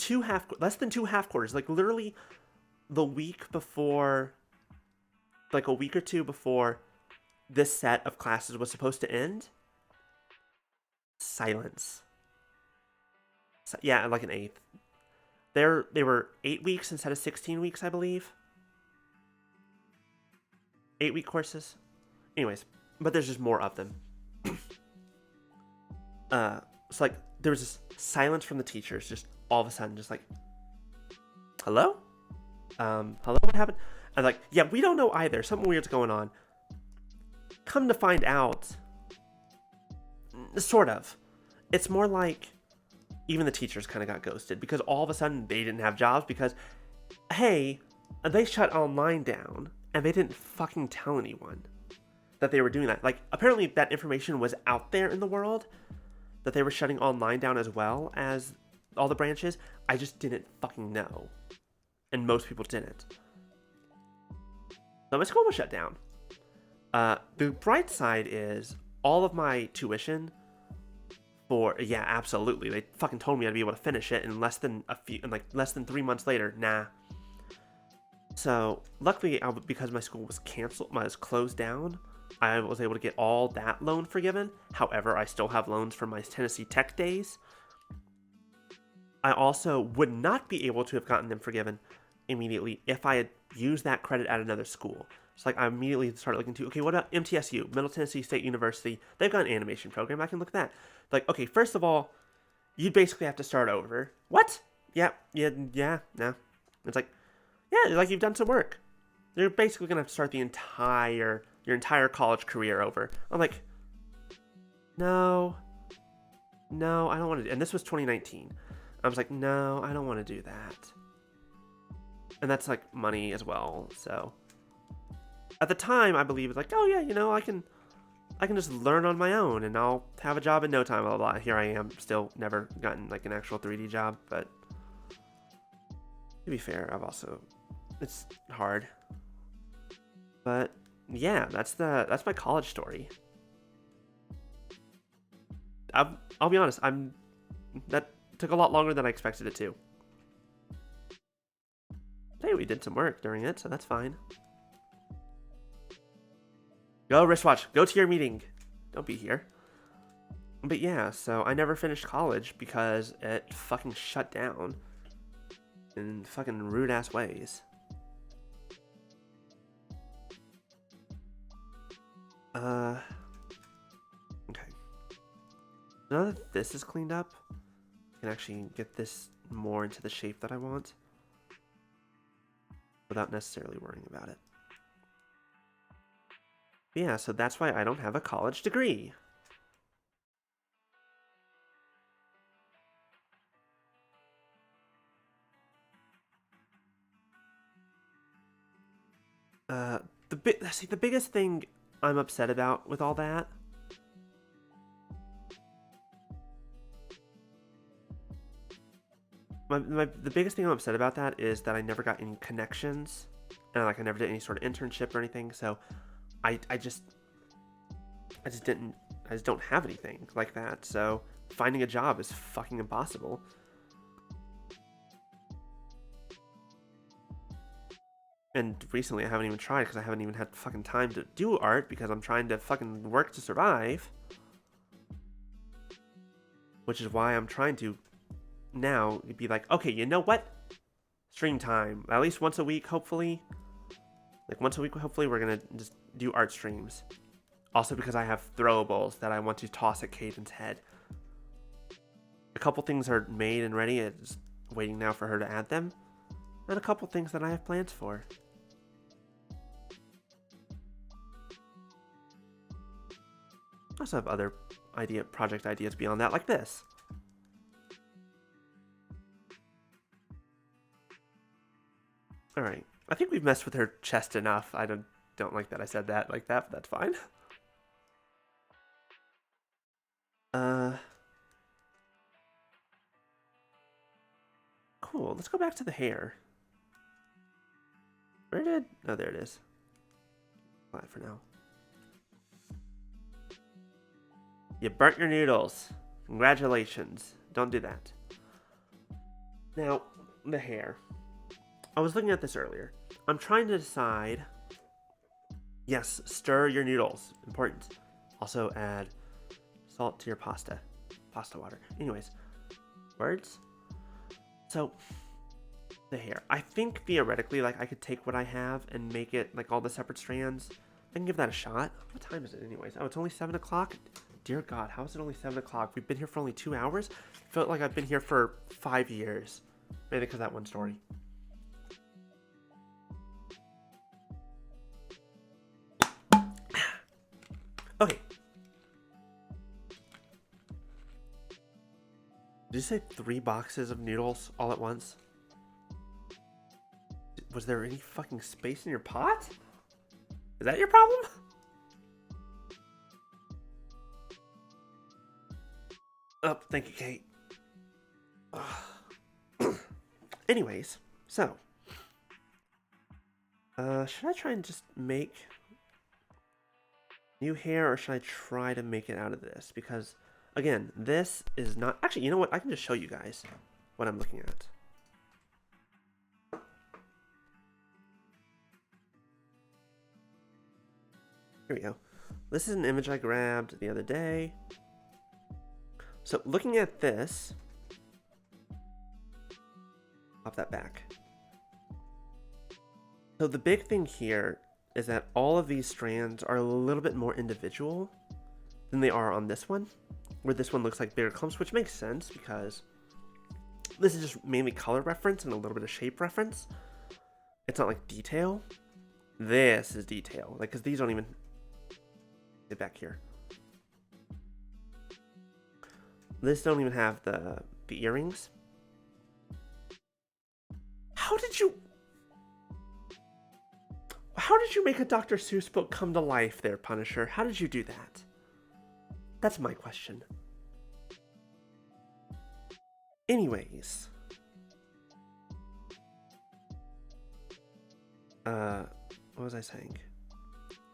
less than 2 half quarters, like literally the week before, like a week or 2 before this set of classes was supposed to end, silence. So, yeah, like an 8th. They were 8 weeks instead of 16 weeks, I believe. 8-week courses. Anyways, but there's just more of them. So like there was this silence from the teachers, just all of a sudden, just like, hello? Hello, what happened? And like, yeah, we don't know either. Something weird's going on. Come to find out, sort of. It's more like even the teachers kind of got ghosted because all of a sudden they didn't have jobs because, hey, they shut online down and they didn't fucking tell anyone that they were doing that. Like, apparently that information was out there in the world, that they were shutting online down as well as all the branches. I just didn't fucking know. And most people didn't. So my school was shut down. The bright side is all of my tuition yeah, absolutely. They fucking told me I'd be able to finish it in less than 3 months later. Nah. So luckily, because my school was closed down, I was able to get all that loan forgiven. However, I still have loans from my Tennessee Tech days. I also would not be able to have gotten them forgiven immediately if I had used that credit at another school. So like I immediately started looking to, okay, what about MTSU, Middle Tennessee State University? They've got an animation program. I can look at that. Like, okay, first of all, you'd basically have to start over. What? Yeah, no. It's like, yeah, like you've done some work. You're basically gonna have to start your entire college career over. I'm like, no, I don't want to. And this was 2019. I was like, no, I don't want to do that. And that's like money as well. So at the time, I believe it's like, oh yeah, you know, I can just learn on my own and I'll have a job in no time. Blah, blah, blah. Here I am, still never gotten like an actual 3D job. But to be fair, it's hard. But yeah, that's my college story. I'll be honest, that took a lot longer than I expected it to. Hey, we did some work during it, so that's fine. Go, wristwatch. Go to your meeting. Don't be here. But yeah, so I never finished college because it fucking shut down in fucking rude ass ways. Okay. Now that this is cleaned up, I can actually get this more into the shape that I want without necessarily worrying about it. But yeah, so that's why I don't have a college degree. The biggest thing I'm upset about with all that the biggest thing I'm upset about that is that I never got any connections and like I never did any sort of internship or anything. So I just don't have anything like that. So finding a job is fucking impossible. And recently I haven't even tried because I haven't even had fucking time to do art because I'm trying to fucking work to survive. Which is why I'm trying to now be like, okay, you know what? Stream time. At least once a week, hopefully. Like once a week, hopefully we're going to just do art streams. Also because I have throwables that I want to toss at Kdin's head. A couple things are made and ready. It's waiting now for her to add them. And a couple things that I have plans for. I also have other project ideas beyond that, like this. Alright. I think we've messed with her chest enough. I don't like that I said that like that, but that's fine. Cool. Let's go back to the hair. Where did... Oh, there it is. Flat for now. You burnt your noodles. Congratulations. Don't do that. Now, the hair. I was looking at this earlier. I'm trying to decide... Yes, stir your noodles. Important. Also add salt to your pasta. Pasta water. Anyways. Words? So, the hair. I think theoretically, like, I could take what I have and make it, like, all the separate strands. I can give that a shot. What time is it anyways? Oh, it's only 7 o'clock? Dear God, how is it only 7 o'clock? We've been here for only 2 hours? Felt like I've been here for 5 years. Maybe because of that one story. Okay. Did you say 3 boxes of noodles all at once? Was there any fucking space in your pot? Is that your problem? Oh, thank you, Kate. Anyways, so. Should I try and just make new hair or should I try to make it out of this? Because, again, this is not... Actually, you know what? I can just show you guys what I'm looking at. Here we go. This is an image I grabbed the other day. So looking at this, pop that back. So the big thing here is that all of these strands are a little bit more individual than they are on this one, where this one looks like bigger clumps, which makes sense because this is just mainly color reference and a little bit of shape reference. It's not like detail. This is detail, like, because these don't even get back here. This don't even have the earrings. How did you... did you make a Dr. Seuss book come to life there, Punisher? How did you do that? That's my question. Anyways. What was I saying?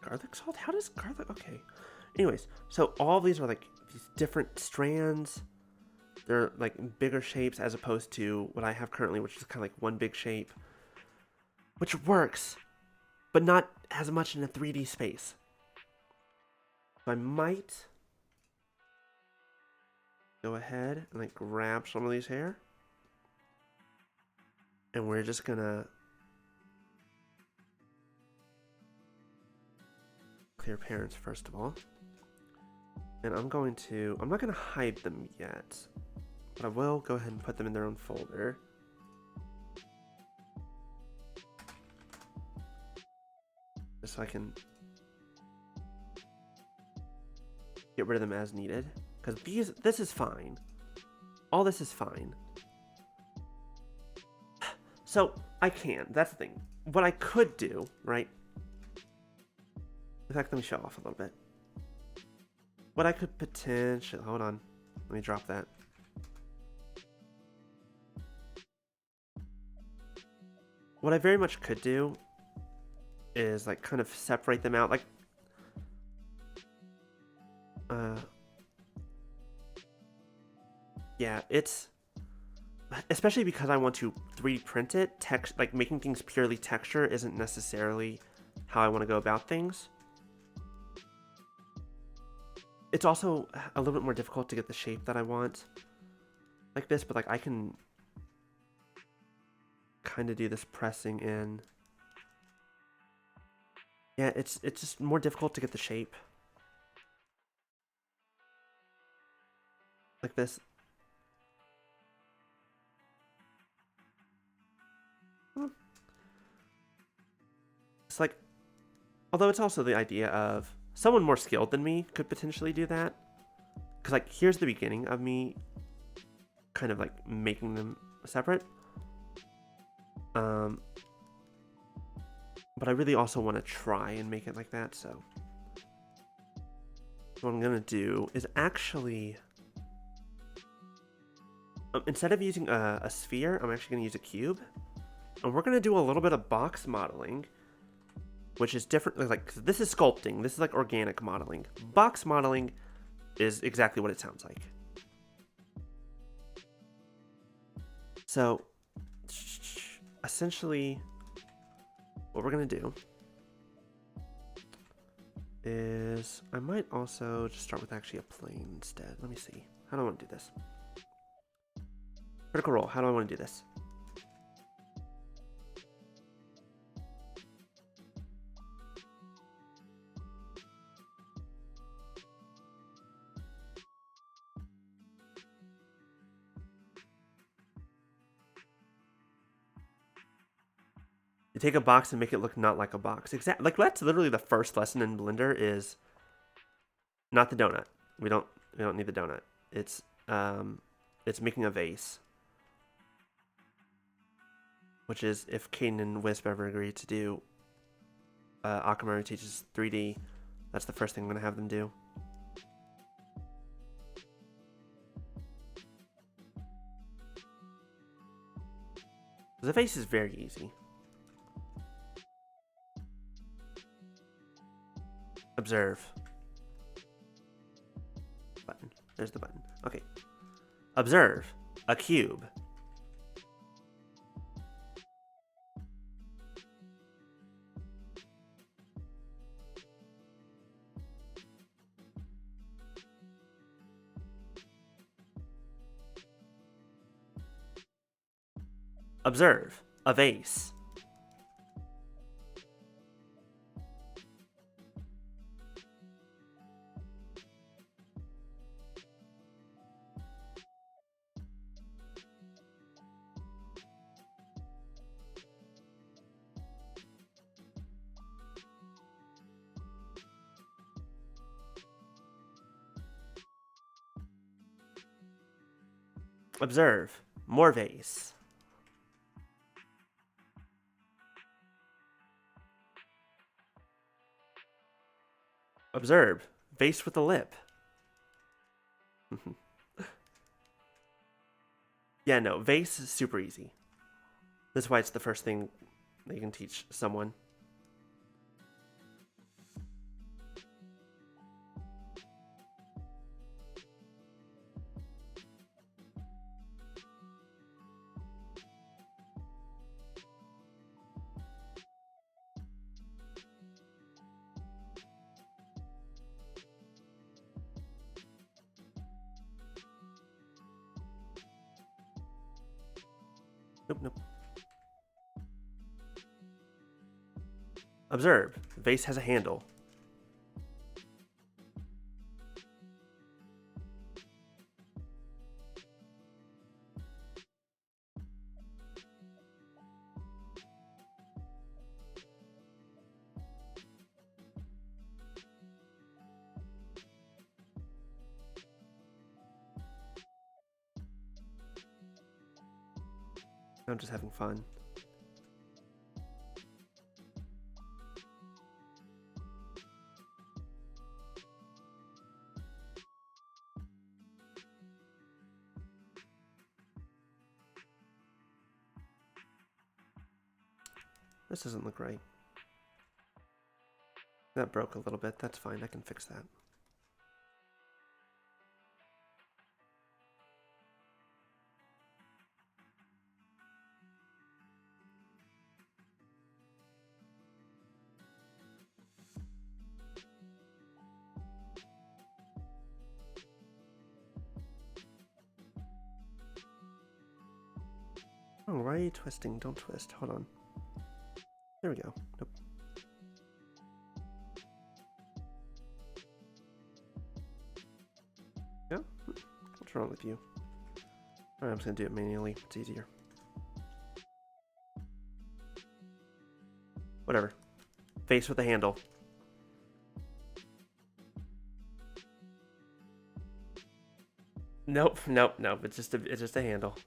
Garlic salt? How does garlic... Okay. Anyways, so all these are like these different strands. They're like bigger shapes as opposed to what I have currently, which is kind of like one big shape. Which works, but not as much in a 3D space. So I might go ahead and like grab some of these here. And we're just gonna clear parents first of all. And I'm not gonna hide them yet, but I will go ahead and put them in their own folder. Just so I can get rid of them as needed. Because this is fine. All this is fine. So, that's the thing. What I could do, right? In fact, let me show off a little bit. What I could potentially... Hold on. Let me drop that. What I very much could do is, like, kind of separate them out. Like, yeah, it's... Especially because I want to 3D print it, like, making things purely texture isn't necessarily how I want to go about things. It's also a little bit more difficult to get the shape that I want. Like this, but like I can kind of do this pressing in. Yeah, it's just more difficult to get the shape. Like this. It's like, although it's also the idea of someone more skilled than me could potentially do that. Because, like, here's the beginning of me kind of, like, making them separate. But I really also want to try and make it like that, so. What I'm going to do is actually... instead of using a sphere, I'm actually going to use a cube. And we're going to do a little bit of box modeling, which is different. Like, this is sculpting. This is like organic modeling. Box modeling is exactly what it sounds like. So, essentially, what we're going to do is, I might also just start with actually a plane instead. Let me see. How do I want to do this? Critical Role. How do I want to do this? You take a box and make it look not like a box. Exactly. Like, that's literally the first lesson in Blender is not the donut. We don't need the donut. It's making a vase. Which is, if Kdin and Wisp ever agree to do Akamari teaches 3D, that's the first thing I'm going to have them do. The vase is very easy. Observe. Button. There's the button. Okay. Observe. A cube. Observe. A vase. Observe. More vase. Observe. Vase with a lip. Yeah, no. Vase is super easy. That's why it's the first thing they can teach someone. Nope, nope. Observe. Vase has a handle. I'm just having fun. This doesn't look right. That broke a little bit. That's fine. I can fix that. Oh, why are you twisting? Don't twist. Hold on. There we go. Nope. Yeah? What's wrong with you? Alright, I'm just gonna do it manually. It's easier. Whatever. Face with a handle. Nope, nope, nope. It's just a handle.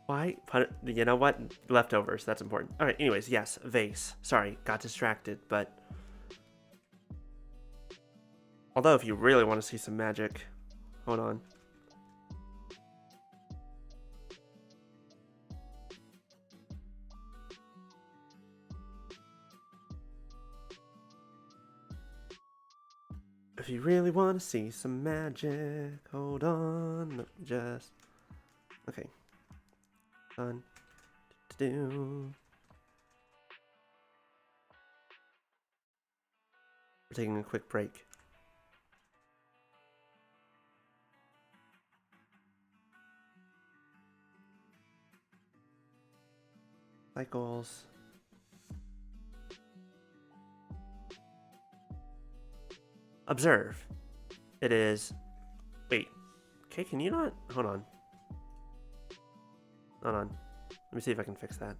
Why? You know what? Leftovers. That's important. All right. Anyways, yes, vase. Sorry, got distracted. But although, if you really want to see some magic, hold on. If you really want to see some magic, hold on. Let me just. Okay. Done. We're taking a quick break. Cycles. Observe. It is. Wait. Okay, can you not? Hold on. Hold on. Let me see if I can fix that.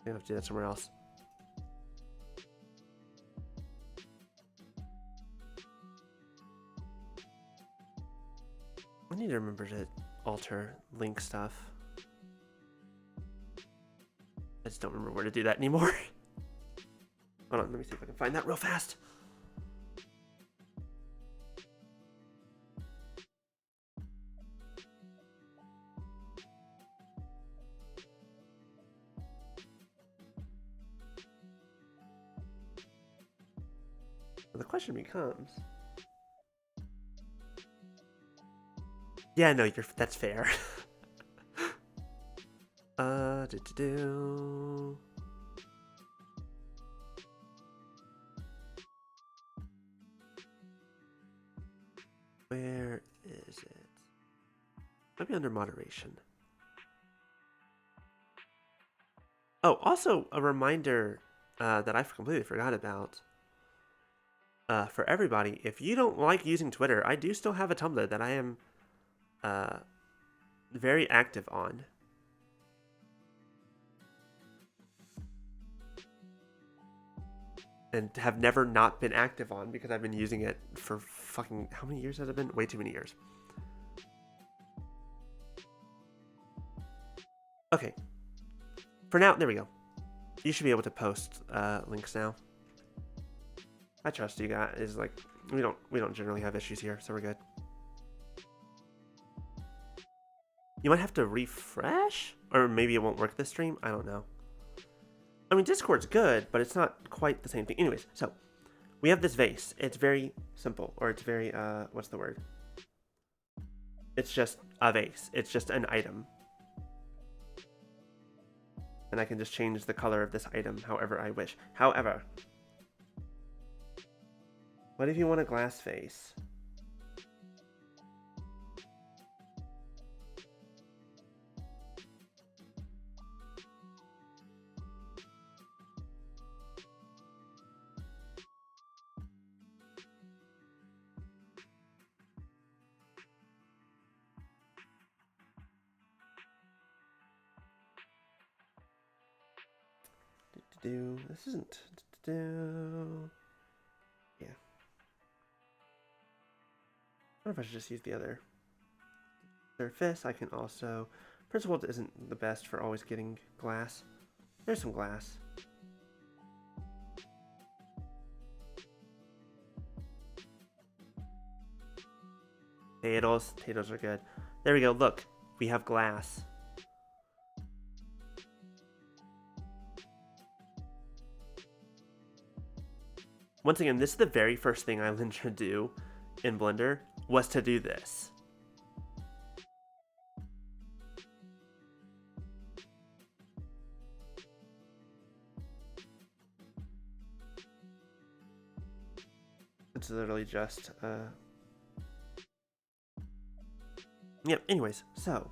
I have to do that somewhere else. I need to remember to alter link stuff. I just don't remember where to do that anymore. Hold on, let me see if I can find that real fast. The question becomes, yeah, no, that's fair. Where is it? Maybe under moderation. Oh, also a reminder that I completely forgot about. For everybody, if you don't like using Twitter, I do still have a Tumblr that I am very active on. And have never not been active on because I've been using it for fucking... How many years has it been? Way too many years. Okay. For now, there we go. You should be able to post links now. I trust you guys. Like, we don't generally have issues here, so we're good. You might have to refresh, or maybe it won't work this stream. I don't know. I mean, Discord's good, but it's not quite the same thing. Anyways, so we have this vase. It's very simple, or it's very what's the word? It's just a vase. It's just an item. And I can just change the color of this item however I wish. However, what if you want a glass vase? This isn't. Yeah. I wonder if I should just use the other surface. I can also. Principled isn't the best for always getting glass. There's some glass. Potatoes. Potatoes are good. There we go. Look, we have glass. Once again, this is the very first thing I learned to do in Blender, was to do this. It's literally just, Yep, anyways, so,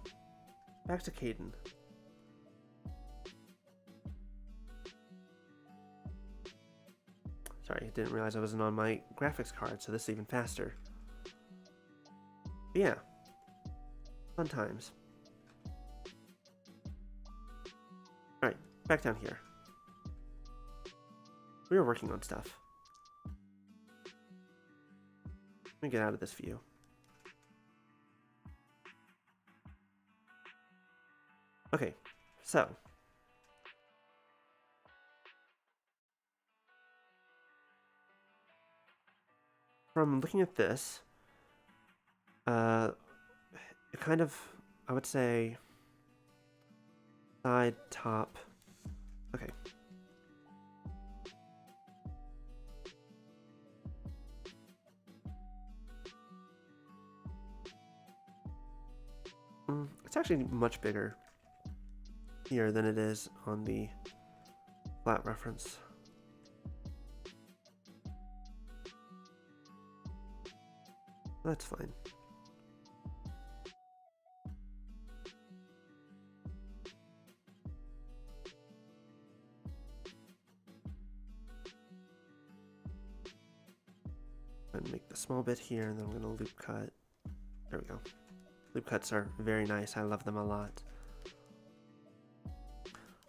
back to Kdin. Sorry, I didn't realize I wasn't on my graphics card, so this is even faster. But yeah, fun times. Alright, back down here. We were working on stuff. Let me get out of this view. Okay, so. From looking at this, it kind of, I would say, side, top. Okay. It's actually much bigger here than it is on the flat reference. That's fine. And make the small bit here, and then I'm going to loop cut. There we go. Loop cuts are very nice. I love them a lot.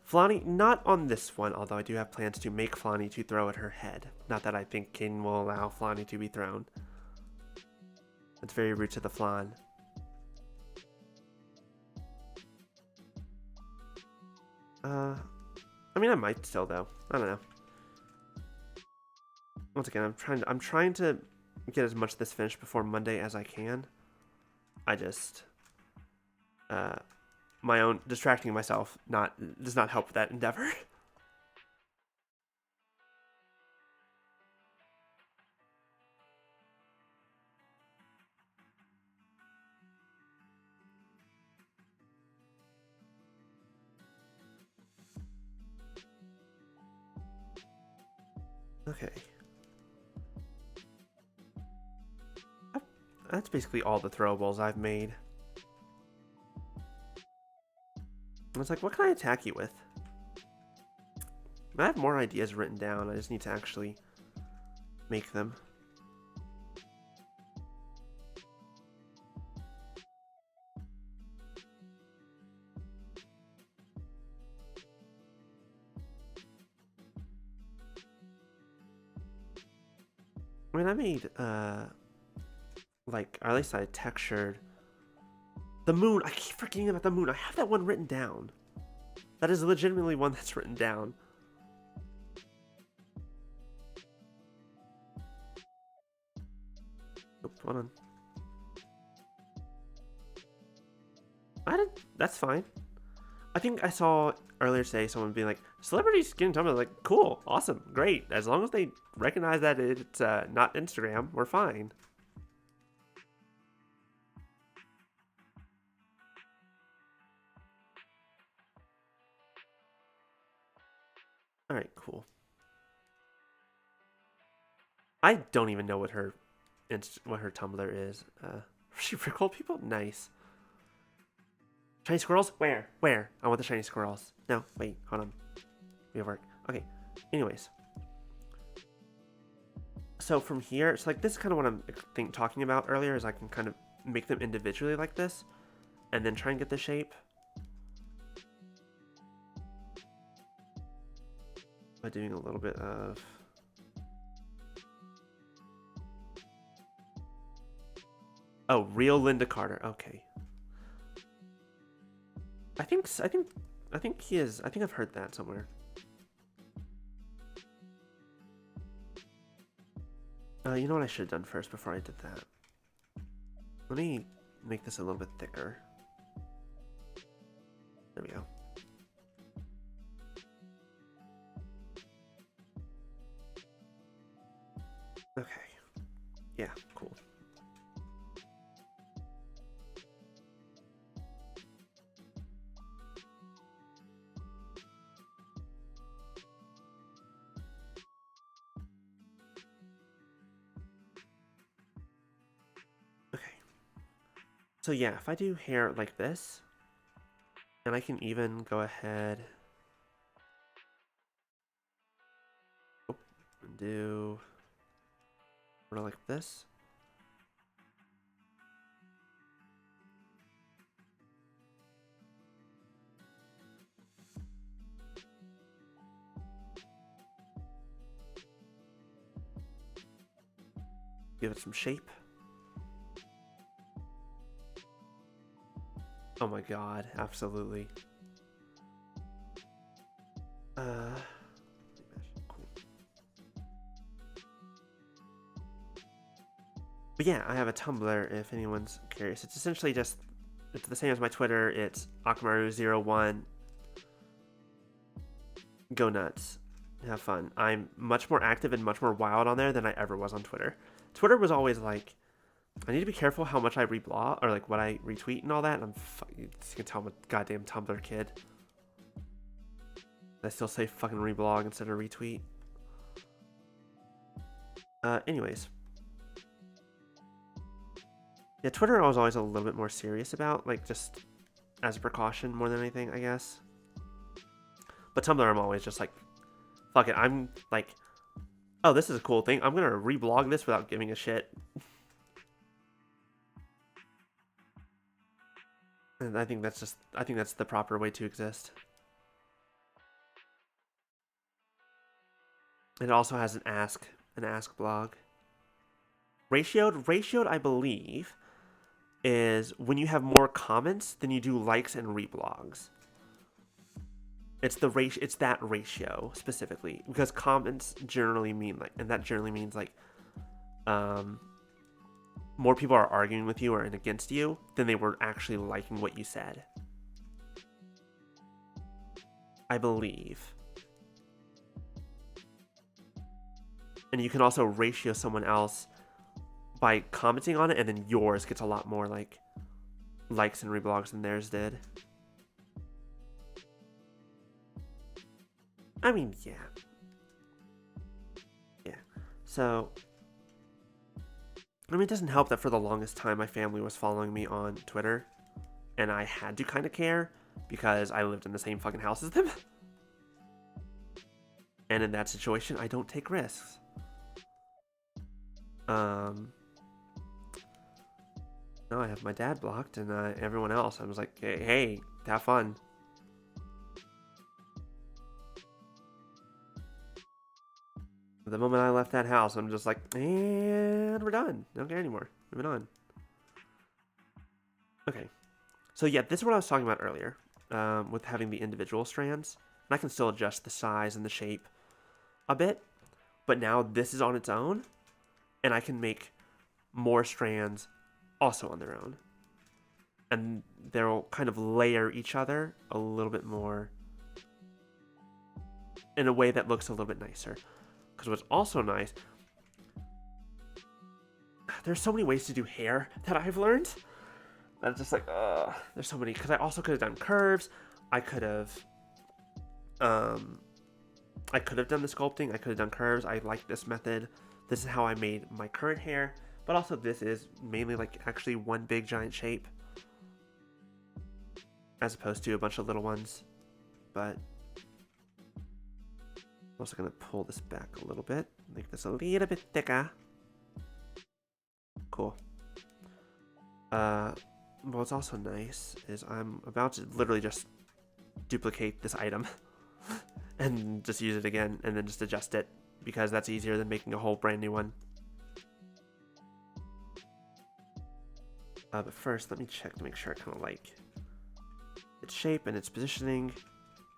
Flonnie, not on this one, although I do have plans to make Flonnie to throw at her head. Not that I think Kdin will allow Flonnie to be thrown. It's very rude to the flan. I mean, I might still though. I don't know. Once again, I'm trying to get as much of this finished before Monday as I can. I just, my own distracting myself does not help with that endeavor. Okay. That's basically all the throwables I've made. I was like, what can I attack you with? I have more ideas written down. I just need to actually make them. I mean, I made, like, or at least I textured the moon. I keep forgetting about the moon. I have that one written down. That is legitimately one that's written down. Come on. That's fine. I think I saw earlier today someone being like, celebrities getting Tumblr. Like, cool, awesome, great. As long as they recognize that it's not Instagram, we're fine. All right, cool. I don't even know what her Tumblr is. She recalled people? Nice. Shiny squirrels? Where? Where? I want the shiny squirrels. No, wait, hold on. We have work. Okay. Anyways. So from here, so like this is kind of what I'm talking about earlier, is I can kind of make them individually like this, and then try and get the shape. By doing a little bit of... Oh, real Linda Carter. Okay. I think he is. I think I've heard that somewhere. You know what I should have done first before I did that? Let me make this a little bit thicker. There we go. Okay. Yeah, cool. So yeah, if I do hair like this, and I can even go ahead and do sort of like this. Give it some shape. Oh my god, absolutely. Cool. But yeah, I have a Tumblr if anyone's curious. It's essentially just, it's the same as my Twitter. It's Akamaru01. Go nuts. Have fun. I'm much more active and much more wild on there than I ever was on Twitter. Twitter was always like, I need to be careful how much I reblog, or like what I retweet and all that. You can tell I'm a goddamn Tumblr kid. I still say fucking reblog instead of retweet. Anyways. Yeah, Twitter I was always a little bit more serious about, like just as a precaution more than anything, I guess. But Tumblr I'm always just like, fuck it, I'm like, oh, this is a cool thing. I'm gonna reblog this without giving a shit. And I think that's the proper way to exist. It also has an ask blog. Ratioed, I believe, is when you have more comments than you do likes and reblogs. It's that ratio specifically, because comments generally mean like, and that generally means like, more people are arguing with you or against you than they were actually liking what you said. I believe. And you can also ratio someone else by commenting on it, and then yours gets a lot more like likes and reblogs than theirs did. I mean, yeah. Yeah. So, I mean, it doesn't help that for the longest time my family was following me on Twitter, and I had to kind of care because I lived in the same fucking house as them. And in that situation, I don't take risks. No, I have my dad blocked, and everyone else. I was like, hey, have fun. The moment I left that house, I'm just like, and we're done. Don't care anymore. Moving on. Okay. So yeah, this is what I was talking about earlier, with having the individual strands. And I can still adjust the size and the shape a bit, but now this is on its own, and I can make more strands also on their own. And they'll kind of layer each other a little bit more in a way that looks a little bit nicer. Because what's also nice, there's so many ways to do hair that I've learned. That's just like, there's so many. Because I also could have done curves. I could have done the sculpting. I could have done curves. I like this method. This is how I made my current hair. But also this is mainly like actually one big giant shape, as opposed to a bunch of little ones. But I'm also going to pull this back a little bit. Make this a little bit thicker. Cool. What's also nice is I'm about to literally just duplicate this item and just use it again and then just adjust it, because that's easier than making a whole brand new one. But first, let me check to make sure I kind of like its shape and its positioning.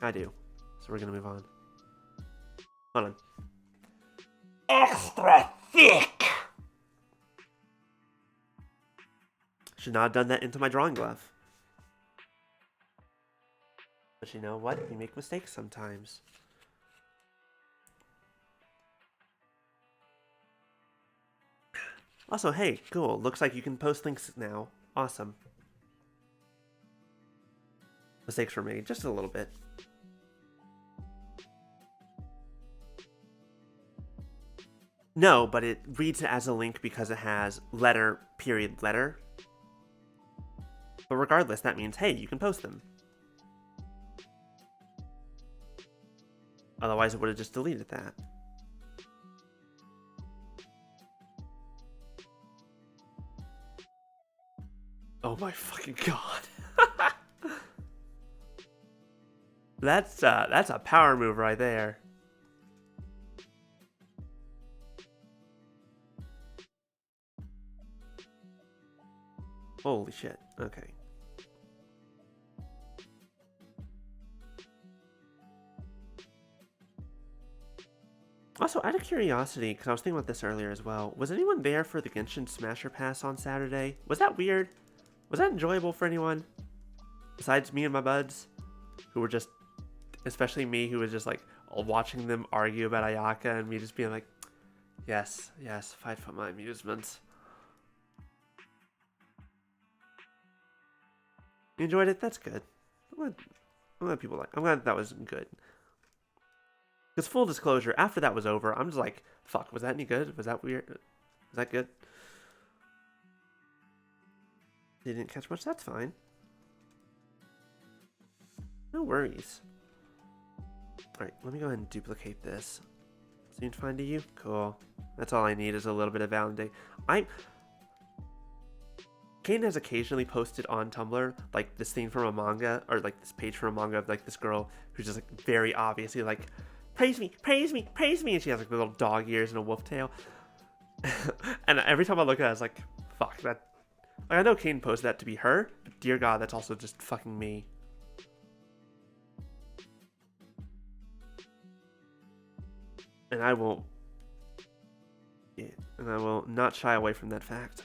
I do. So we're going to move on. Hold on. Extra thick! Should not have done that into my drawing glove. But you know what? You make mistakes sometimes. Also, hey, cool. Looks like you can post links now. Awesome. Mistakes were made, just a little bit. No, but it reads it as a link because it has letter, period, letter. But regardless, that means, hey, you can post them. Otherwise, it would have just deleted that. Oh my fucking god. That's a power move right there. Holy shit. Okay. Also, out of curiosity, because I was thinking about this earlier as well, was anyone there for the Genshin Smasher Pass on Saturday? Was that weird? Was that enjoyable for anyone? Besides me and my buds, who were just, especially me, who was just like watching them argue about Ayaka, and me just being like, yes, yes, fight for my amusement. You enjoyed it? That's good. I'm glad people like. I'm glad that was good. Because full disclosure, after that was over, I'm just like, fuck, was that any good? Was that weird? Was that good? You didn't catch much? That's fine. No worries. Alright, let me go ahead and duplicate this. Seemed fine to you? Cool. That's all I need is a little bit of validation. Kdin has occasionally posted on Tumblr like this thing from a manga, or like this page from a manga of like this girl who's just like very obviously like, praise me, praise me, praise me, and she has like the little dog ears and a wolf tail. And every time I look at it, I was like, fuck, that. Like, I know Kdin posted that to be her, but dear God, that's also just fucking me. And I will not shy away from that fact.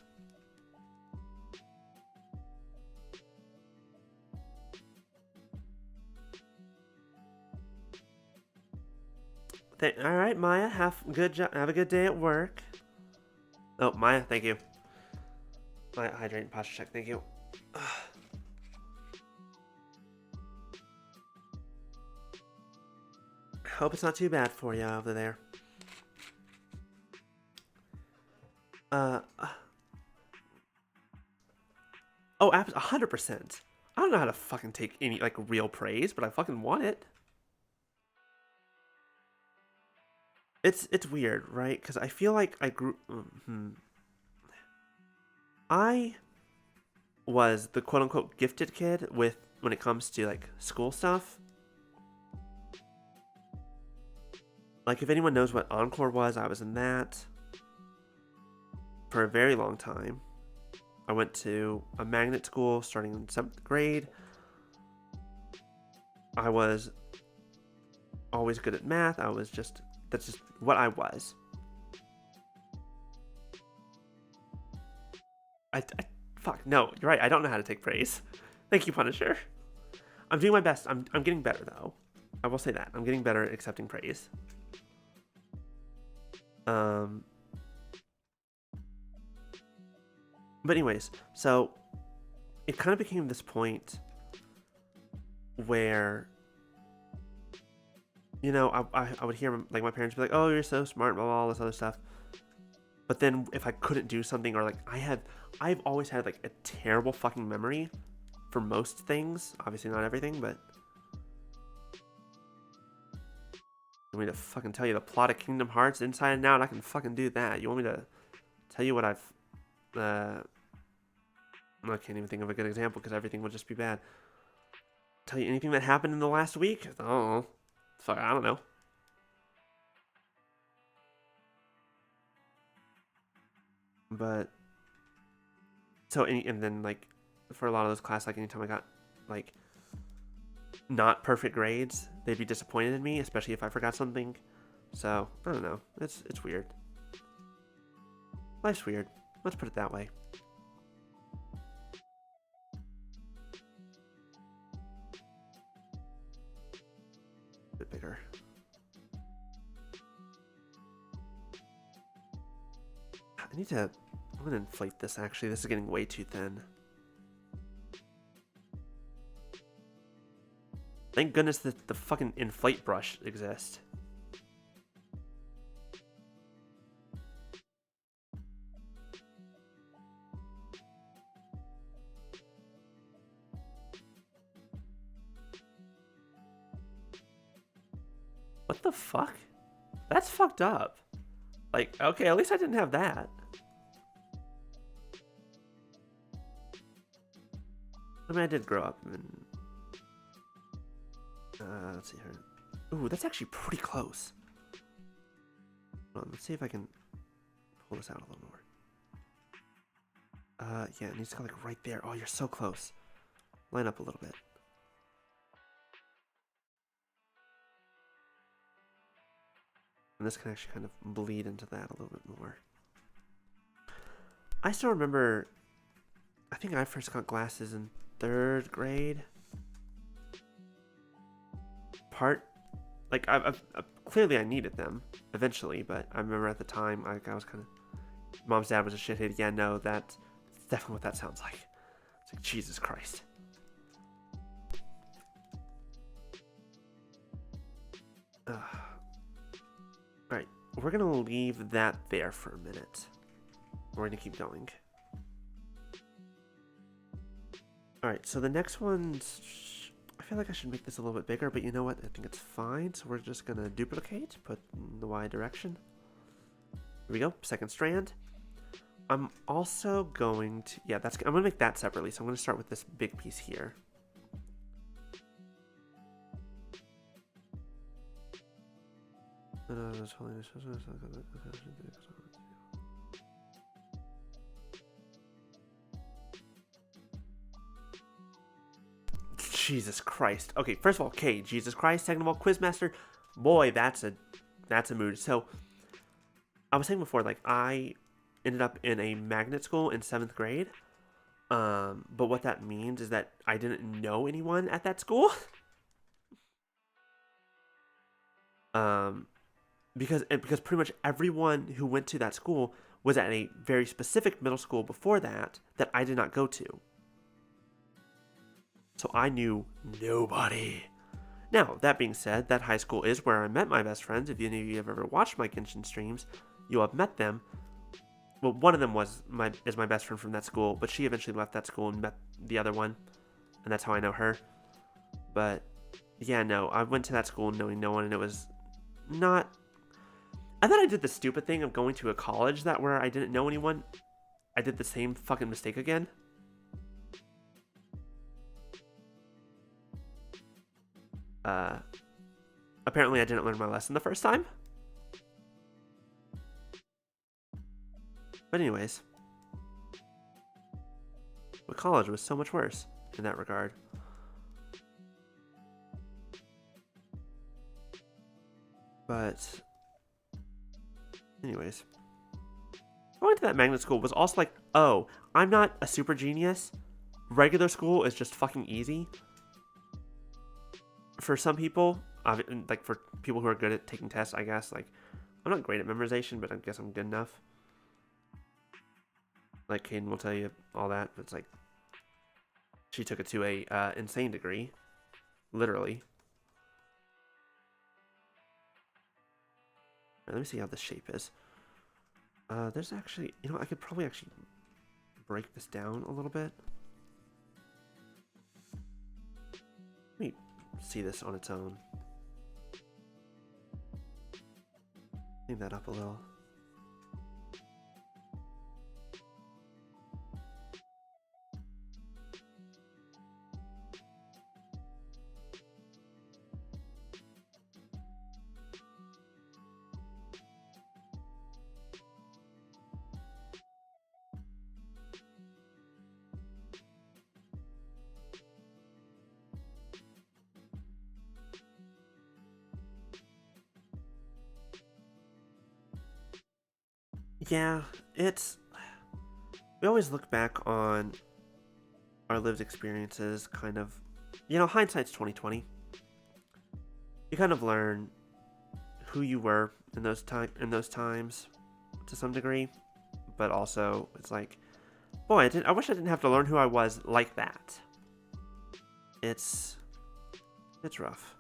All right, Maya, have a good day at work. Oh, Maya, thank you. Maya, hydrate and posture check, thank you. Hope it's not too bad for you over there. Oh, 100%. I don't know how to fucking take any like real praise, but I fucking want it. It's weird, right? Because I feel like I grew. I was the quote unquote gifted kid when it comes to like school stuff. Like if anyone knows what Encore was, I was in that for a very long time. I went to a magnet school starting in 7th grade. I was always good at math. That's just what I was. Fuck, no, you're right. I don't know how to take praise. Thank you, Punisher. I'm doing my best. I'm getting better, though. I will say that. I'm getting better at accepting praise. But anyways, so it kind of became this point where, you know, I would hear like my parents be like, "Oh, you're so smart," blah, blah, all this other stuff. But then if I couldn't do something, or like I've always had like a terrible fucking memory for most things. Obviously not everything, but you want me to fucking tell you the plot of Kingdom Hearts inside and out? I can fucking do that. You want me to tell you what I've I can't even think of a good example because everything would just be bad. Tell you anything that happened in the last week? Oh, fuck, I don't know. But so and then like for a lot of those classes, like anytime I got like not perfect grades, they'd be disappointed in me, especially if I forgot something. So I don't know. It's weird. Life's weird. Let's put it that way. A bit bigger. I need to. I'm gonna inflate this. Actually, this is getting way too thin. Thank goodness that the fucking inflate brush exists. What the fuck? That's fucked up. Like, okay, at least I didn't have that. I mean, I did grow up and let's see here. Ooh, that's actually pretty close. Hold on, let's see if I can pull this out a little more. Yeah, it needs to go like right there. Oh, you're so close. Line up a little bit. And this can actually kind of bleed into that a little bit more. I still remember, I think I first got glasses in 3rd grade. Clearly I needed them eventually, but I remember at the time, I was kind of, mom's dad was a shithead. Yeah, no, that's definitely what that sounds like. It's like, Jesus Christ. Alright, we're gonna leave that there for a minute. We're gonna keep going. Alright, so the next one's, I feel like I should make this a little bit bigger, but you know what? I think it's fine. So we're just gonna duplicate, put in the Y direction. Here we go, 2nd strand. I'm also going to, I'm gonna make that separately. So I'm gonna start with this big piece here. Jesus Christ. Okay, first of all, K, Jesus Christ. Second of all, Quizmaster. Boy, that's a mood. So, I was saying before, like, I ended up in a magnet school in 7th grade. But what that means is that I didn't know anyone at that school. Because pretty much everyone who went to that school was at a very specific middle school before that I did not go to. So I knew nobody. Now, that being said, that high school is where I met my best friends. If any of you have ever watched my Genshin streams, you'll have met them. Well, one of them is my best friend from that school, but she eventually left that school and met the other one, and that's how I know her. But yeah, no, I went to that school knowing no one, and it was not. I thought I did the stupid thing of going to a college where I didn't know anyone. I did the same fucking mistake again. Apparently I didn't learn my lesson the first time. But anyways, but college was so much worse in that regard. But anyways, going to that magnet school was also like, oh, I'm not a super genius. Regular school is just fucking easy. For some people, like for people who are good at taking tests, I guess, like, I'm not great at memorization, but I guess I'm good enough. Like, Kdin will tell you all that, but it's like, she took it to a insane degree. Literally. Right, let me see how this shape is. There's actually, you know, I could probably actually break this down a little bit. Let me see this on its own. Clean that up a little. Yeah, it's... We always look back on our lived experiences, kind of... You know, hindsight's 20/20. You kind of learn who you were in those times to some degree, but also it's like, boy, I wish I didn't have to learn who I was like that. It's rough.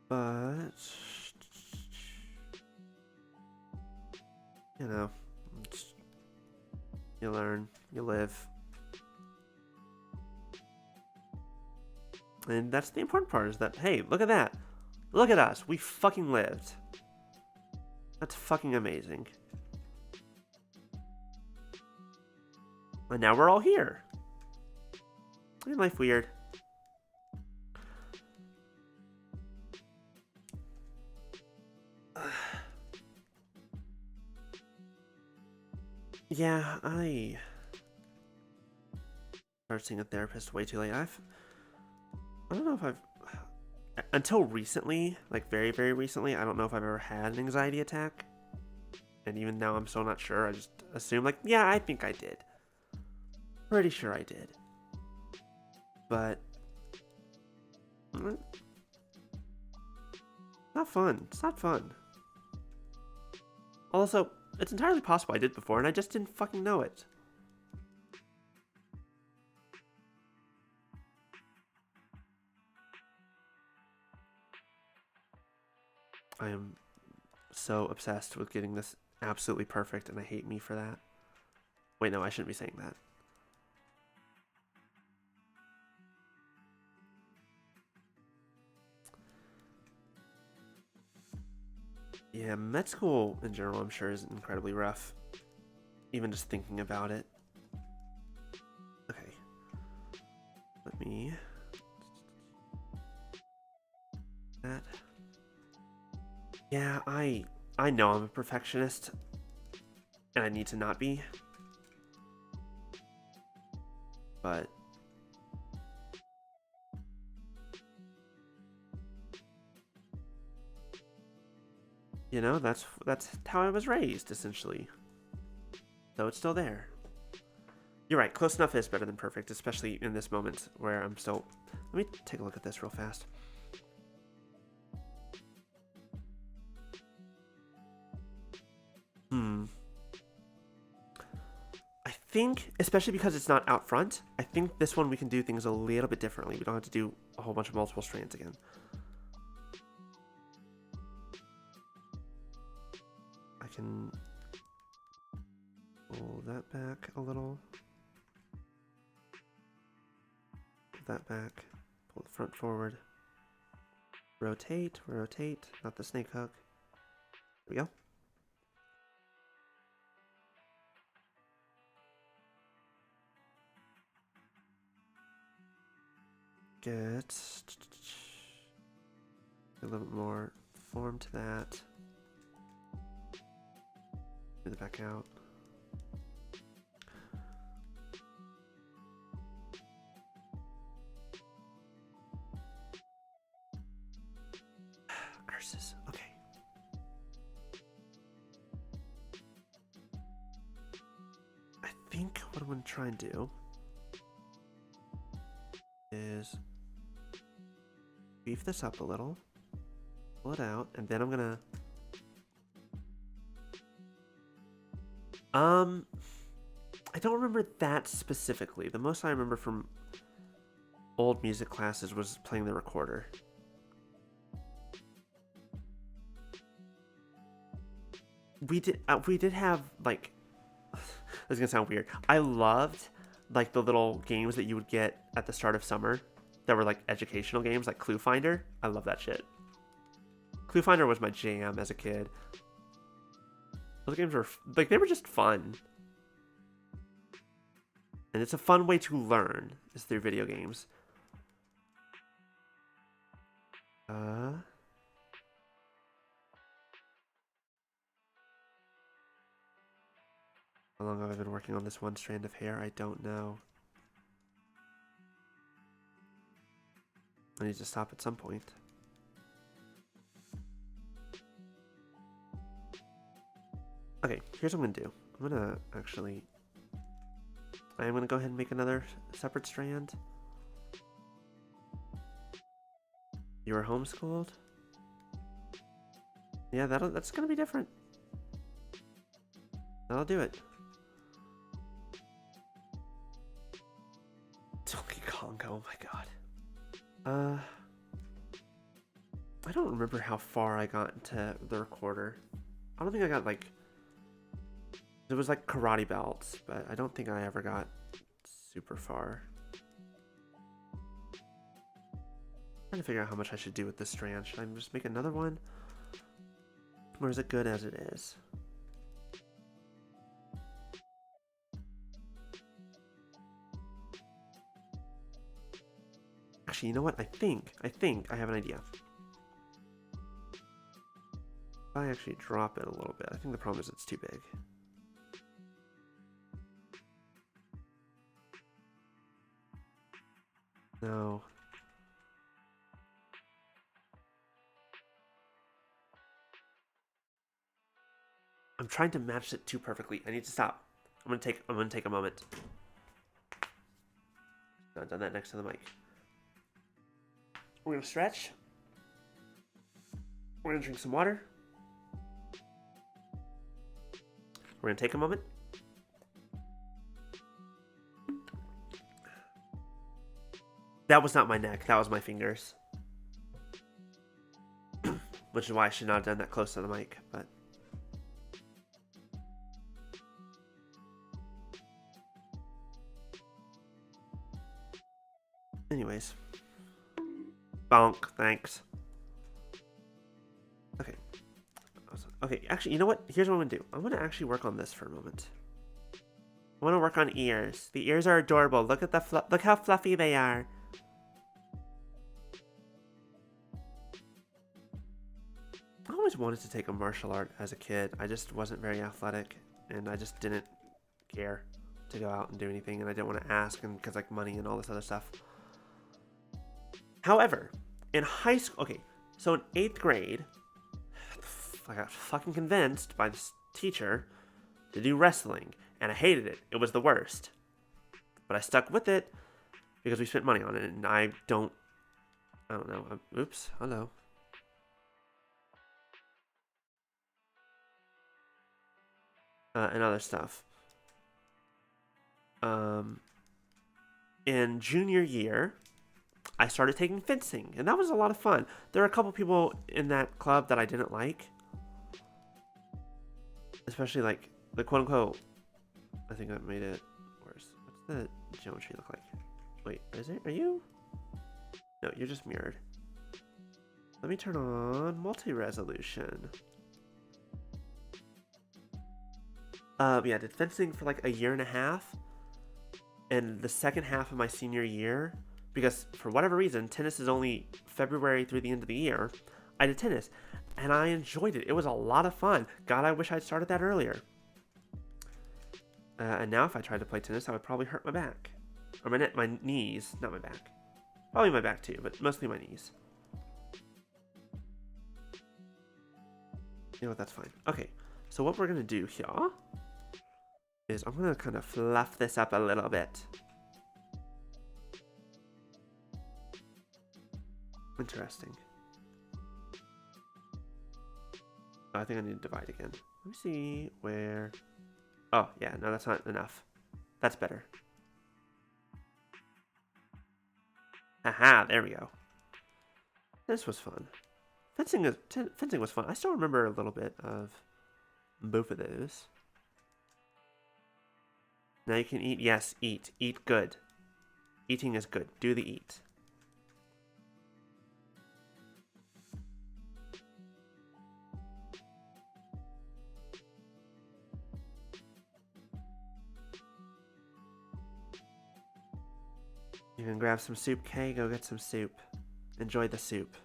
But, you know, you learn, you live. And that's the important part, is that, hey, look at that. Look at us. We fucking lived. That's fucking amazing. And now we're all here. Ain't life weird? Yeah, I started seeing a therapist way too late. I don't know if I've... Until recently, like very, very recently, I don't know if I've ever had an anxiety attack. And even now, I'm still not sure. I just assume, like, yeah, I think I did. Pretty sure I did. But... Not fun. It's not fun. Also, it's entirely possible I did before, and I just didn't fucking know it. I am so obsessed with getting this absolutely perfect, and I hate me for that. Wait, no, I shouldn't be saying that. Yeah, med school in general, I'm sure, is incredibly rough. Even just thinking about it. Okay. Let me... That. Yeah, I know I'm a perfectionist. And I need to not be. But... You know, that's how I was raised, essentially. So it's still there. You're right, close enough is better than perfect, especially in this moment where I'm still... Let me take a look at this real fast. I think, especially because it's not out front, I think this one we can do things a little bit differently. We don't have to do a whole bunch of multiple strands again. I can pull that back a little. Pull that back. Pull the front forward. Rotate, not the snake hook. There we go. get a little bit more form to that. Move it back out. Curses. Okay. I think what I'm going to try and do is beef this up a little, pull it out, and then I'm gonna I don't remember that specifically. The most I remember from old music classes was playing the recorder. We did have like this is gonna sound weird. I loved like the little games that you would get at the start of summer that were like educational games, like Clue Finder. I love that shit. Clue Finder was my jam as a kid. Those games were like, they were just fun. And it's a fun way to learn, is through video games. How long have I been working on this one strand of hair? I don't know. I need to stop at some point. Okay, here's what I'm gonna do. I'm gonna actually... I'm gonna go ahead and make another separate strand. You were homeschooled? Yeah, that's gonna be different. That'll do it. Donkey Kong, oh my god. I don't remember how far I got into the recorder. I don't think I got like... It was like karate belts, but I don't think I ever got super far. I'm trying to figure out how much I should do with this strand. Should I just make another one? Or is it good as it is? Actually, you know what? I think I have an idea. If I actually drop it a little bit, I think the problem is it's too big. No. I'm trying to match it too perfectly. I need to stop. I'm gonna take a moment. I've done that next to the mic. We're gonna stretch. We're gonna drink some water. We're gonna take a moment. That was not my neck. That was my fingers. Which is why I should not have done that close to the mic, but... Anyways. Bonk, thanks. Okay. Okay, actually, you know what? Here's what I'm gonna do. I'm gonna actually work on this for a moment. I wanna work on ears. The ears are adorable. Look at the look how fluffy they are. I always wanted to take a martial art as a kid. I just wasn't very athletic, and I just didn't care to go out and do anything, and I didn't want to ask, and because like money and all this other stuff. However, in high school, okay, so in 8th grade, I got fucking convinced by this teacher to do wrestling, and I hated it. It was the worst. But I stuck with it because we spent money on it, and I don't know. Oops, hello. And other stuff. In junior year, I started taking fencing, and that was a lot of fun. There were a couple people in that club that I didn't like. Especially like the quote unquote, I think that made it worse. What's the geometry look like? Wait, is it? Are you? No, you're just mirrored. Let me turn on multi-resolution. Yeah, I did fencing for like a year and a half. And the second half of my senior year, because for whatever reason, tennis is only February through the end of the year. I did tennis, and I enjoyed it. It was a lot of fun. God, I wish I'd started that earlier. And now if I tried to play tennis, I would probably hurt my back. Or my knees, not my back. Probably my back too, but mostly my knees. You know what, that's fine. Okay, so what we're going to do here is I'm going to kind of fluff this up a little bit. Interesting. Oh, I think I need to divide again. Let me see where... Oh, yeah, no, that's not enough. That's better. Aha, there we go. This was fun. Fencing was fun. I still remember a little bit of both of those. Now you can eat. Yes, eat. Eat good. Eating is good. Do the eat. You can grab some soup, Kay. Go get some soup. Enjoy the soup.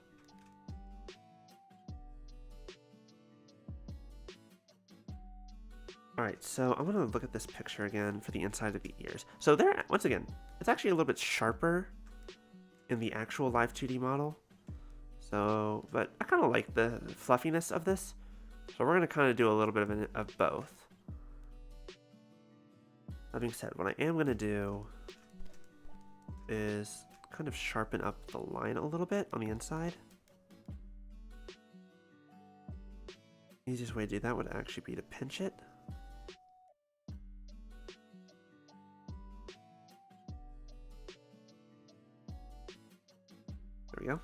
Alright, so I'm going to look at this picture again for the inside of the ears. So there, once again, it's actually a little bit sharper in the actual live 2D model. So, but I kind of like the fluffiness of this. So we're going to kind of do a little bit of both. That being said, what I am going to do is kind of sharpen up the line a little bit on the inside. The easiest way to do that would actually be to pinch it. There we go.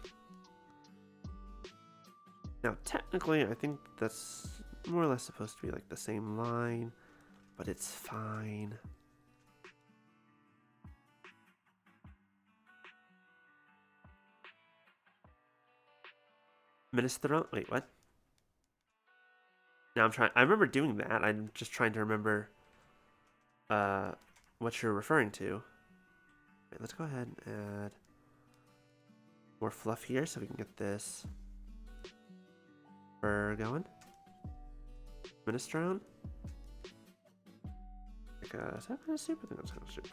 Now, technically, I think that's more or less supposed to be like the same line, but it's fine. Minestrone? Wait, what? Now I remember doing that. I'm just trying to remember what you're referring to. Wait, let's go ahead and add more fluff here so we can get this fur going. Minestrone? Like, is that kind of soup? I think that's kind of soup.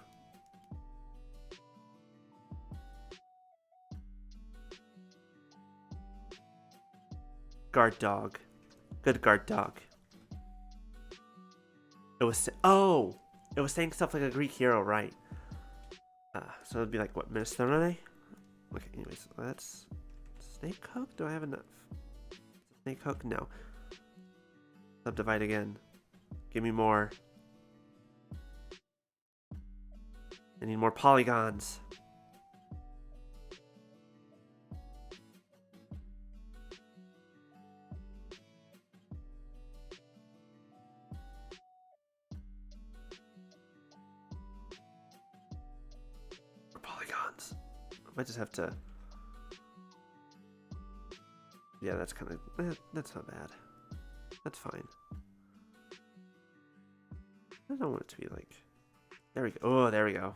Guard dog. Good guard dog. It was it was saying stuff like a Greek hero, right? So it'd be like what, minestrone? Okay, anyways, let's snake hook. Do I have enough? Snake hook? No. Subdivide again. Give me more. I need more polygons. Polygons. I might just have to. Yeah, that's kind of. That's not bad. That's fine. I don't want it to be like. There we go. Oh, there we go.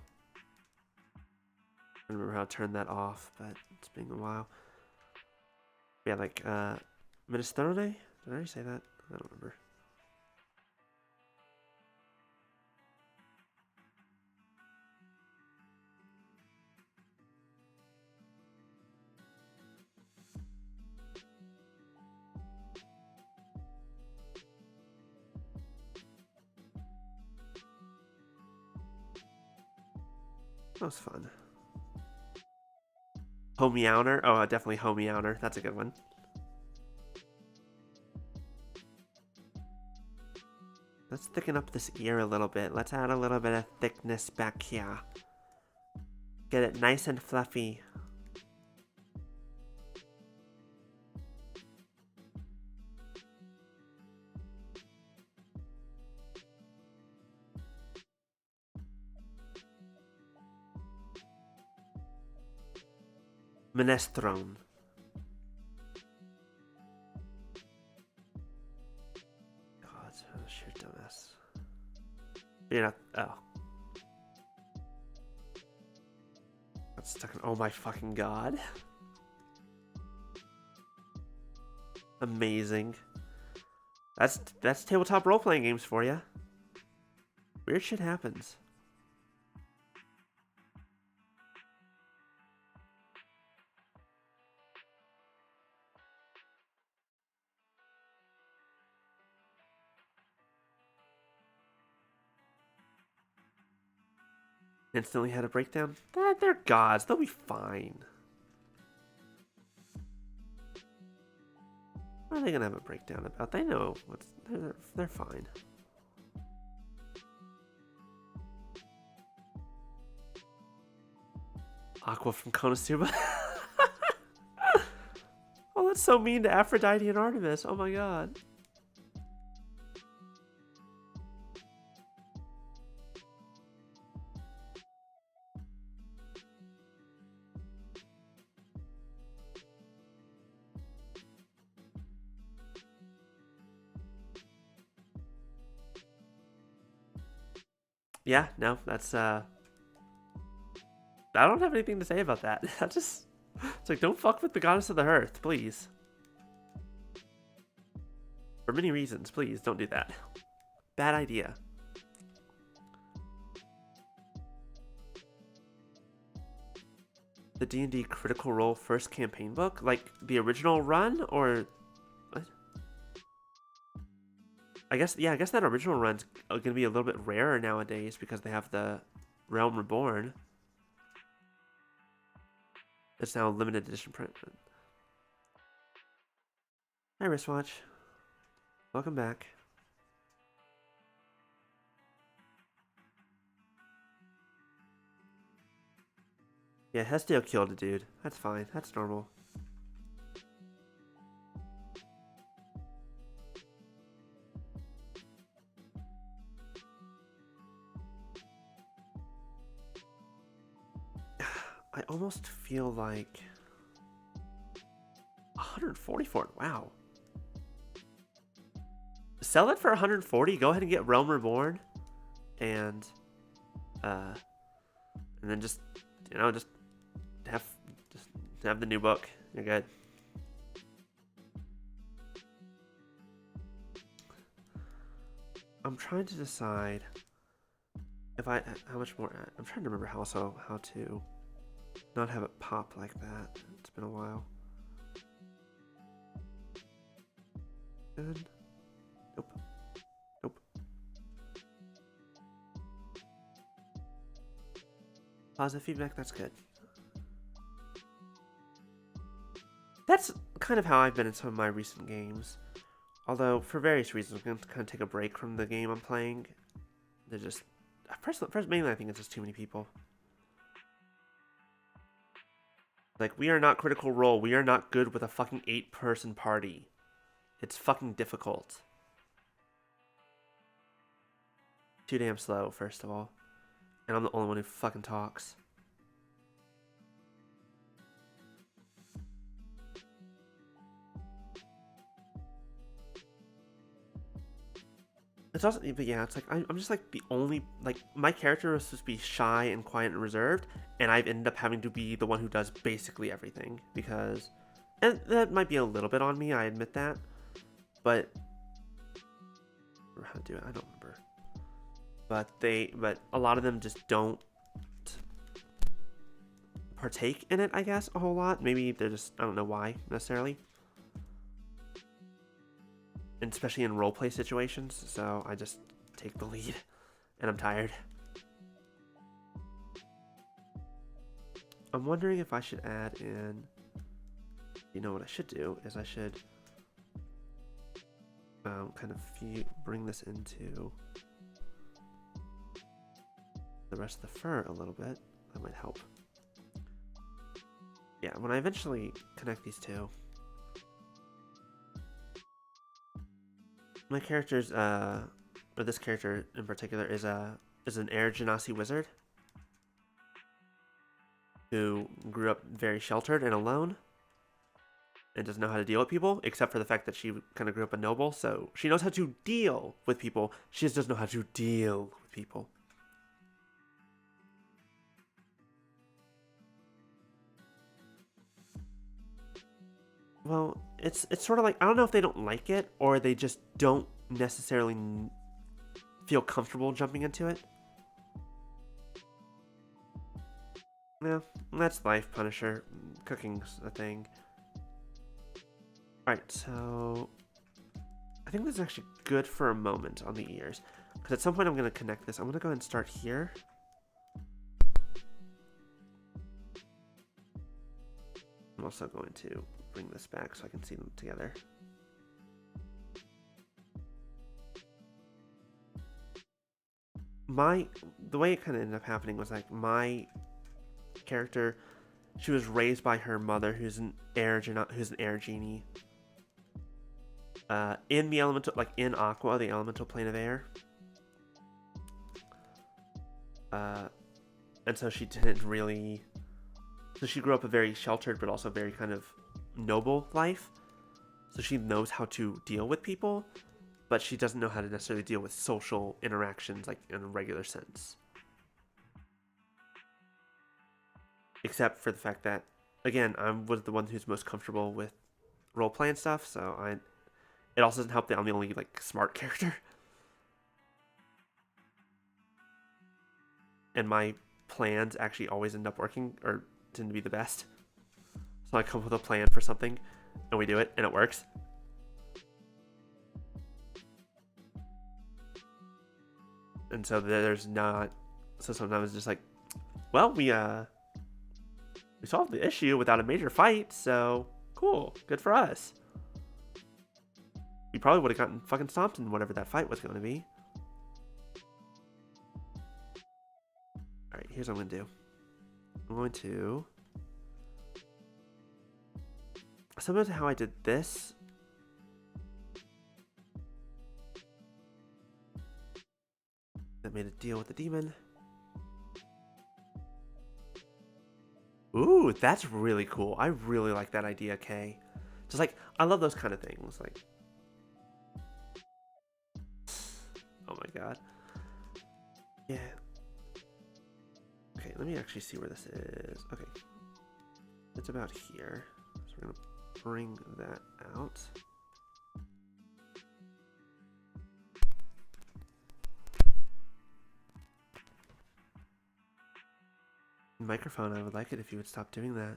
I don't remember how to turn that off, but it's been a while. Yeah, like minestrone? Did I already say that? I don't remember. That was fun. Homeowner? Oh, definitely Homeowner. That's a good one. Let's thicken up this ear a little bit. Let's add a little bit of thickness back here. Get it nice and fluffy. Minestrone. God, sheer dumbass. You're not. Oh. That's second. Oh my fucking god. Amazing. That's tabletop role-playing games for you. Weird shit happens. Instantly had a breakdown. They're gods. They'll be fine. What are they gonna have a breakdown about? They know what's. They're fine. Aqua from Konosuba. Oh, that's so mean to Aphrodite and Artemis. Oh my god. Yeah, no, that's I don't have anything to say about that. It's like, don't fuck with the goddess of the hearth, please. For many reasons, please don't do that. Bad idea. The D&D Critical Role first campaign book? Like the original run, or what? I guess that original run's gonna be a little bit rarer nowadays because they have the Realm Reborn. It's now a limited edition print. Hi, Wristwatch. Welcome back. Yeah, Hestio killed a dude. That's fine. That's normal. I almost feel like 140 for it. Wow. Sell it for 140. Go ahead and get Realm Reborn, and then just have the new book. You're good. I'm trying to decide if how much more. I'm trying to remember how to not have it pop like that. It's been a while. Good. Nope. Positive feedback, that's good. That's kind of how I've been in some of my recent games. Although, for various reasons, I'm going to kind of take a break from the game I'm playing. They're just... mainly, I think it's just too many people. Like, we are not Critical Role. We are not good with a fucking 8-person party. It's fucking difficult. Too damn slow, first of all. And I'm the only one who fucking talks. It's also, but yeah, it's like, I'm just like the only, like, my character was supposed to be shy and quiet and reserved, and I've ended up having to be the one who does basically everything, because, and that might be a little bit on me, I admit that, but, how to do it, I don't remember. But a lot of them just don't partake in it, I guess, a whole lot. Maybe they're just, I don't know why, necessarily. And especially in roleplay situations, so I just take the lead, and I'm tired. I'm wondering if I should add in, you know what I should do, is I should kind of bring this into the rest of the fur a little bit. That might help. Yeah, when I eventually connect these two, my character's or this character in particular is an Air Genasi wizard who grew up very sheltered and alone and doesn't know how to deal with people, except for the fact that she kind of grew up a noble, so she knows how to deal with people. She just doesn't know how to deal with people. well, it's sort of like, I don't know if they don't like it or they just don't necessarily feel comfortable jumping into it. Yeah, that's life, Punisher. Cooking's a thing. Alright, so I think this is actually good for a moment on the ears. Because at some point I'm going to connect this. I'm going to go ahead and start here. I'm also going to bring this back so I can see them together. The way it kind of ended up happening was like my character, she was raised by her mother, who's an air genie. In the elemental, like in Aqua, the elemental plane of air. And so she didn't really. So she grew up a very sheltered, but also very kind of noble life. So she knows how to deal with people, but she doesn't know how to necessarily deal with social interactions, like in a regular sense. Except for the fact that, again, I was the one who's most comfortable with role-play and stuff, so it also doesn't help that I'm the only, like, smart character. And my plans actually always end up working, or tend to be the best. So I come up with a plan for something, and we do it, and it works. And so there's not... So sometimes it's just like, well, we solved the issue without a major fight, so cool, good for us. We probably would have gotten fucking stomped in whatever that fight was going to be. Alright, here's what I'm going to do. I'm going to... Similar to how I did this. That made a deal with the demon. Ooh, that's really cool. I really like that idea, Kay. Just like, I love those kind of things. Like, oh my god. Yeah. Okay, let me actually see where this is. Okay. It's about here. So we're going to bring that out. Microphone, I would like it if you would stop doing that.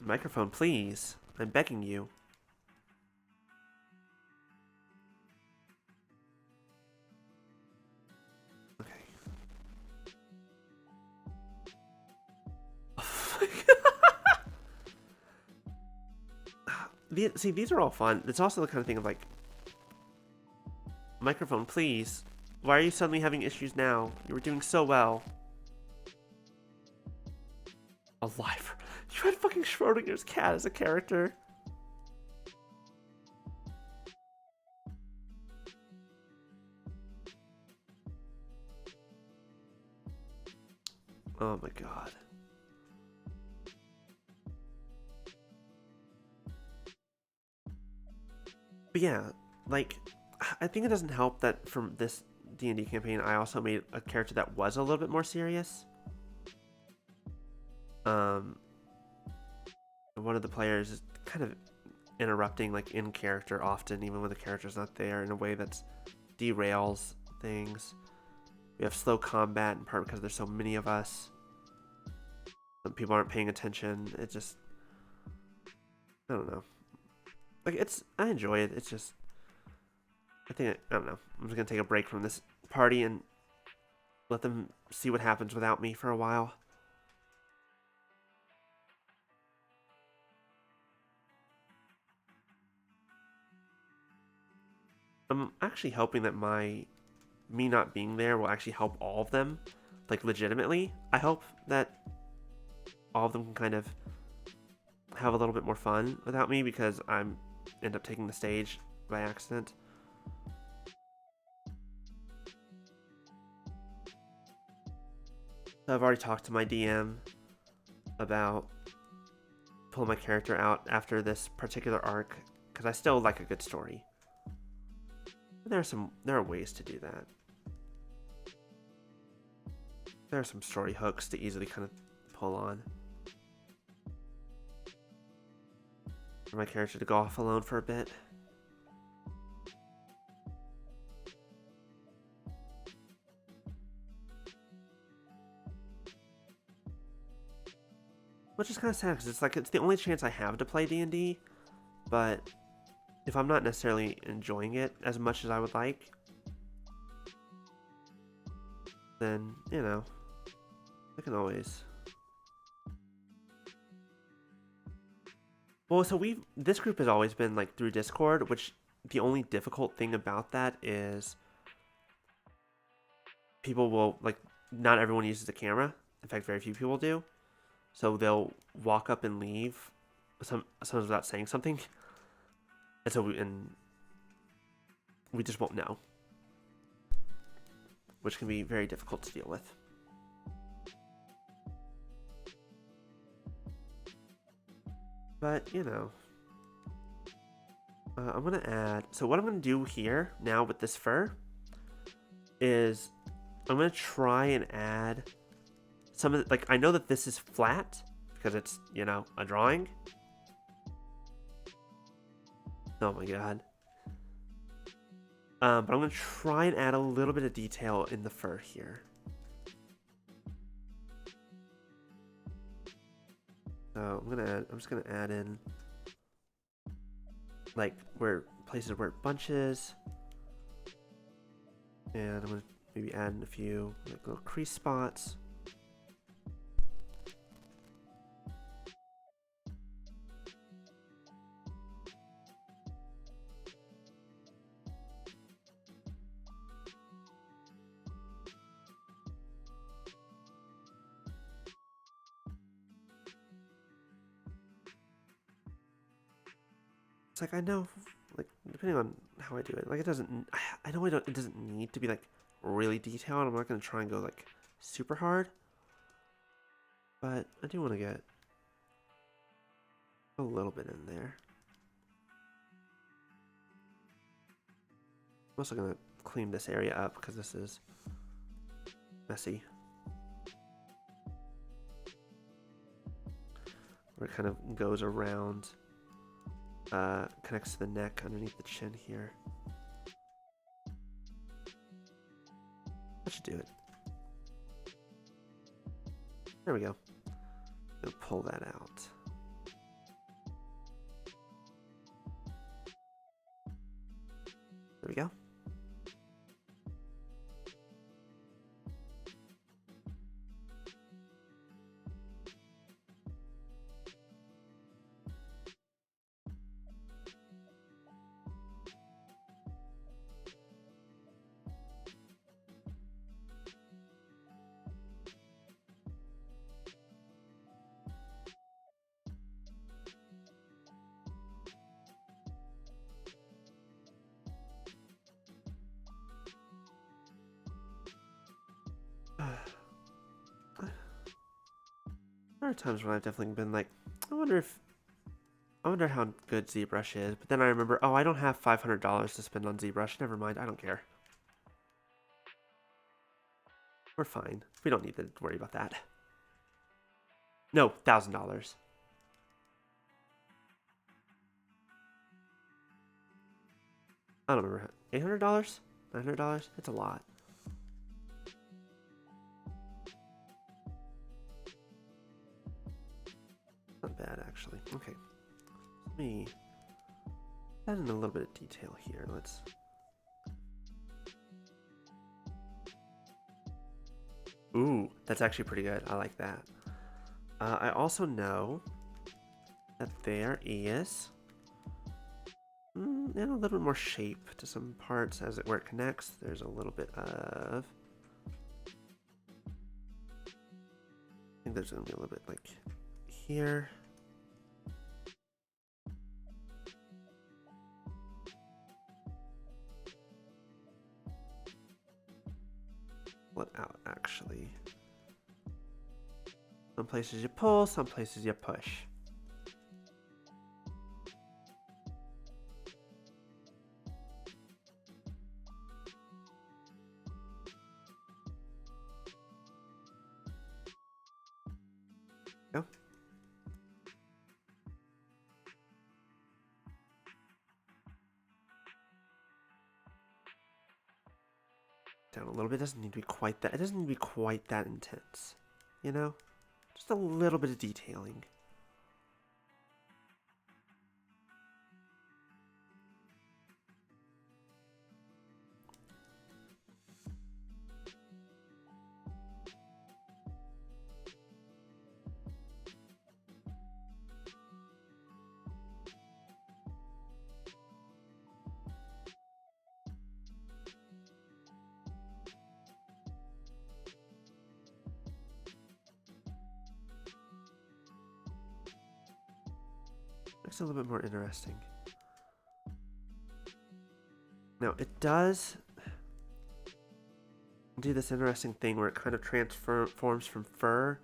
Microphone, please. I'm begging you. See, these are all fun. It's also the kind of thing of like, microphone, please. Why are you suddenly having issues now? You were doing so well. Alive. You had fucking Schrodinger's cat as a character. Oh my god. But yeah, like, I think it doesn't help that from this D&D campaign, I also made a character that was a little bit more serious. One of the players is kind of interrupting, like, in character often, even when the character's not there, in a way that derails things. We have slow combat, in part because there's so many of us. Some people aren't paying attention. It just... I don't know. Like, I enjoy it. It's just... I don't know. I'm just going to take a break from this party and let them see what happens without me for a while. I'm actually hoping that me not being there will actually help all of them. Like, legitimately. I hope that all of them can kind of have a little bit more fun without me, because I'm end up taking the stage by accident. I've already talked to my DM about pulling my character out after this particular arc, because I still like a good story. But there are ways to do that. there are some story hooks to easily kind of pull on. For my character to go off alone for a bit. Which is kind of sad because it's like it's the only chance I have to play D&D, but if I'm not necessarily enjoying it as much as I would like, then, you know, I can always... Well, so this group has always been like through Discord, which the only difficult thing about that is people will, like, not everyone uses a camera. In fact, very few people do. So they'll walk up and leave sometimes without saying something. And so we just won't know. Which can be very difficult to deal with. But, you know. I'm going to add... So what I'm going to do here now with this fur is I'm going to try and add some of the... Like, I know that this is flat because it's, you know, a drawing. Oh my god. But I'm going to try and add a little bit of detail in the fur here. So I'm just gonna add in like places where it bunches, and I'm gonna maybe add in a few like little crease spots. It's like, I know, like, depending on how I do it, like, it doesn't, I know it doesn't need to be, like, really detailed. I'm not going to try and go, like, super hard. But I do want to get a little bit in there. I'm also going to clean this area up because this is messy. Where it kind of goes around... connects to the neck underneath the chin here. That should do it. There we go. We'll pull that out. There we go. There are times when I've definitely been like, I wonder how good ZBrush is, but then I remember, oh, I don't have $500 to spend on ZBrush. Never mind, I don't care. We're fine. We don't need to worry about that. No, $1,000. I don't remember. $800? $900? It's a lot. Not bad, actually. Okay. Let me add in a little bit of detail here. Let's... Ooh, that's actually pretty good. I like that. I also know that there is and a little bit more shape to some parts where it connects. There's a little bit of... I think there's going to be a little bit like here. Let out, actually. Some places you pull, some places you push. Go. Down a little bit. It doesn't need to be quite that. It doesn't need to be quite that intense. You know? Just a little bit of detailing. Makes it a little bit more interesting. Now, it does do this interesting thing where it kind of transforms from fur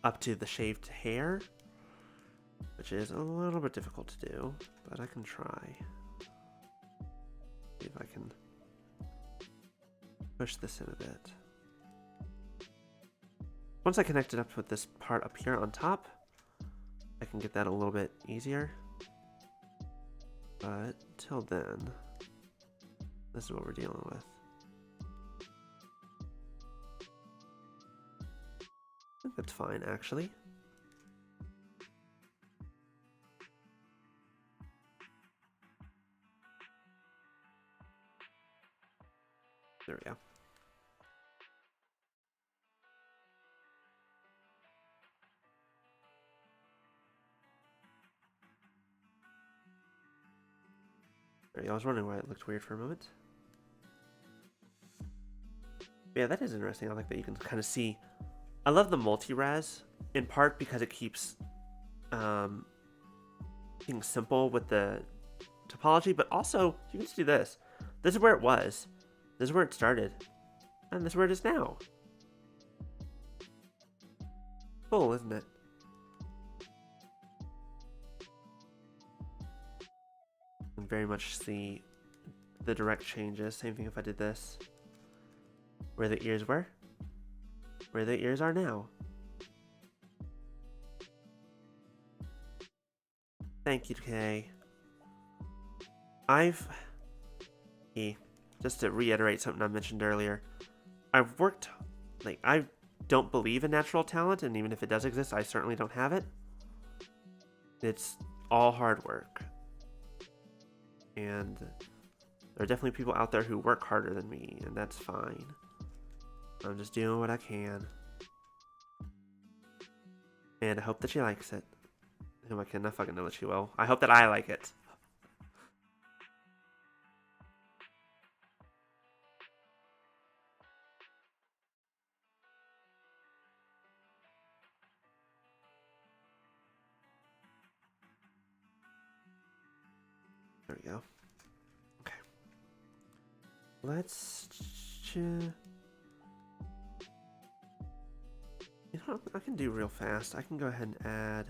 up to the shaved hair, which is a little bit difficult to do, but I can try. See if I can push this in a bit. Once I connect it up with this part up here on top, I can get that a little bit easier. But till then, this is what we're dealing with. I think that's fine, actually. There we go. There we go. I was wondering why it looked weird for a moment. Yeah, that is interesting. I like that you can kind of see. I love the multi-res, in part because it keeps things simple with the topology, but also you can just do this. This is where it was. This is where it started. And this is where it is now. Cool, isn't it? You can very much see the direct changes. Same thing if I did this. Where the ears were. Where the ears are now. Thank you, Kay. Just to reiterate something I mentioned earlier, I've worked, I don't believe in natural talent, and even if it does exist, I certainly don't have it. It's all hard work. And there are definitely people out there who work harder than me, and that's fine. I'm just doing what I can. And I hope that she likes it. Who I can, I fucking know that she will. I hope that I like it. There we go. Okay. Let's... You know, I can do real fast. I can go ahead and add...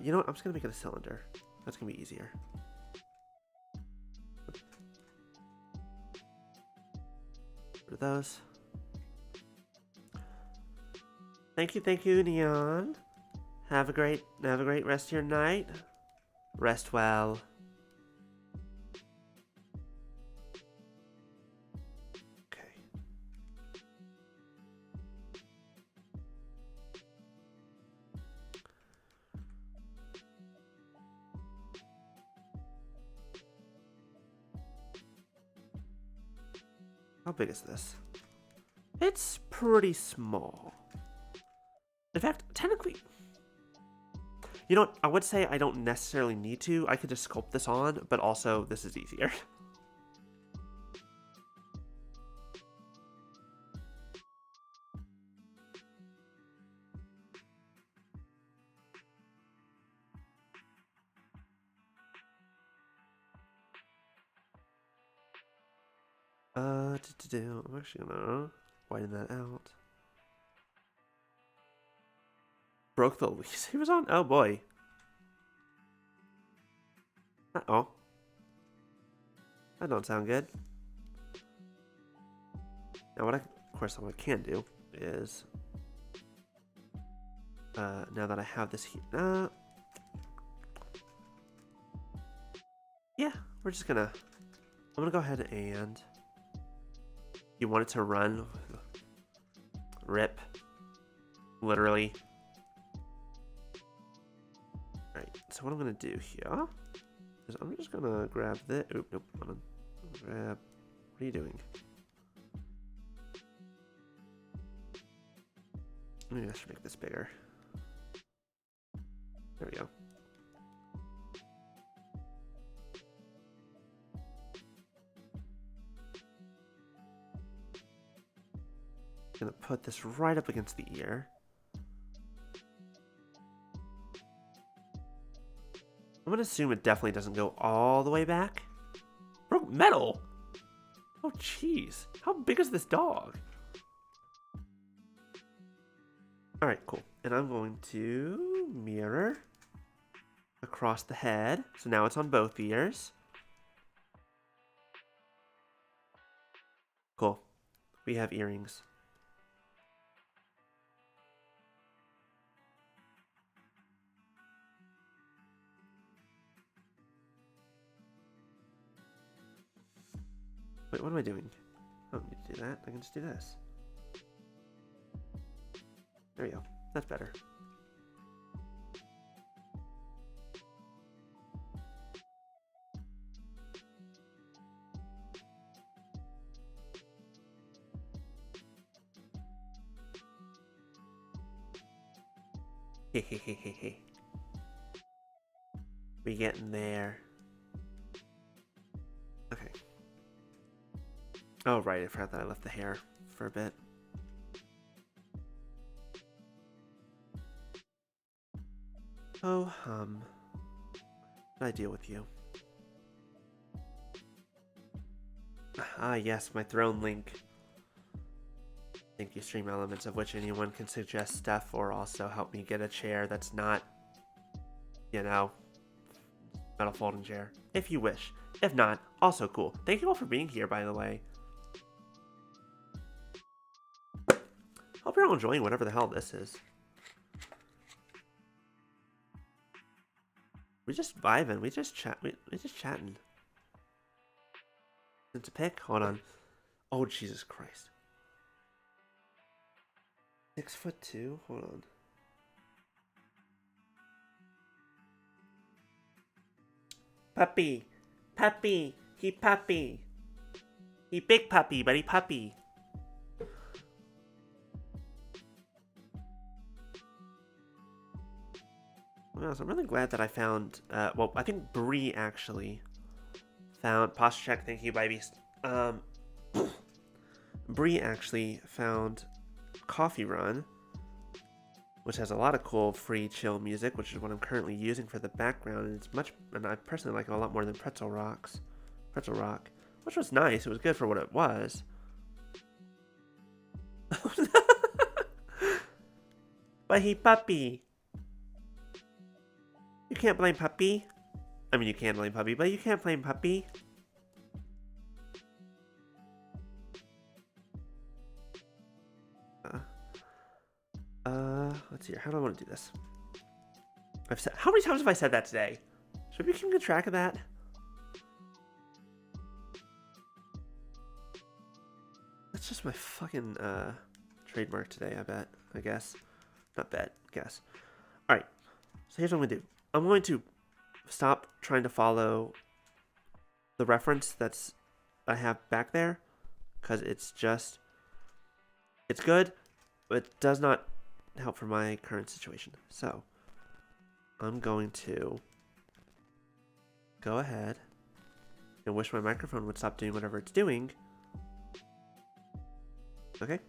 you know what? I'm just gonna make it a cylinder. That's gonna be easier. For those. Thank you, Neon. Have a great rest of your night. Rest well. Okay. How big is this? It's pretty small. In fact, technically, you know what? I would say I don't necessarily need to. I could just sculpt this on, but also this is easier. I'm actually gonna widen that out. Broke the lease he was on? Oh boy. Uh-oh. That don't sound good. Now what of course what I can do is now that I have this here. Yeah, we're just gonna... I'm gonna go ahead and... You want it to run? Rip. Literally. Alright, so what I'm gonna do here is I'm just gonna grab this. Oop, nope, hold on. Grab. What are you doing? Maybe I should make this bigger. There we go. Gonna put this right up against the ear. I'm gonna assume it definitely doesn't go all the way back. Broke metal! Oh jeez, how big is this dog? Alright, cool. And I'm going to mirror across the head. So now it's on both ears. Cool. We have earrings. Wait, what am I doing? I don't need to do that. I can just do this. There we go. That's better. Hehehehe. We getting there. Okay. Oh, right. I forgot that I left the hair for a bit. Oh, how did I deal with you? Ah, yes, my throne link. Thank you, Stream Elements, of which anyone can suggest stuff or also help me get a chair that's not, you know, metal folding chair, if you wish. If not, also cool. Thank you all for being here, by the way. Hope you're all enjoying whatever the hell this is. We just vibing. We just chatting. It's a pick. Hold on. Oh Jesus Christ. 6'2". Hold on. Puppy. Puppy. He puppy. He big puppy, but he puppy. Well, so I'm really glad that I found, well, I think Bree actually found, posture check, thank you, babies. Bree actually found Coffee Run, which has a lot of cool free chill music, which is what I'm currently using for the background, and it's much, and I personally like it a lot more than Pretzel Rock, which was nice. It was good for what it was. But he puppy. You can't blame puppy. I mean, you can blame puppy, but you can't blame puppy. Let's see here. How do I want to do this? How many times have I said that today? Should we keep good track of that? That's just my fucking trademark today, I guess. Not bet, guess. Alright, so here's what I'm going to do. I'm going to stop trying to follow the reference I have back there, because it's good, but it does not help for my current situation. So I'm going to go ahead and wish my microphone would stop doing whatever it's doing. Okay.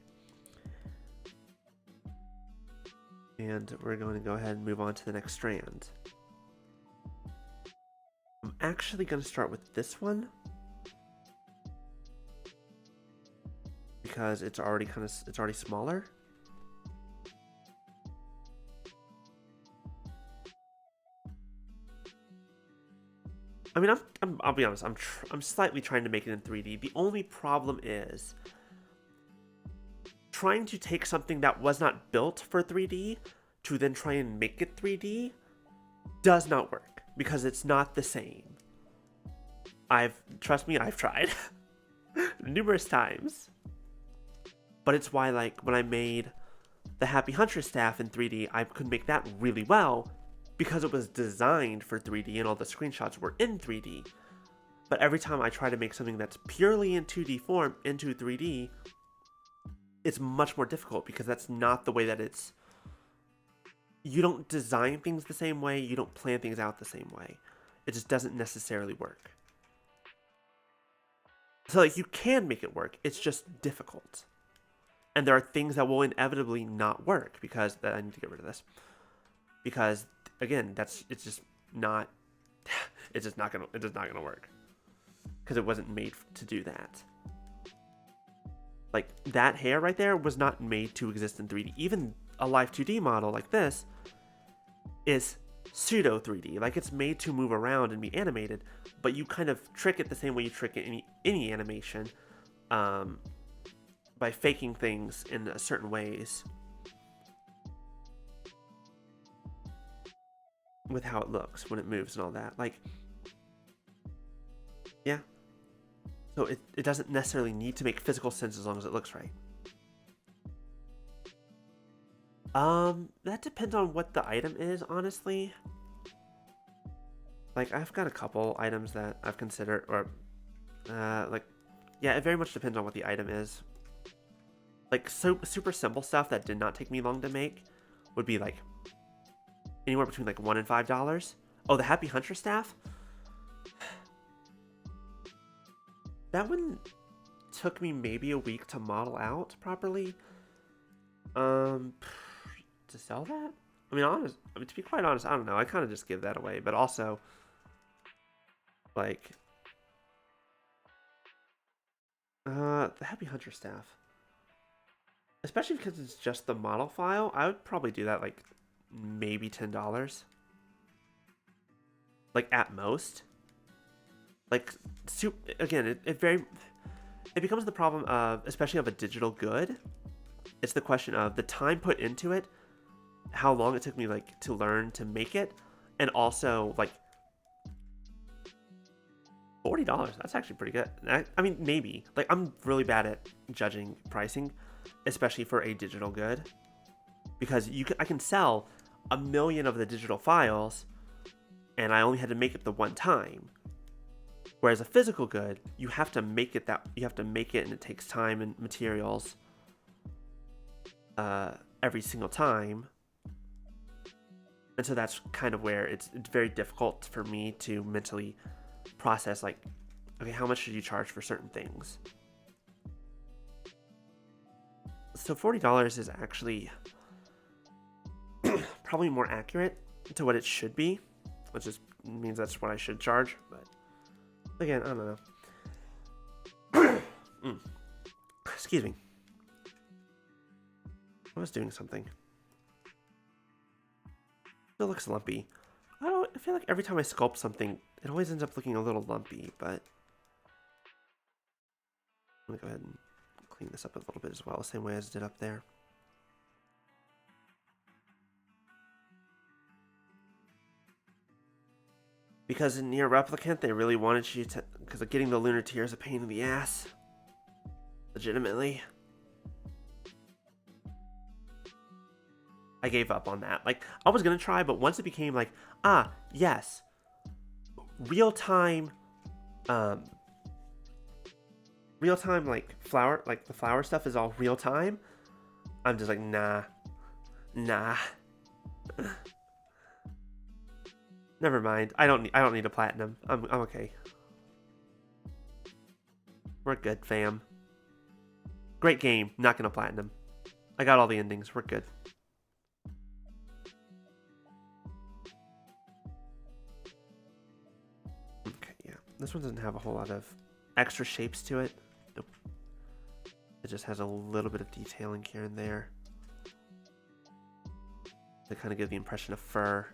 And we're going to go ahead and move on to the next strand. I'm actually going to start with this one, because it's already smaller. I mean, I'll be honest. I'm slightly trying to make it in 3D. The only problem is trying to take something that was not built for 3D to then try and make it 3D does not work because it's not the same. Trust me, I've tried numerous times. But it's why, like, when I made the Happy Hunter staff in 3D, I could make that really well because it was designed for 3D and all the screenshots were in 3D. But every time I try to make something that's purely in 2D form into 3D, it's much more difficult because that's not the way that it's... You don't design things the same way, you don't plan things out the same way. It just doesn't necessarily work. So, like, you can make it work, it's just difficult. And there are things that will inevitably not work because... I need to get rid of this. Because, again, it's just not gonna work. Because it wasn't made to do that. Like, that hair right there was not made to exist in 3D. Even a live 2D model like this is pseudo 3D. Like, it's made to move around and be animated, but you kind of trick it the same way you trick any animation, by faking things in certain ways with how it looks when it moves and all that. Like, yeah. So it doesn't necessarily need to make physical sense as long as it looks right. That depends on what the item is, honestly. Like, I've got a couple items that I've considered, or, yeah, it very much depends on what the item is. Like, super simple stuff that did not take me long to make would be, like, anywhere between, like, $1 and $5. Oh, the Happy Hunter staff? That one took me maybe a week to model out properly. To sell that? I mean, to be quite honest, I don't know. I kind of just give that away. But also, like, the Happy Hunter staff. Especially because it's just the model file, I would probably do that, like, maybe $10. Like, at most. Like, again, it becomes the problem of, especially of a digital good, it's the question of the time put into it, how long it took me, like, to learn to make it, and also, like, $40, that's actually pretty good. I mean, maybe. Like, I'm really bad at judging pricing, especially for a digital good, because I can sell 1 million of the digital files, and I only had to make it the one time. Whereas a physical good, you have to make it and it takes time and materials every single time. And so that's kind of where it's very difficult for me to mentally process, like, okay, how much should you charge for certain things? So $40 is actually probably more accurate to what it should be, which means that's what I should charge, but again, I don't know. Excuse me. I was doing something. It looks lumpy. I feel like every time I sculpt something, it always ends up looking a little lumpy, but I'm gonna go ahead and clean this up a little bit as well, the same way as I did up there. Because in Near Replicant, they really wanted you to... Because getting the lunar tier is a pain in the ass. Legitimately. I gave up on that. Like, I was going to try, but once it became like, yes. Real-time, like, the flower stuff is all real-time. I'm just like, nah. Never mind. I don't need a platinum. I'm okay. We're good, fam. Great game. Not gonna platinum. I got all the endings. We're good. Okay, yeah. This one doesn't have a whole lot of extra shapes to it. Nope. It just has a little bit of detailing here and there to kind of give the impression of fur.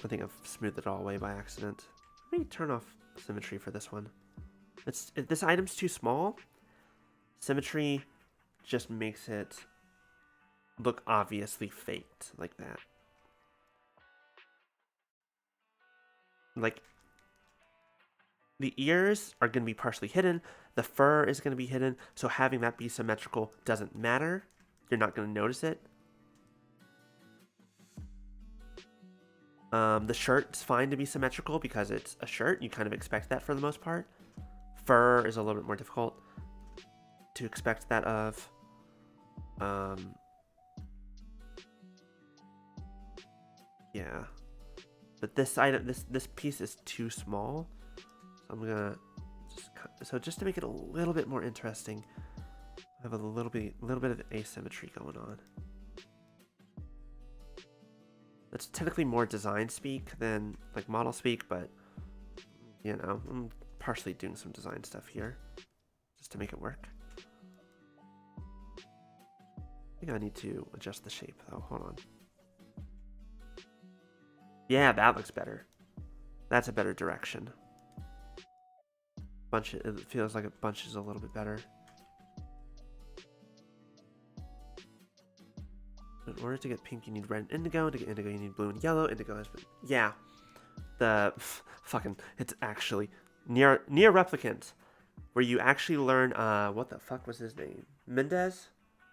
I think I've smoothed it all away by accident. Let me turn off symmetry for this one. This item's too small, Symmetry just makes it look obviously faked like that. Like, the ears are going to be partially hidden. The fur is going to be hidden. So having that be symmetrical doesn't matter. You're not going to notice it. The shirt's fine to be symmetrical because it's a shirt. You kind of expect that for the most part. Fur is a little bit more difficult to expect that of. Yeah. But this item, this piece is too small. So I'm gonna just to make it a little bit more interesting, I have a little bit of asymmetry going on. That's technically more design speak than like model speak, but you know, I'm partially doing some design stuff here just to make it work. I think I need to adjust the shape though. Hold on. Yeah, that looks better. That's a better direction. It feels like it bunches a little bit better. In order to get pink, you need red and indigo. To get indigo, you need blue and yellow. Indigo has been... Yeah. The... fucking... It's actually... Near Replicant. Where you actually learn... what the fuck was his name? Mendez?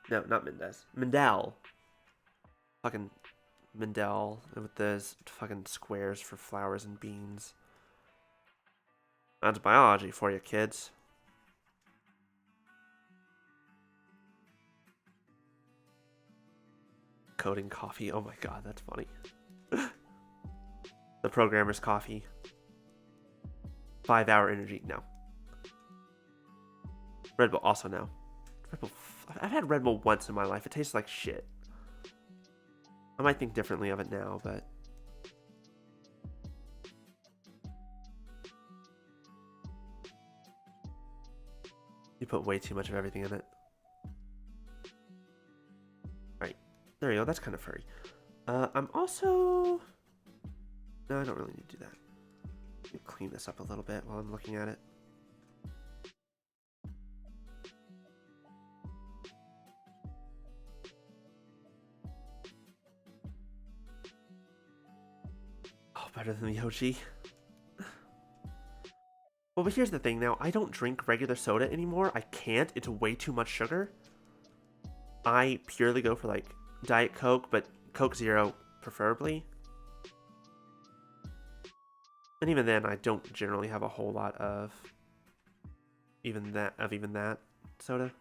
No, not Mendez. Mendel. Fucking... Mendel. With those fucking squares for flowers and beans. That's biology for you, kids. Coding coffee. Oh my god, that's funny. The programmer's coffee. 5-hour energy. No. Red Bull also no. Red Bull. I've had Red Bull once in my life. It tastes like shit. I might think differently of it now, but... You put way too much of everything in it. Alright. There you go. That's kind of furry. I'm also... No, I don't really need to do that. Let me clean this up a little bit while I'm looking at it. Oh, better than the Yoshi. Well, but here's the thing now. I don't drink regular soda anymore. I can't. It's way too much sugar. I purely go for, like, Diet Coke, but Coke Zero preferably. And even then, I don't generally have a whole lot of even that soda.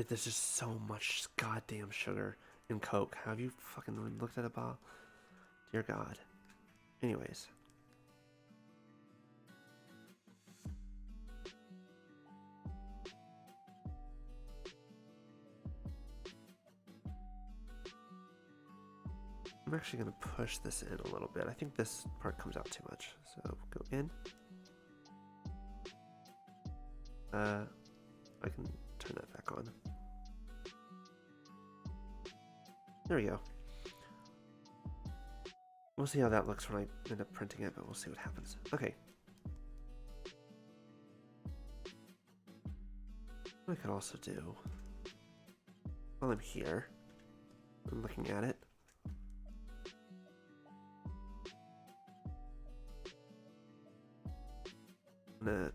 There's just so much goddamn sugar in Coke. Have you fucking looked at a bottle? Dear God. Anyways. I'm actually going to push this in a little bit. I think this part comes out too much. So go in. I can turn that back on. There we go. We'll see how that looks when I end up printing it, but we'll see what happens. Okay. What I could also do, while I'm here, I'm looking at it. I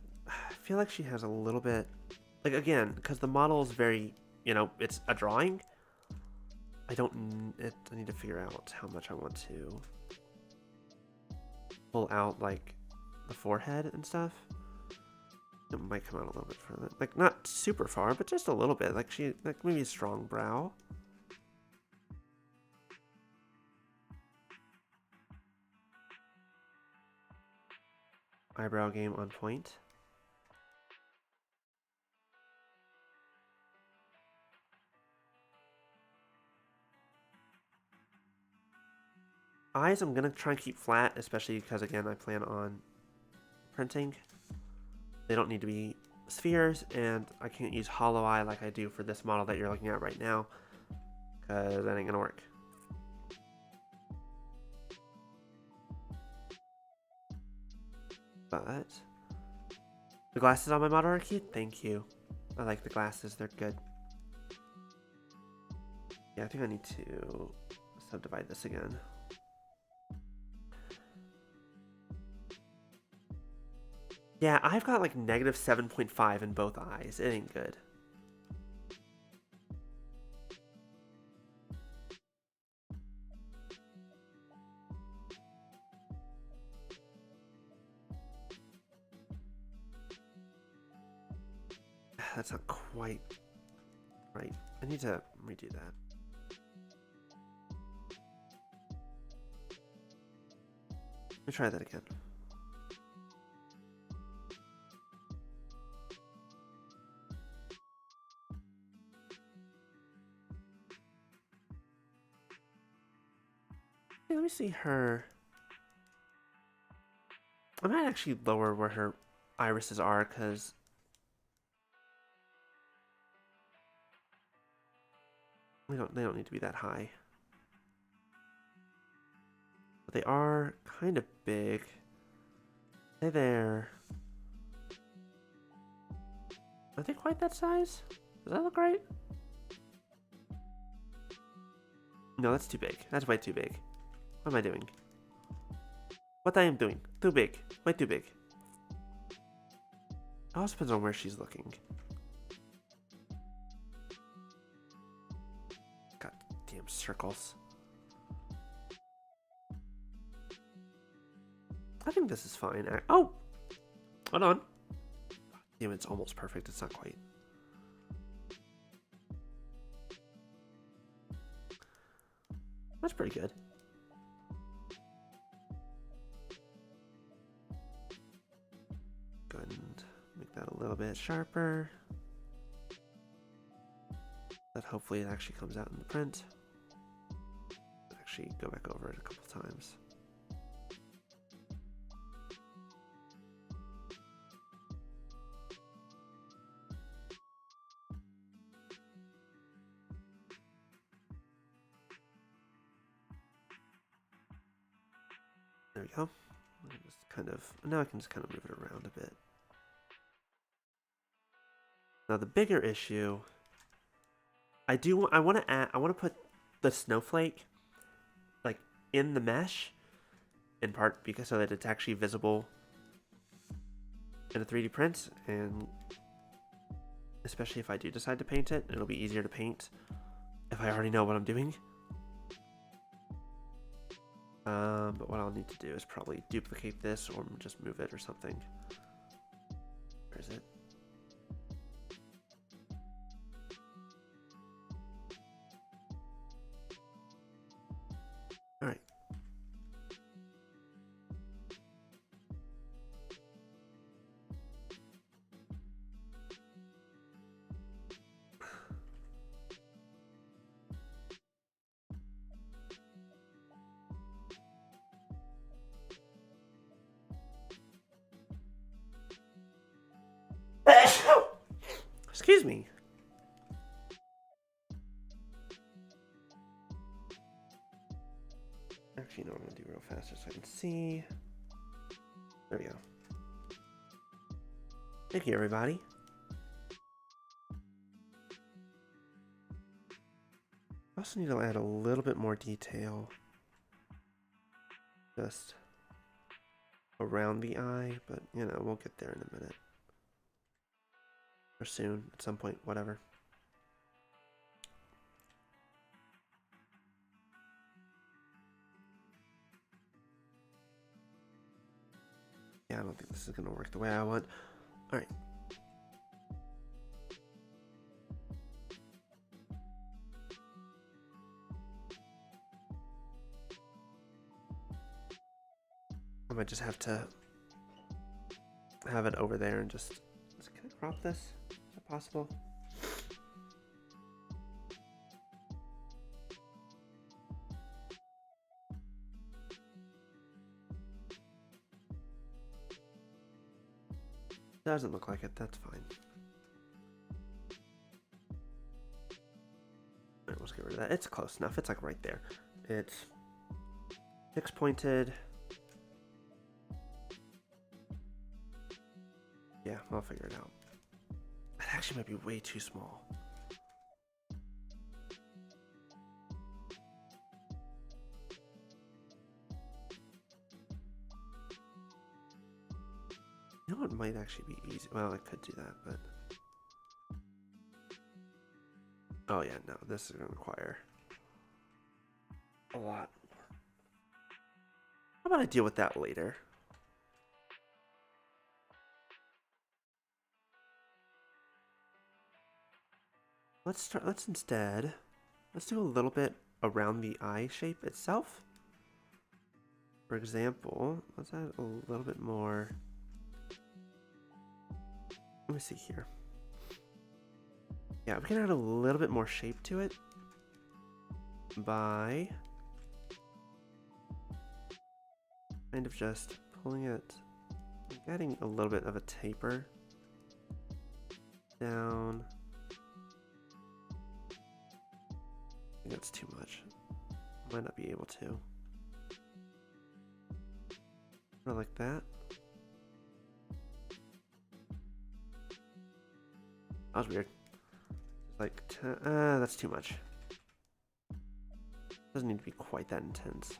feel like she has a little bit, like, again, because the model is very, you know, it's a drawing. I need to figure out how much I want to pull out, like, the forehead and stuff. It might come out a little bit further. Like, not super far, but just a little bit. Like, maybe a strong brow. Eyebrow game on point. Eyes I'm gonna try and keep flat, especially because, again, I plan on printing. They don't need to be spheres, and I can't use hollow eye like I do for this model that you're looking at right now, because that ain't gonna work. But the glasses on my model are cute. Thank you. I like the glasses. They're good. Yeah, I think I need to subdivide this again. Yeah, I've got like negative 7.5 in both eyes. It ain't good. That's not quite right. I need to redo that. Let me try that again. Hey, let me see her. I might actually lower where her irises are because they don't need to be that high. But they are kind of big. Hey there. Are they quite that size? Does that look right? No, that's too big. That's way too big. What am I doing? What I am doing? Too big. Way too big. It also depends on where she's looking. God damn circles. I think this is fine. Oh! Hold on. Damn, it's almost perfect. It's not quite. That's pretty good. Go ahead and make that a little bit sharper. That hopefully it actually comes out in the print. Actually, go back over it a couple times. There we go. Now I can just kind of move it around a bit. Now the bigger issue, I want to put the snowflake like in the mesh, in part because so that it's actually visible in a 3D print, and especially if I do decide to paint it, it'll be easier to paint if I already know what I'm doing. But what I'll need to do is probably duplicate this or just move it or something. Where is it? All right. Excuse me. Actually, no, I'm gonna do real fast just so I can see. There we go. Thank you, everybody. I also need to add a little bit more detail just around the eye, but you know, we'll get there in a minute. Or soon, at some point, whatever. Yeah, I don't think this is gonna work the way I want. Alright. I might just have to have it over there and just can I crop this? Is that possible? Doesn't look like it, that's fine. Alright, let's get rid of that. It's close enough, it's like right there. It's 6 pointed. Yeah, I'll figure it out. That actually might be way too small. You know what might actually be easy? Well, I could do that, but... Oh yeah, no, this is going to require a lot more. How about I deal with that later? Let's instead, let's do a little bit around the eye shape itself. For example, let's add a little bit more. Let me see here. Yeah, we can add a little bit more shape to it by kind of just pulling it, adding a little bit of a taper down. I think that's too much. Might not be able to. Or like that. That was weird. Like, that's too much. Doesn't need to be quite that intense.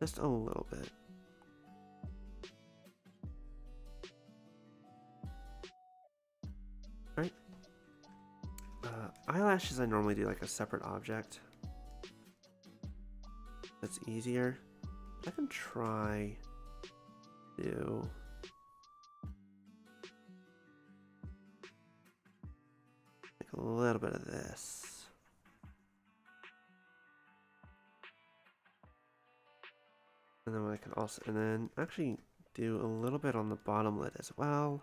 Just a little bit. Right. Eyelashes I normally do like a separate object. That's easier. I can try to a little bit of this. And then I can also, and then actually do a little bit on the bottom lid as well.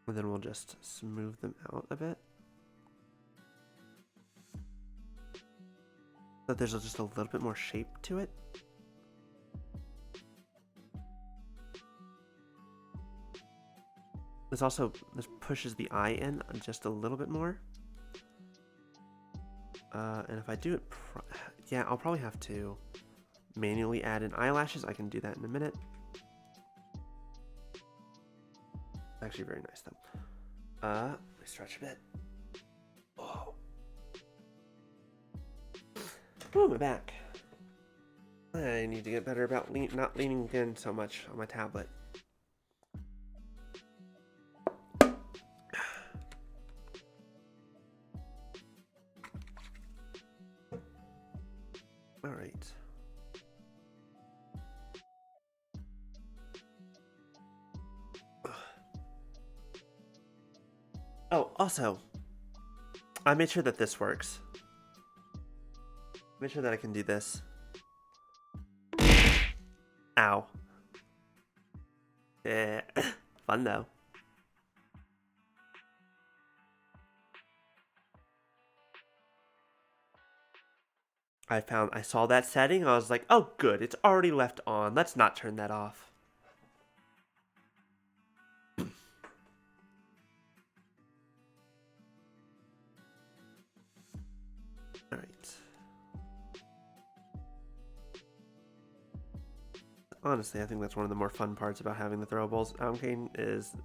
And then we'll just smooth them out a bit. So there's just a little bit more shape to it. This pushes the eye in just a little bit more. And if I do it, yeah, I'll probably have to manually add in eyelashes. I can do that in a minute. Actually very nice though. Let me stretch a bit. Oh. Oh, my back. I need to get better about not leaning in so much on my tablet. All right. Oh, also, I made sure that this works. Make sure that I can do this. Ow. Yeah. Fun though. I saw that setting. I was like, oh good, it's already left on. Let's not turn that off. All right. Honestly, I think that's one of the more fun parts about having the throwables game is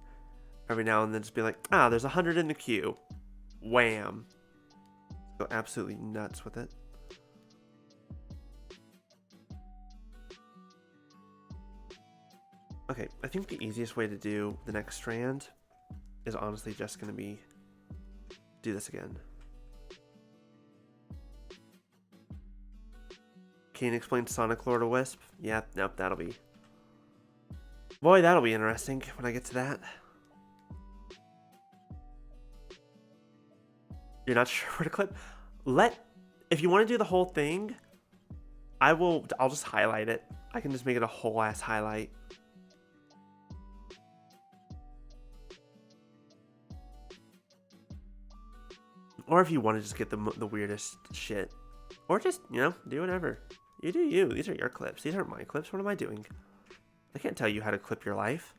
every now and then just be like, ah, there's 100 in the queue. Wham. Go absolutely nuts with it. Okay, I think the easiest way to do the next strand is honestly just going to be do this again. Can you explain Sonic Lord of Wisp? Yeah, nope, that'll be... Boy, that'll be interesting when I get to that. You're not sure where to clip? If you want to do the whole thing, I'll just highlight it. I can just make it a whole ass highlight. Or if you want to just get the weirdest shit. Or just, you know, do whatever. You do you. These are your clips. These aren't my clips. What am I doing? I can't tell you how to clip your life.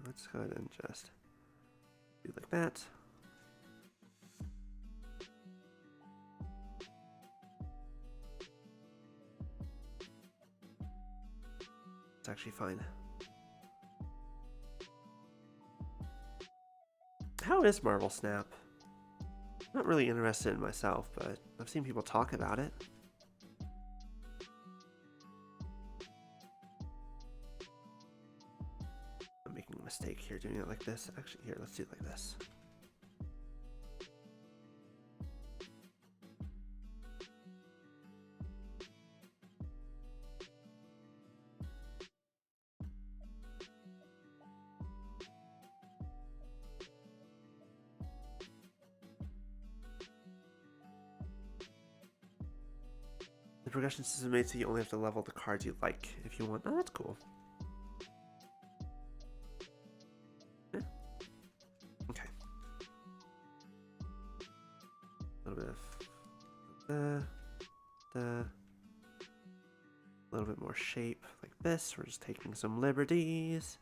let's go ahead and just do like that. It's actually fine. How is Marble Snap? I'm not really interested in myself, but I've seen people talk about it. I'm making a mistake here doing it like this. Actually, here, let's do it like this. The progression system made so you only have to level the cards you like if you want. Oh, that's cool. Yeah. Okay. A little bit of a little bit more shape like this. We're just taking some liberties.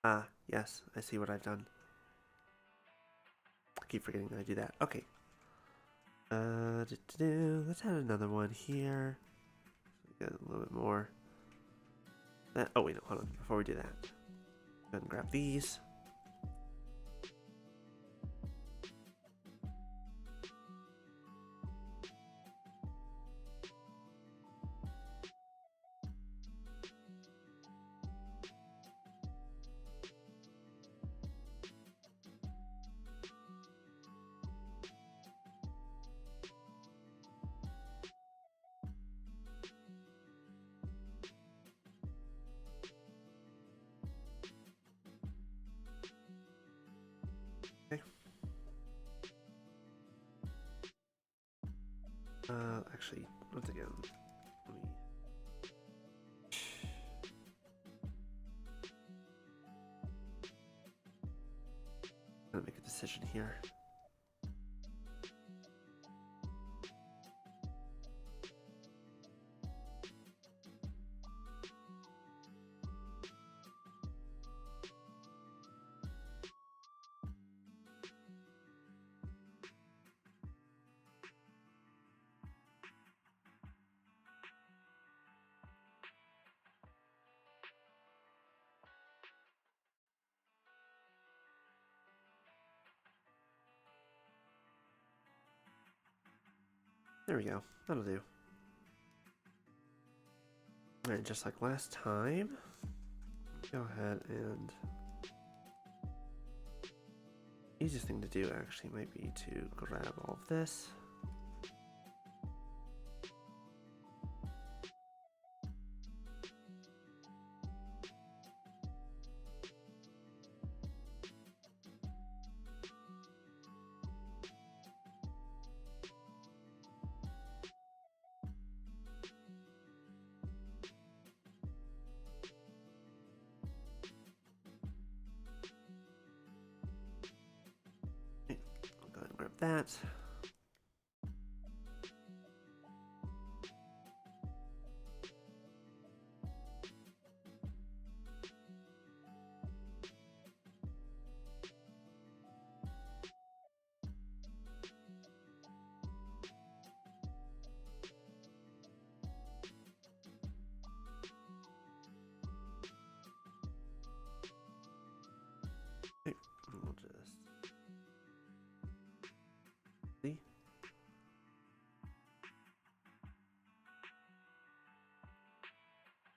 Ah, yes, I see what I've done. I keep forgetting that I do that. Okay. Let's add another one here. So we get a little bit more. Oh wait, no, hold on. Before we do that, go ahead and grab these. Okay. Actually, once again, let me. I'm gonna make a decision here. There we go. That'll do. Alright, just like last time, go ahead and... easiest thing to do actually might be to grab all of this. Go ahead and grab that. Okay, we'll just see.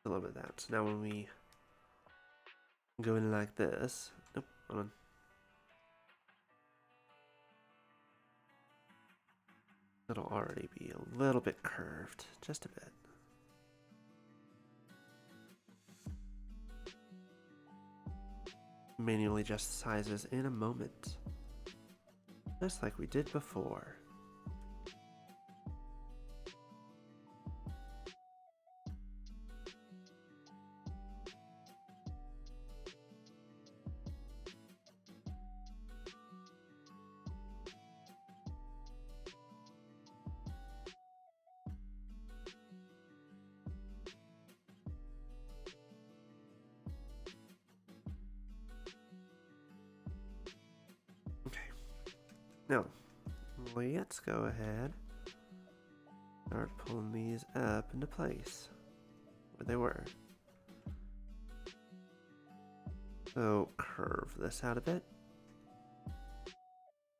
A little bit of that. So now when we go in like this, nope, hold on. It'll already be a little bit curved, just a bit. Manually adjust sizes in a moment, just like we did before. Now, let's go ahead. Start pulling these up into place where they were. So curve this out a bit.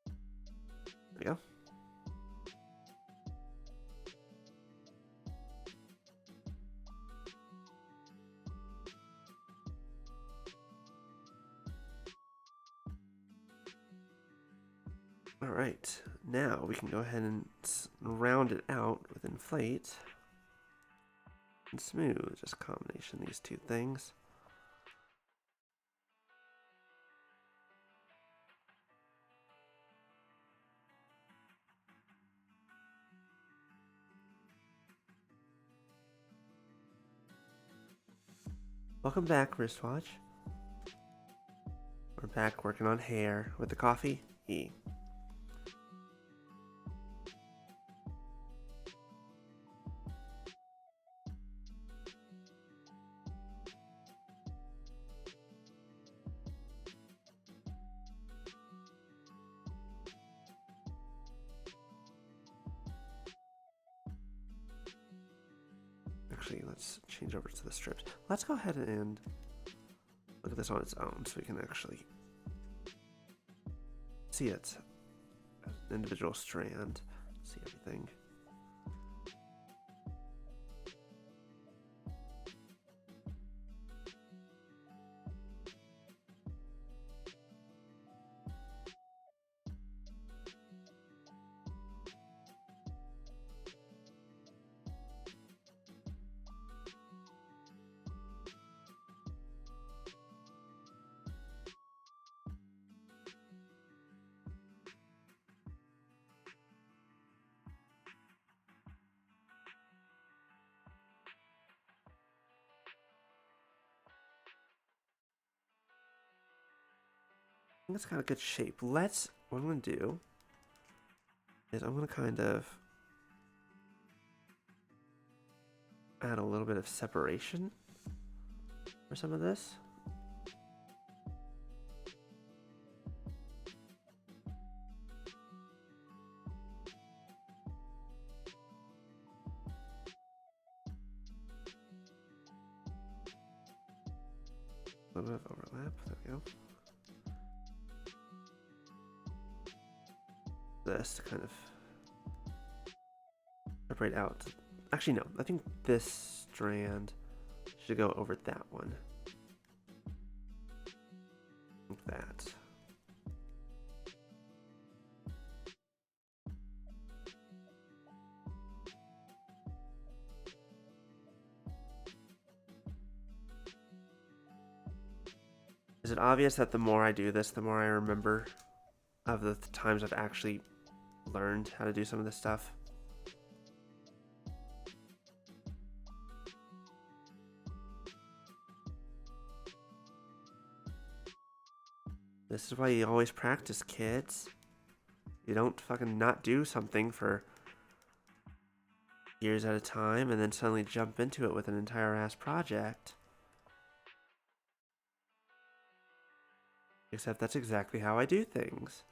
There we go. Alright, now we can go ahead and round it out with inflate and smooth, just a combination of these two things. Welcome back, wristwatch. We're back working on hair with the coffee. E. Actually, let's change over to the strips. Let's go ahead and look at this on its own so we can actually see it as an individual strand, see everything. I think it's got a good shape. What I'm going to do is I'm going to kind of add a little bit of separation for some of this. A little bit of overlap. There we go. This to kind of separate out. Actually, no. I think this strand should go over that one. Like that. Is it obvious that the more I do this, the more I remember of the times I've actually learned how to do some of this stuff? This is why you always practice, kids. You don't fucking not do something for years at a time and then suddenly jump into it with an entire ass project. Except that's exactly how I do things.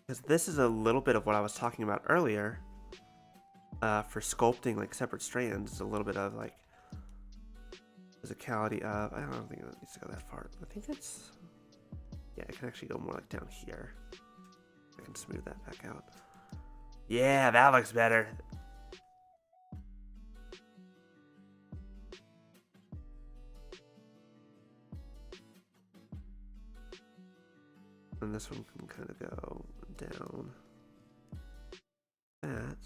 Because this is a little bit of what I was talking about earlier. For sculpting like separate strands, a little bit of like physicality of, I don't think it needs to go that far. I think it's, yeah, it can actually go more like down here. I can smooth that back out. Yeah, that looks better. And this one can kind of go down. That.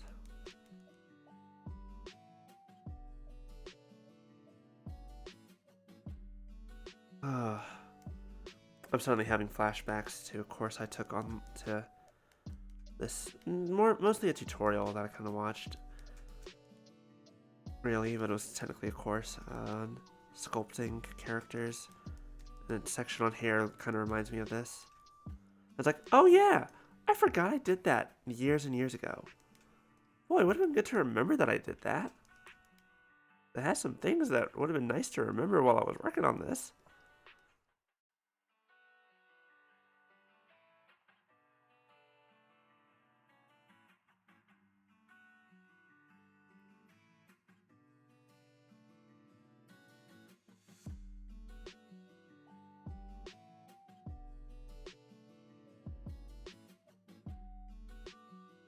I'm suddenly having flashbacks to a course I took on to this, mostly a tutorial that I kind of watched. Really, but it was technically a course on sculpting characters. And the section on hair kind of reminds me of this. It's like, oh yeah, I forgot I did that years and years ago. Boy, it would have been good to remember that I did that. It has some things that would have been nice to remember while I was working on this.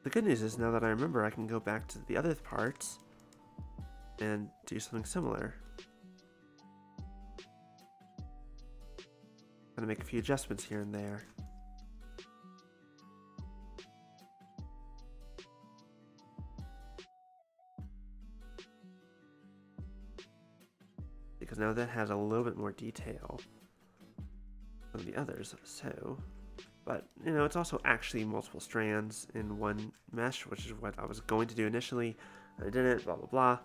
The good news is now that I remember, I can go back to the other parts and do something similar. Gonna make a few adjustments here and there. Because now that has a little bit more detail than the others, so... But, you know, it's also actually multiple strands in one mesh, which is what I was going to do initially. I didn't, blah, blah, blah.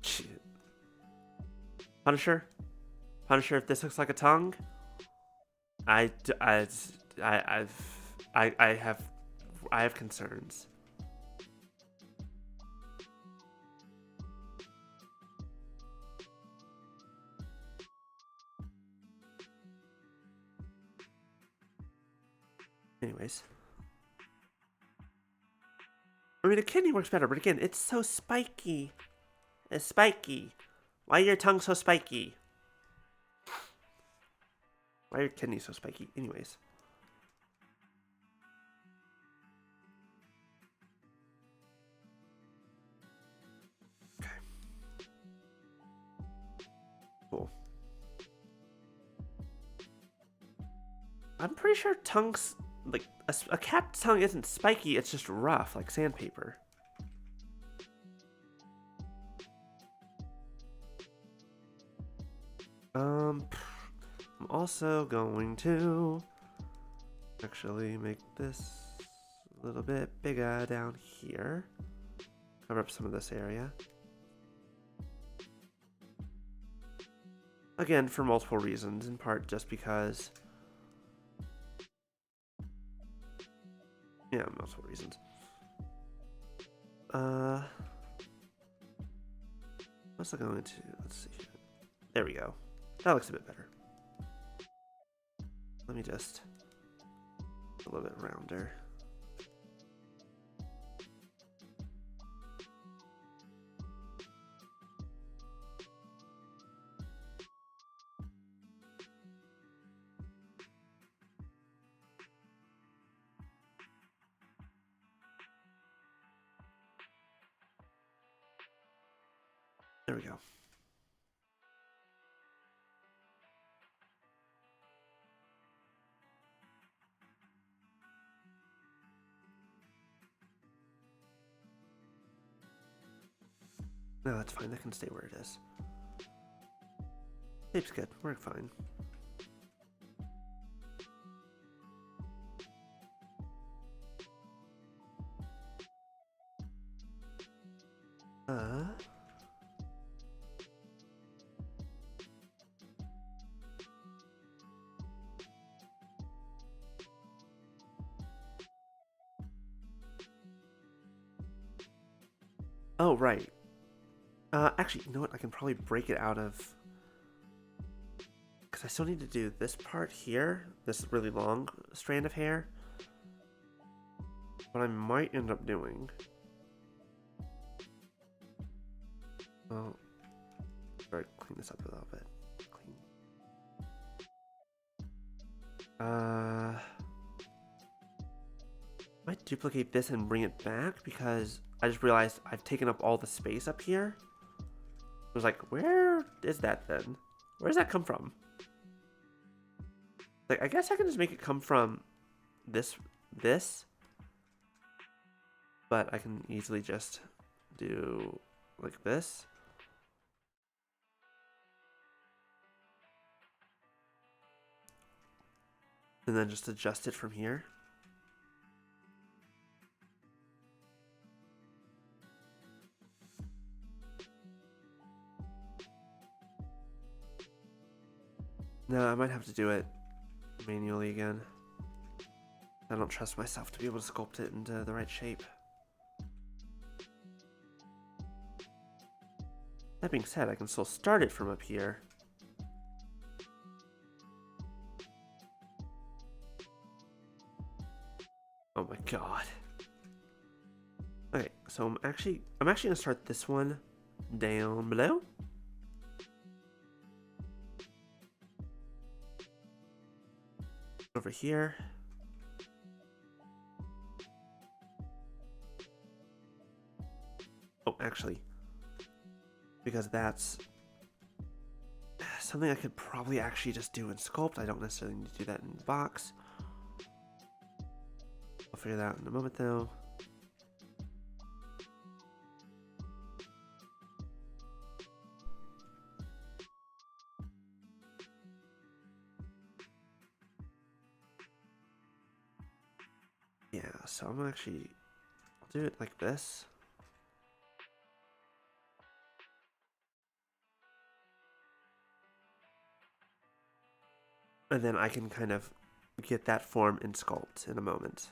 Shit. Punisher? Punisher, if this looks like a tongue, I have concerns. Anyways. I mean, a kidney works better, but again, it's so spiky. It's spiky. Why are your tongue so spiky? Why are your kidneys so spiky? Anyways. Okay. Cool. I'm pretty sure tongues... Like, a cat's tongue isn't spiky, it's just rough, like sandpaper. I'm also going to actually make this a little bit bigger down here. Cover up some of this area. Again, for multiple reasons, in part just because... Yeah, multiple reasons. What's it going to? Let's see. There we go. That looks a bit better. Let me just a little bit rounder. There we go. No, that's fine. That can stay where it is. Tape's good. We're fine. Oh, right. Actually, you know what? I can probably break it out of... Because I still need to do this part here. This really long strand of hair. What I might end up doing... Oh. Better clean this up a little bit. Clean. Might duplicate this and bring it back because I just realized I've taken up all the space up here. I was like, where is that then? Where does that come from? Like, I guess I can just make it come from this, but I can easily just do like this. And then just adjust it from here. No, I might have to do it manually again. I don't trust myself to be able to sculpt it into the right shape. That being said, I can still start it from up here. Oh my god. Okay, so I'm actually gonna start this one down below. Over here. Oh, actually, because that's something I could probably actually just do in Sculpt. I don't necessarily need to do that in the box. I'll figure that out in a moment, though. Yeah, so I'm actually, I'll do it like this. And then I can kind of get that form in Sculpt in a moment.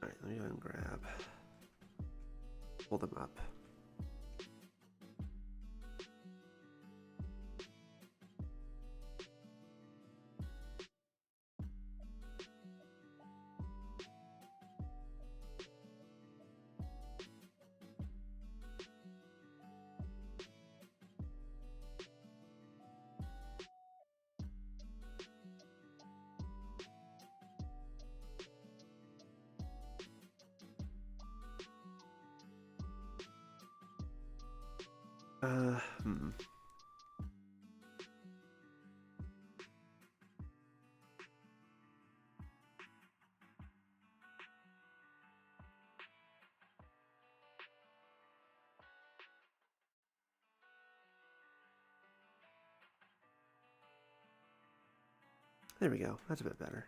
Alright, let me go ahead and grab, pull them up. Hmm. There we go. That's a bit better.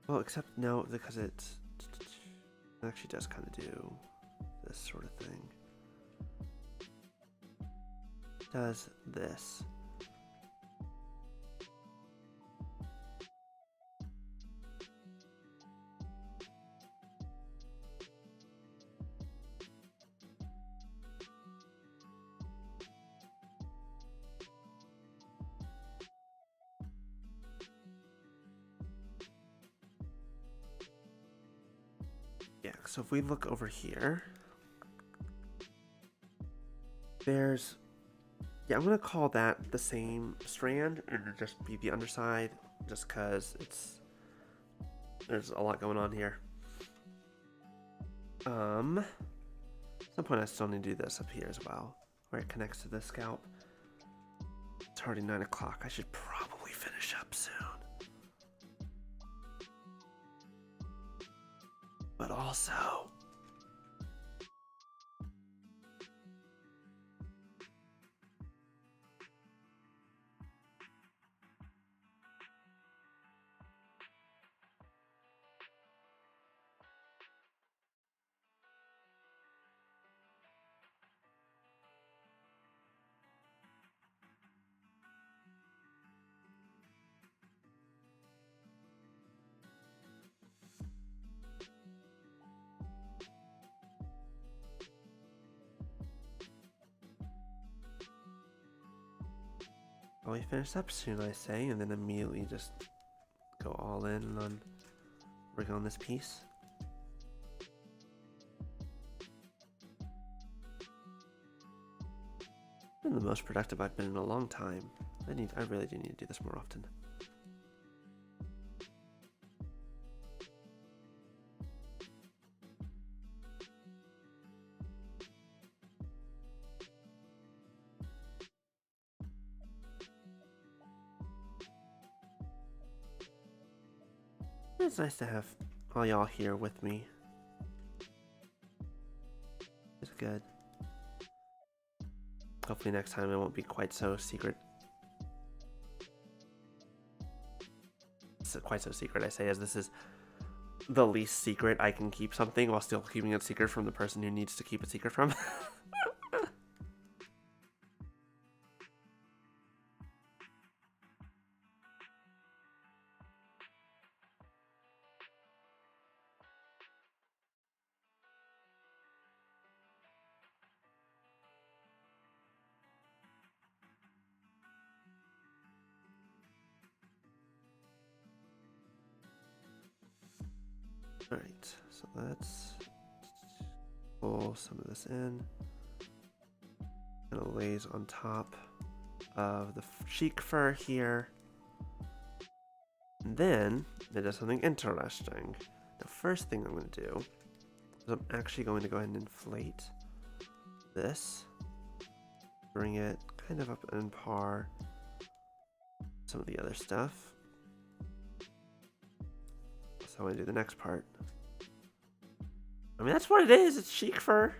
Well, except no, because it actually does kind of do this sort of thing. Does this. Yeah, so if we look over here, there's, yeah, I'm gonna call that the same strand and just be the underside, just cause there's a lot going on here. At some point I still need to do this up here as well, where it connects to the scalp. It's already 9 o'clock. I should probably finish up soon. But also, we finish up soon, I say, and then immediately just go all in on working on this piece. Been the most productive I've been in a long time. I really do need to do this more often. it's nice to have all y'all here with me. It's good. Hopefully next time it won't be quite so secret. It's quite so secret, I say, as this is the least secret I can keep something while still keeping it secret from the person who needs to keep it secret from. Alright, so let's pull some of this in. Kind of lays on top of the cheek fur here. And then it does something interesting. The first thing I'm going to do is I'm actually going to go ahead and inflate this. Bring it kind of up in par some of the other stuff. So I'm going to do the next part. I mean, that's what it is. It's cheek fur.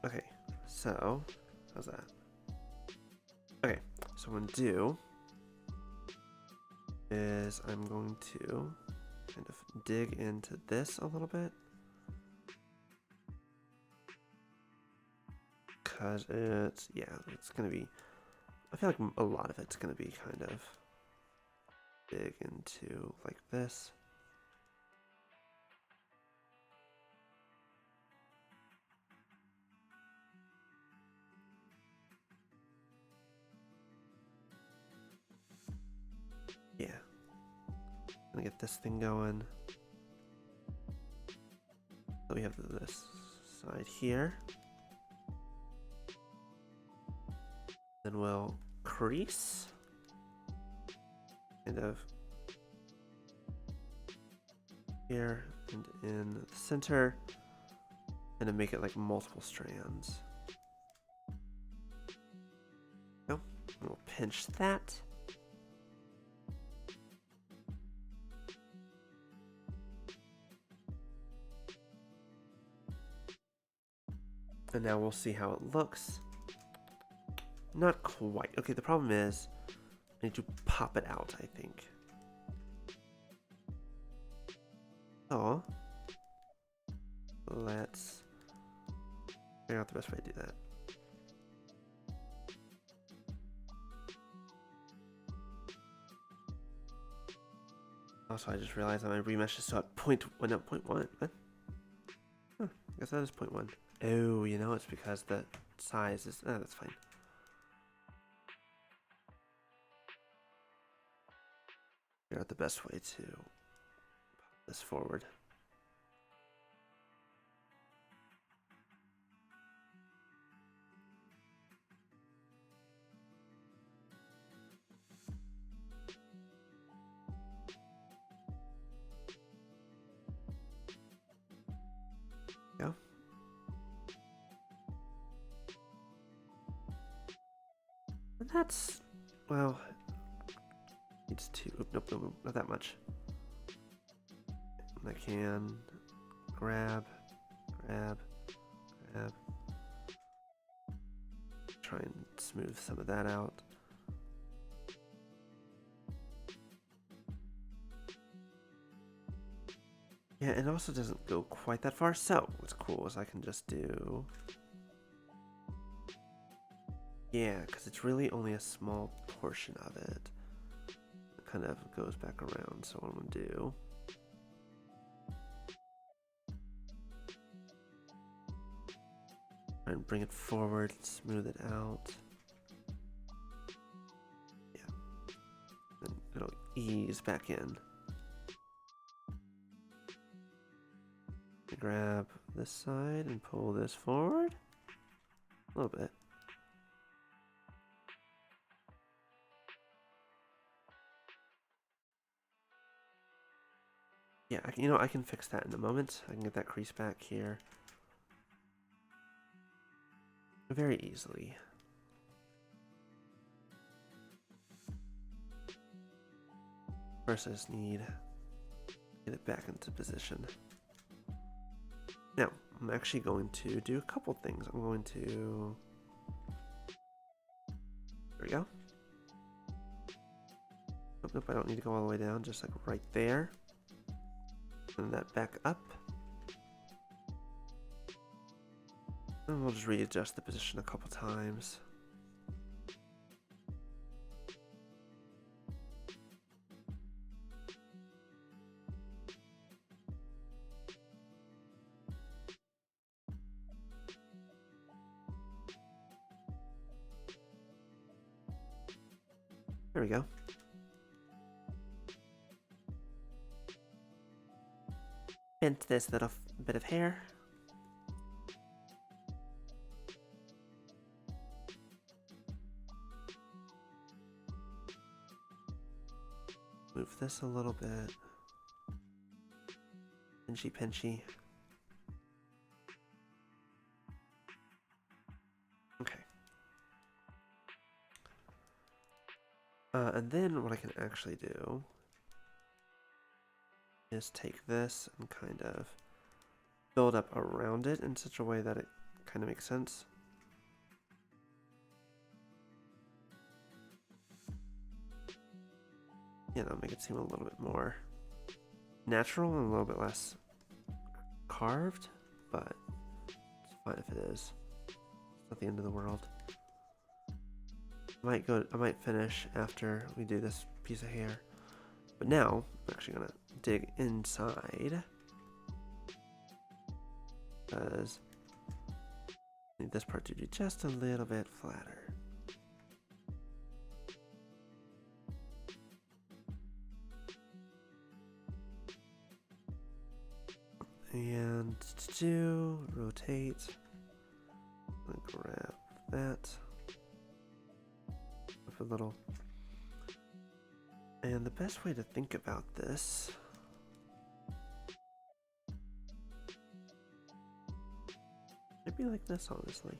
Okay, so how's that? Okay, so what I'm gonna do is I'm going to kind of dig into this a little bit, because it's gonna be, I feel like a lot of it's gonna be kind of dig into like this. Yeah, gonna get this thing going. So we have this side here. Then we'll crease, kind of here and in the center, and to make it like multiple strands. Go. And we'll pinch that. And now we'll see how it looks. Not quite. Okay, the problem is I need to pop it out, I think. So let's figure out the best way to do that. Also, I just realized that my remesh is still at point 1. What? Huh, I guess that is 0.1. Oh, you know, it's because the size is... that's fine. Figure out the best way to pop this forward. Go. And that's, well, needs to, nope, not that much. And I can grab, try and smooth some of that out. Yeah, it also doesn't go quite that far, so what's cool is I can just do... Yeah, because it's really only a small portion of it. It kind of goes back around, so what I'm going to do... Try and bring it forward, smooth it out. Yeah. Then it'll ease back in. Grab this side and pull this forward a little bit. Yeah, you know, I can fix that in a moment. I can get that crease back here very easily. First, I just need to get it back into position. Now, I'm actually going to do a couple things. I'm going to... There we go. Oh, nope, I don't need to go all the way down, just like right there. And that back up. And we'll just readjust the position a couple times. There we go. Bent this little bit of hair. Move this a little bit. Pinchy, pinchy. Okay. And then what I can actually do is take this and kind of build up around it in such a way that it kind of makes sense. You know, make it seem a little bit more natural and a little bit less carved, but it's fine if it is. It's not the end of the world. I might finish after we do this piece of hair. But now, I'm actually gonna dig inside. Because I need this part to be just a little bit flatter. And to rotate, and grab that. Up a little. And the best way to think about this might be like this, honestly.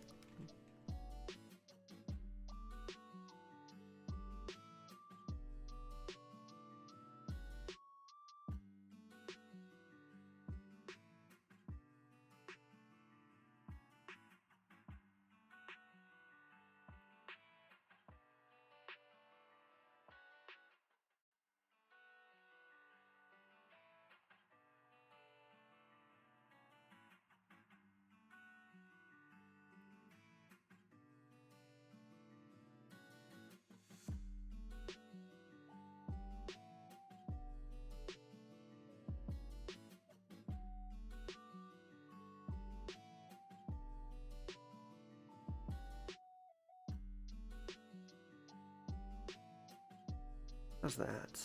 How's that?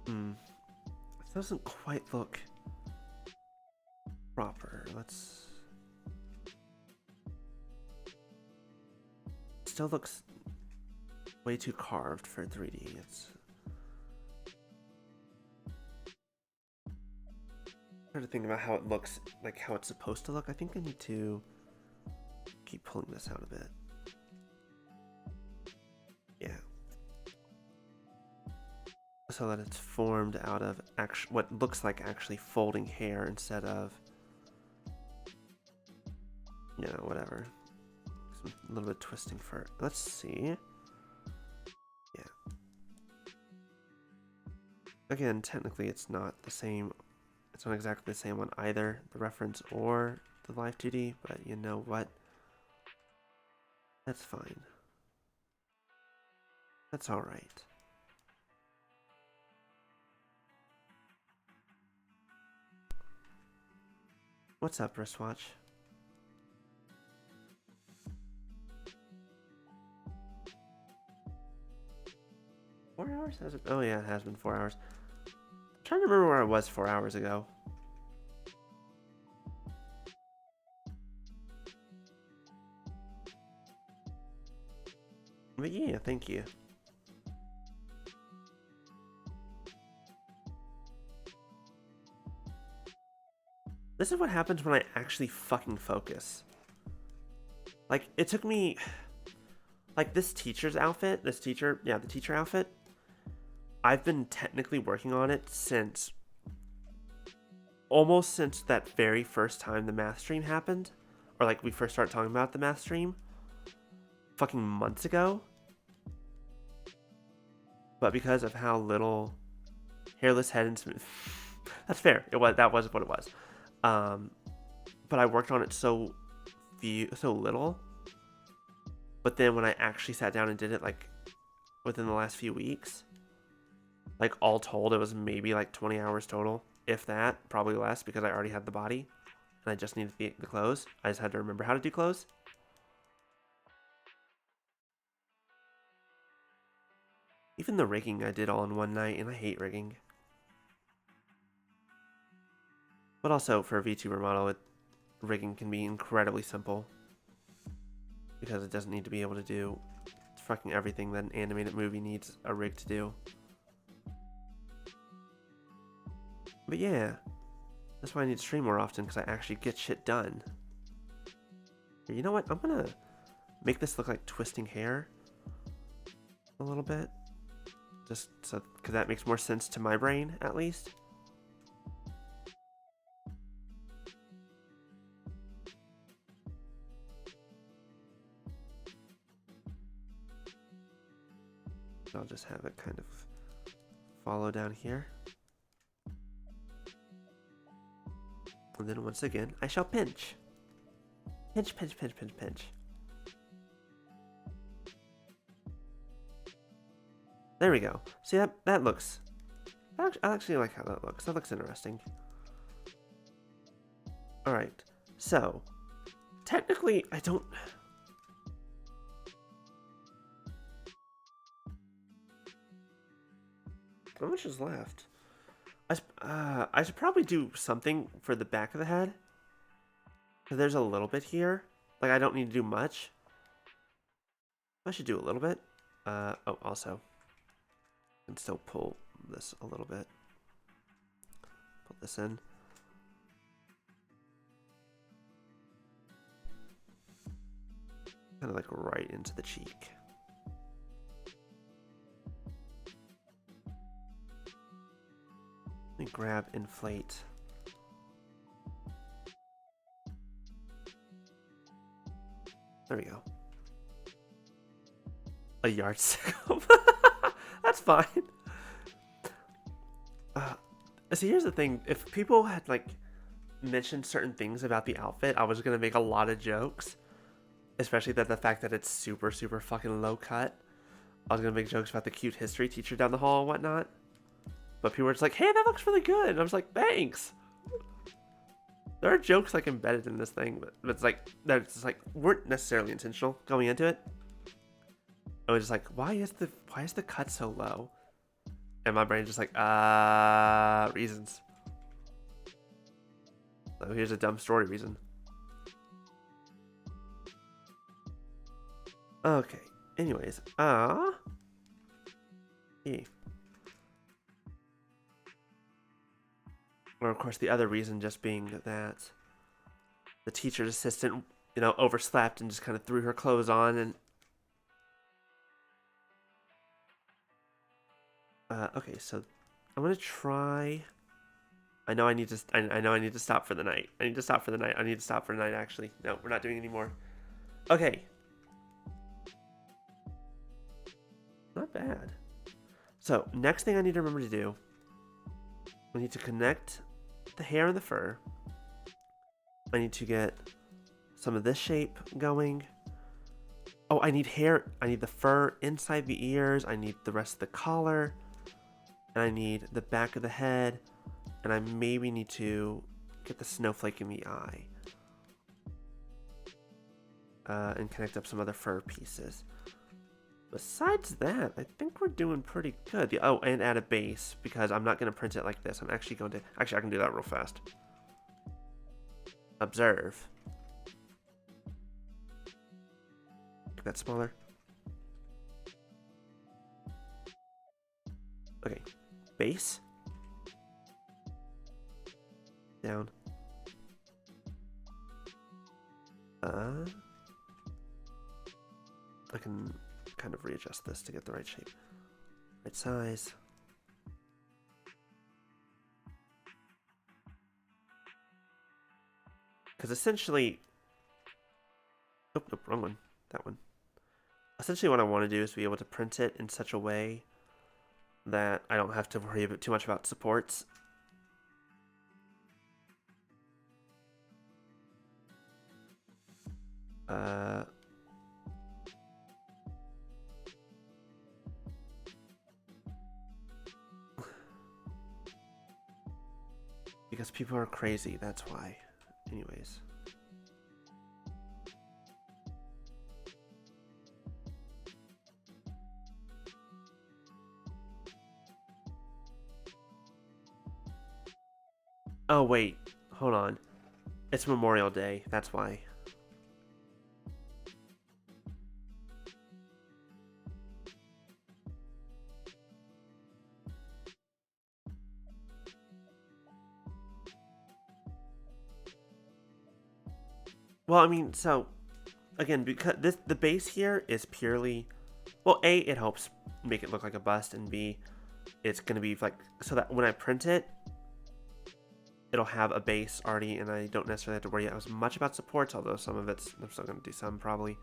It doesn't quite look proper. Let's... It still looks way too carved for 3D. It's... I'm trying to think about how it looks, like how it's supposed to look. I think I need to keep pulling this out a bit. Yeah. So that it's formed out of what looks like actually folding hair instead of, you know, whatever. A little bit twisting fur. Let's see. Yeah. Again, technically it's not the same. It's not exactly the same on either the reference or the live 2D, but you know what? That's fine. That's alright. What's up, wristwatch? Four hours? Has it? Oh yeah, it has been 4 hours. I'm trying to remember where I was 4 hours ago. But yeah, thank you. This is what happens when I actually fucking focus. Like, it took me... Like, this teacher's outfit, the teacher outfit, I've been technically working on it since... Almost since that very first time the math stream happened. Or, like, we first started talking about the math stream. Fucking months ago. But because of how little hairless head and smooth... That's fair. That was what it was. But I worked on it so little. But then when I actually sat down and did it, like, within the last few weeks, like, all told, it was maybe, like, 20 hours total. If that, probably less, because I already had the body. And I just needed the clothes. I just had to remember how to do clothes. Even the rigging I did all in one night, and I hate rigging. But also, for a VTuber model, rigging can be incredibly simple. Because it doesn't need to be able to do fucking everything that an animated movie needs a rig to do. But yeah, that's why I need to stream more often, because I actually get shit done. You know what? I'm gonna make this look like twisting hair a little bit. Just so, because that makes more sense to my brain, at least. I'll just have it kind of follow down here. And then once again, I shall pinch. Pinch, pinch, pinch, pinch, pinch. There we go. See, that looks... I actually like how that looks. That looks interesting. Alright, so... Technically, I don't... How much is left? I should probably do something for the back of the head. There's a little bit here. Like, I don't need to do much. I should do a little bit. Oh, also. I can still pull this a little bit. Put this in. Kind of like right into the cheek. Let me grab inflate. There we go. A yardstick. That's fine. See, here's the thing. If people had, like, mentioned certain things about the outfit, I was going to make a lot of jokes. Especially the fact that it's super, super fucking low cut. I was going to make jokes about the cute history teacher down the hall and whatnot. But people were just like, hey, that looks really good. And I was like, thanks. There are jokes like embedded in this thing, but it's like, that's just like, weren't necessarily intentional going into it. I was just like, why is the cut so low? And my brain's just like, reasons. So here's a dumb story reason. Okay. Anyways, yeah. Or of course the other reason just being that the teacher's assistant, you know, overslept and just kind of threw her clothes on and okay, so I'm gonna try. I know I need to stop for the night. I need to stop for the night, actually. No, we're not doing any more. Okay. Not bad. So, next thing I need to remember to do, I need to connect the hair and the fur. I need to get some of this shape going. Oh, I need hair. I need the fur inside the ears. I need the rest of the collar. And I need the back of the head. And I maybe need to get the snowflake in the eye. And connect up some other fur pieces. Besides that, I think we're doing pretty good. Oh, and add a base, because I'm not going to print it like this. I'm actually going to... Actually, I can do that real fast. Observe. Make that smaller. Okay. Base. Down. I can kind of readjust this to get the right shape. Right size. Because essentially... Oh, nope, wrong one. That one. Essentially what I want to do is be able to print it in such a way that I don't have to worry too much about supports. Because people are crazy, that's why. Anyways. Oh, wait. Hold on. It's Memorial Day. That's why. Well, I mean, so... Again, because the base here is purely... Well, A, it helps make it look like a bust, and B, it's going to be like... So that when I print it, it'll have a base already, and I don't necessarily have to worry as much about supports, although some of it's... I'm still going to do some, probably.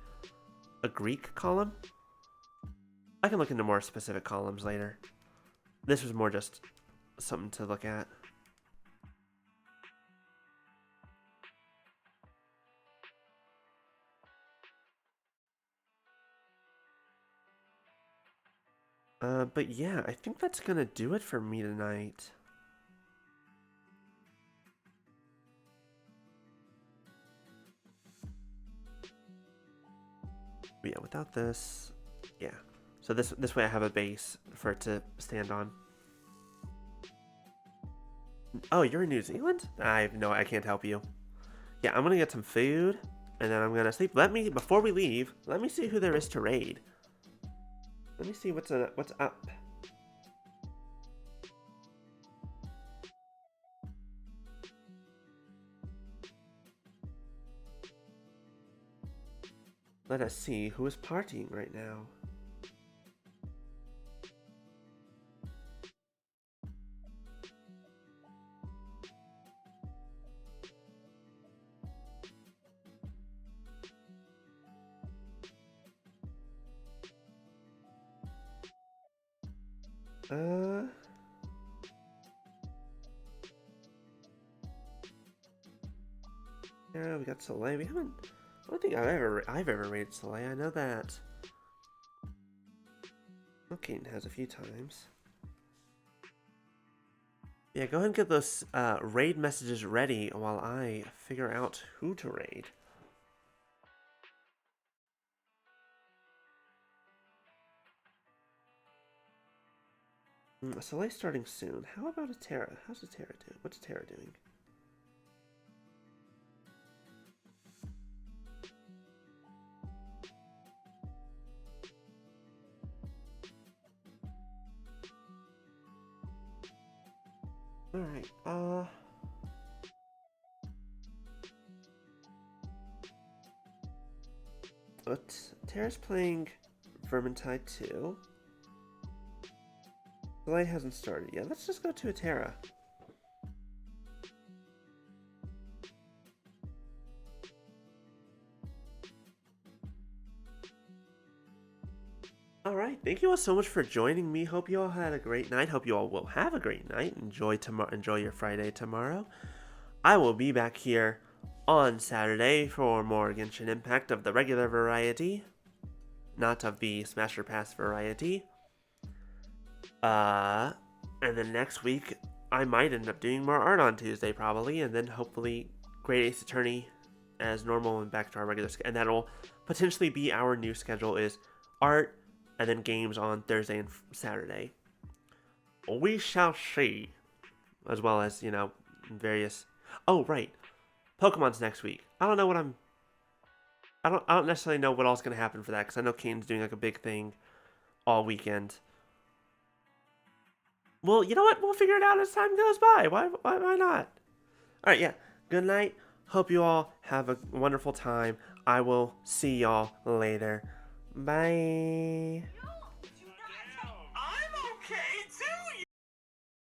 A Greek column? I can look into more specific columns later. This was more just something to look at. But yeah, I think that's gonna do it for me tonight. But yeah, without this, yeah. So this way I have a base for it to stand on. Oh, you're in New Zealand? I can't help you. Yeah, I'm gonna get some food, and then I'm gonna sleep. Before we leave, let me see who there is to raid. Let me see what's up. Let us see who is partying right now. Yeah, we got Soleil. We haven't. I don't think I've ever raided Soleil. I know that. Kdin has a few times. Yeah, go ahead and get those raid messages ready while I figure out who to raid. Soleil's starting soon. How about a Terra? How's a Terra doing? What's Terra doing? Alright, but Terra's playing Vermintide 2. The light hasn't started yet. Let's just go to a Terra. Alright, thank you all so much for joining me. Hope you all had a great night. Hope you all will have a great night. Enjoy your Friday tomorrow. I will be back here on Saturday for more Genshin Impact of the regular variety. Not of the Smasher Pass variety. And then next week, I might end up doing more art on Tuesday, probably. And then hopefully, Great Ace Attorney as normal and back to our regular schedule. And that'll potentially be our new schedule is art and then games on Thursday and Saturday. We shall see. As well as, various... Oh, right. Pokemon's next week. I don't know what I don't necessarily know what all's going to happen for that, because I know Kdin's doing like a big thing all weekend. Well, you know what? We'll figure it out as time goes by. Why not? Alright, yeah. Good night. Hope you all have a wonderful time. I will see y'all later. Bye.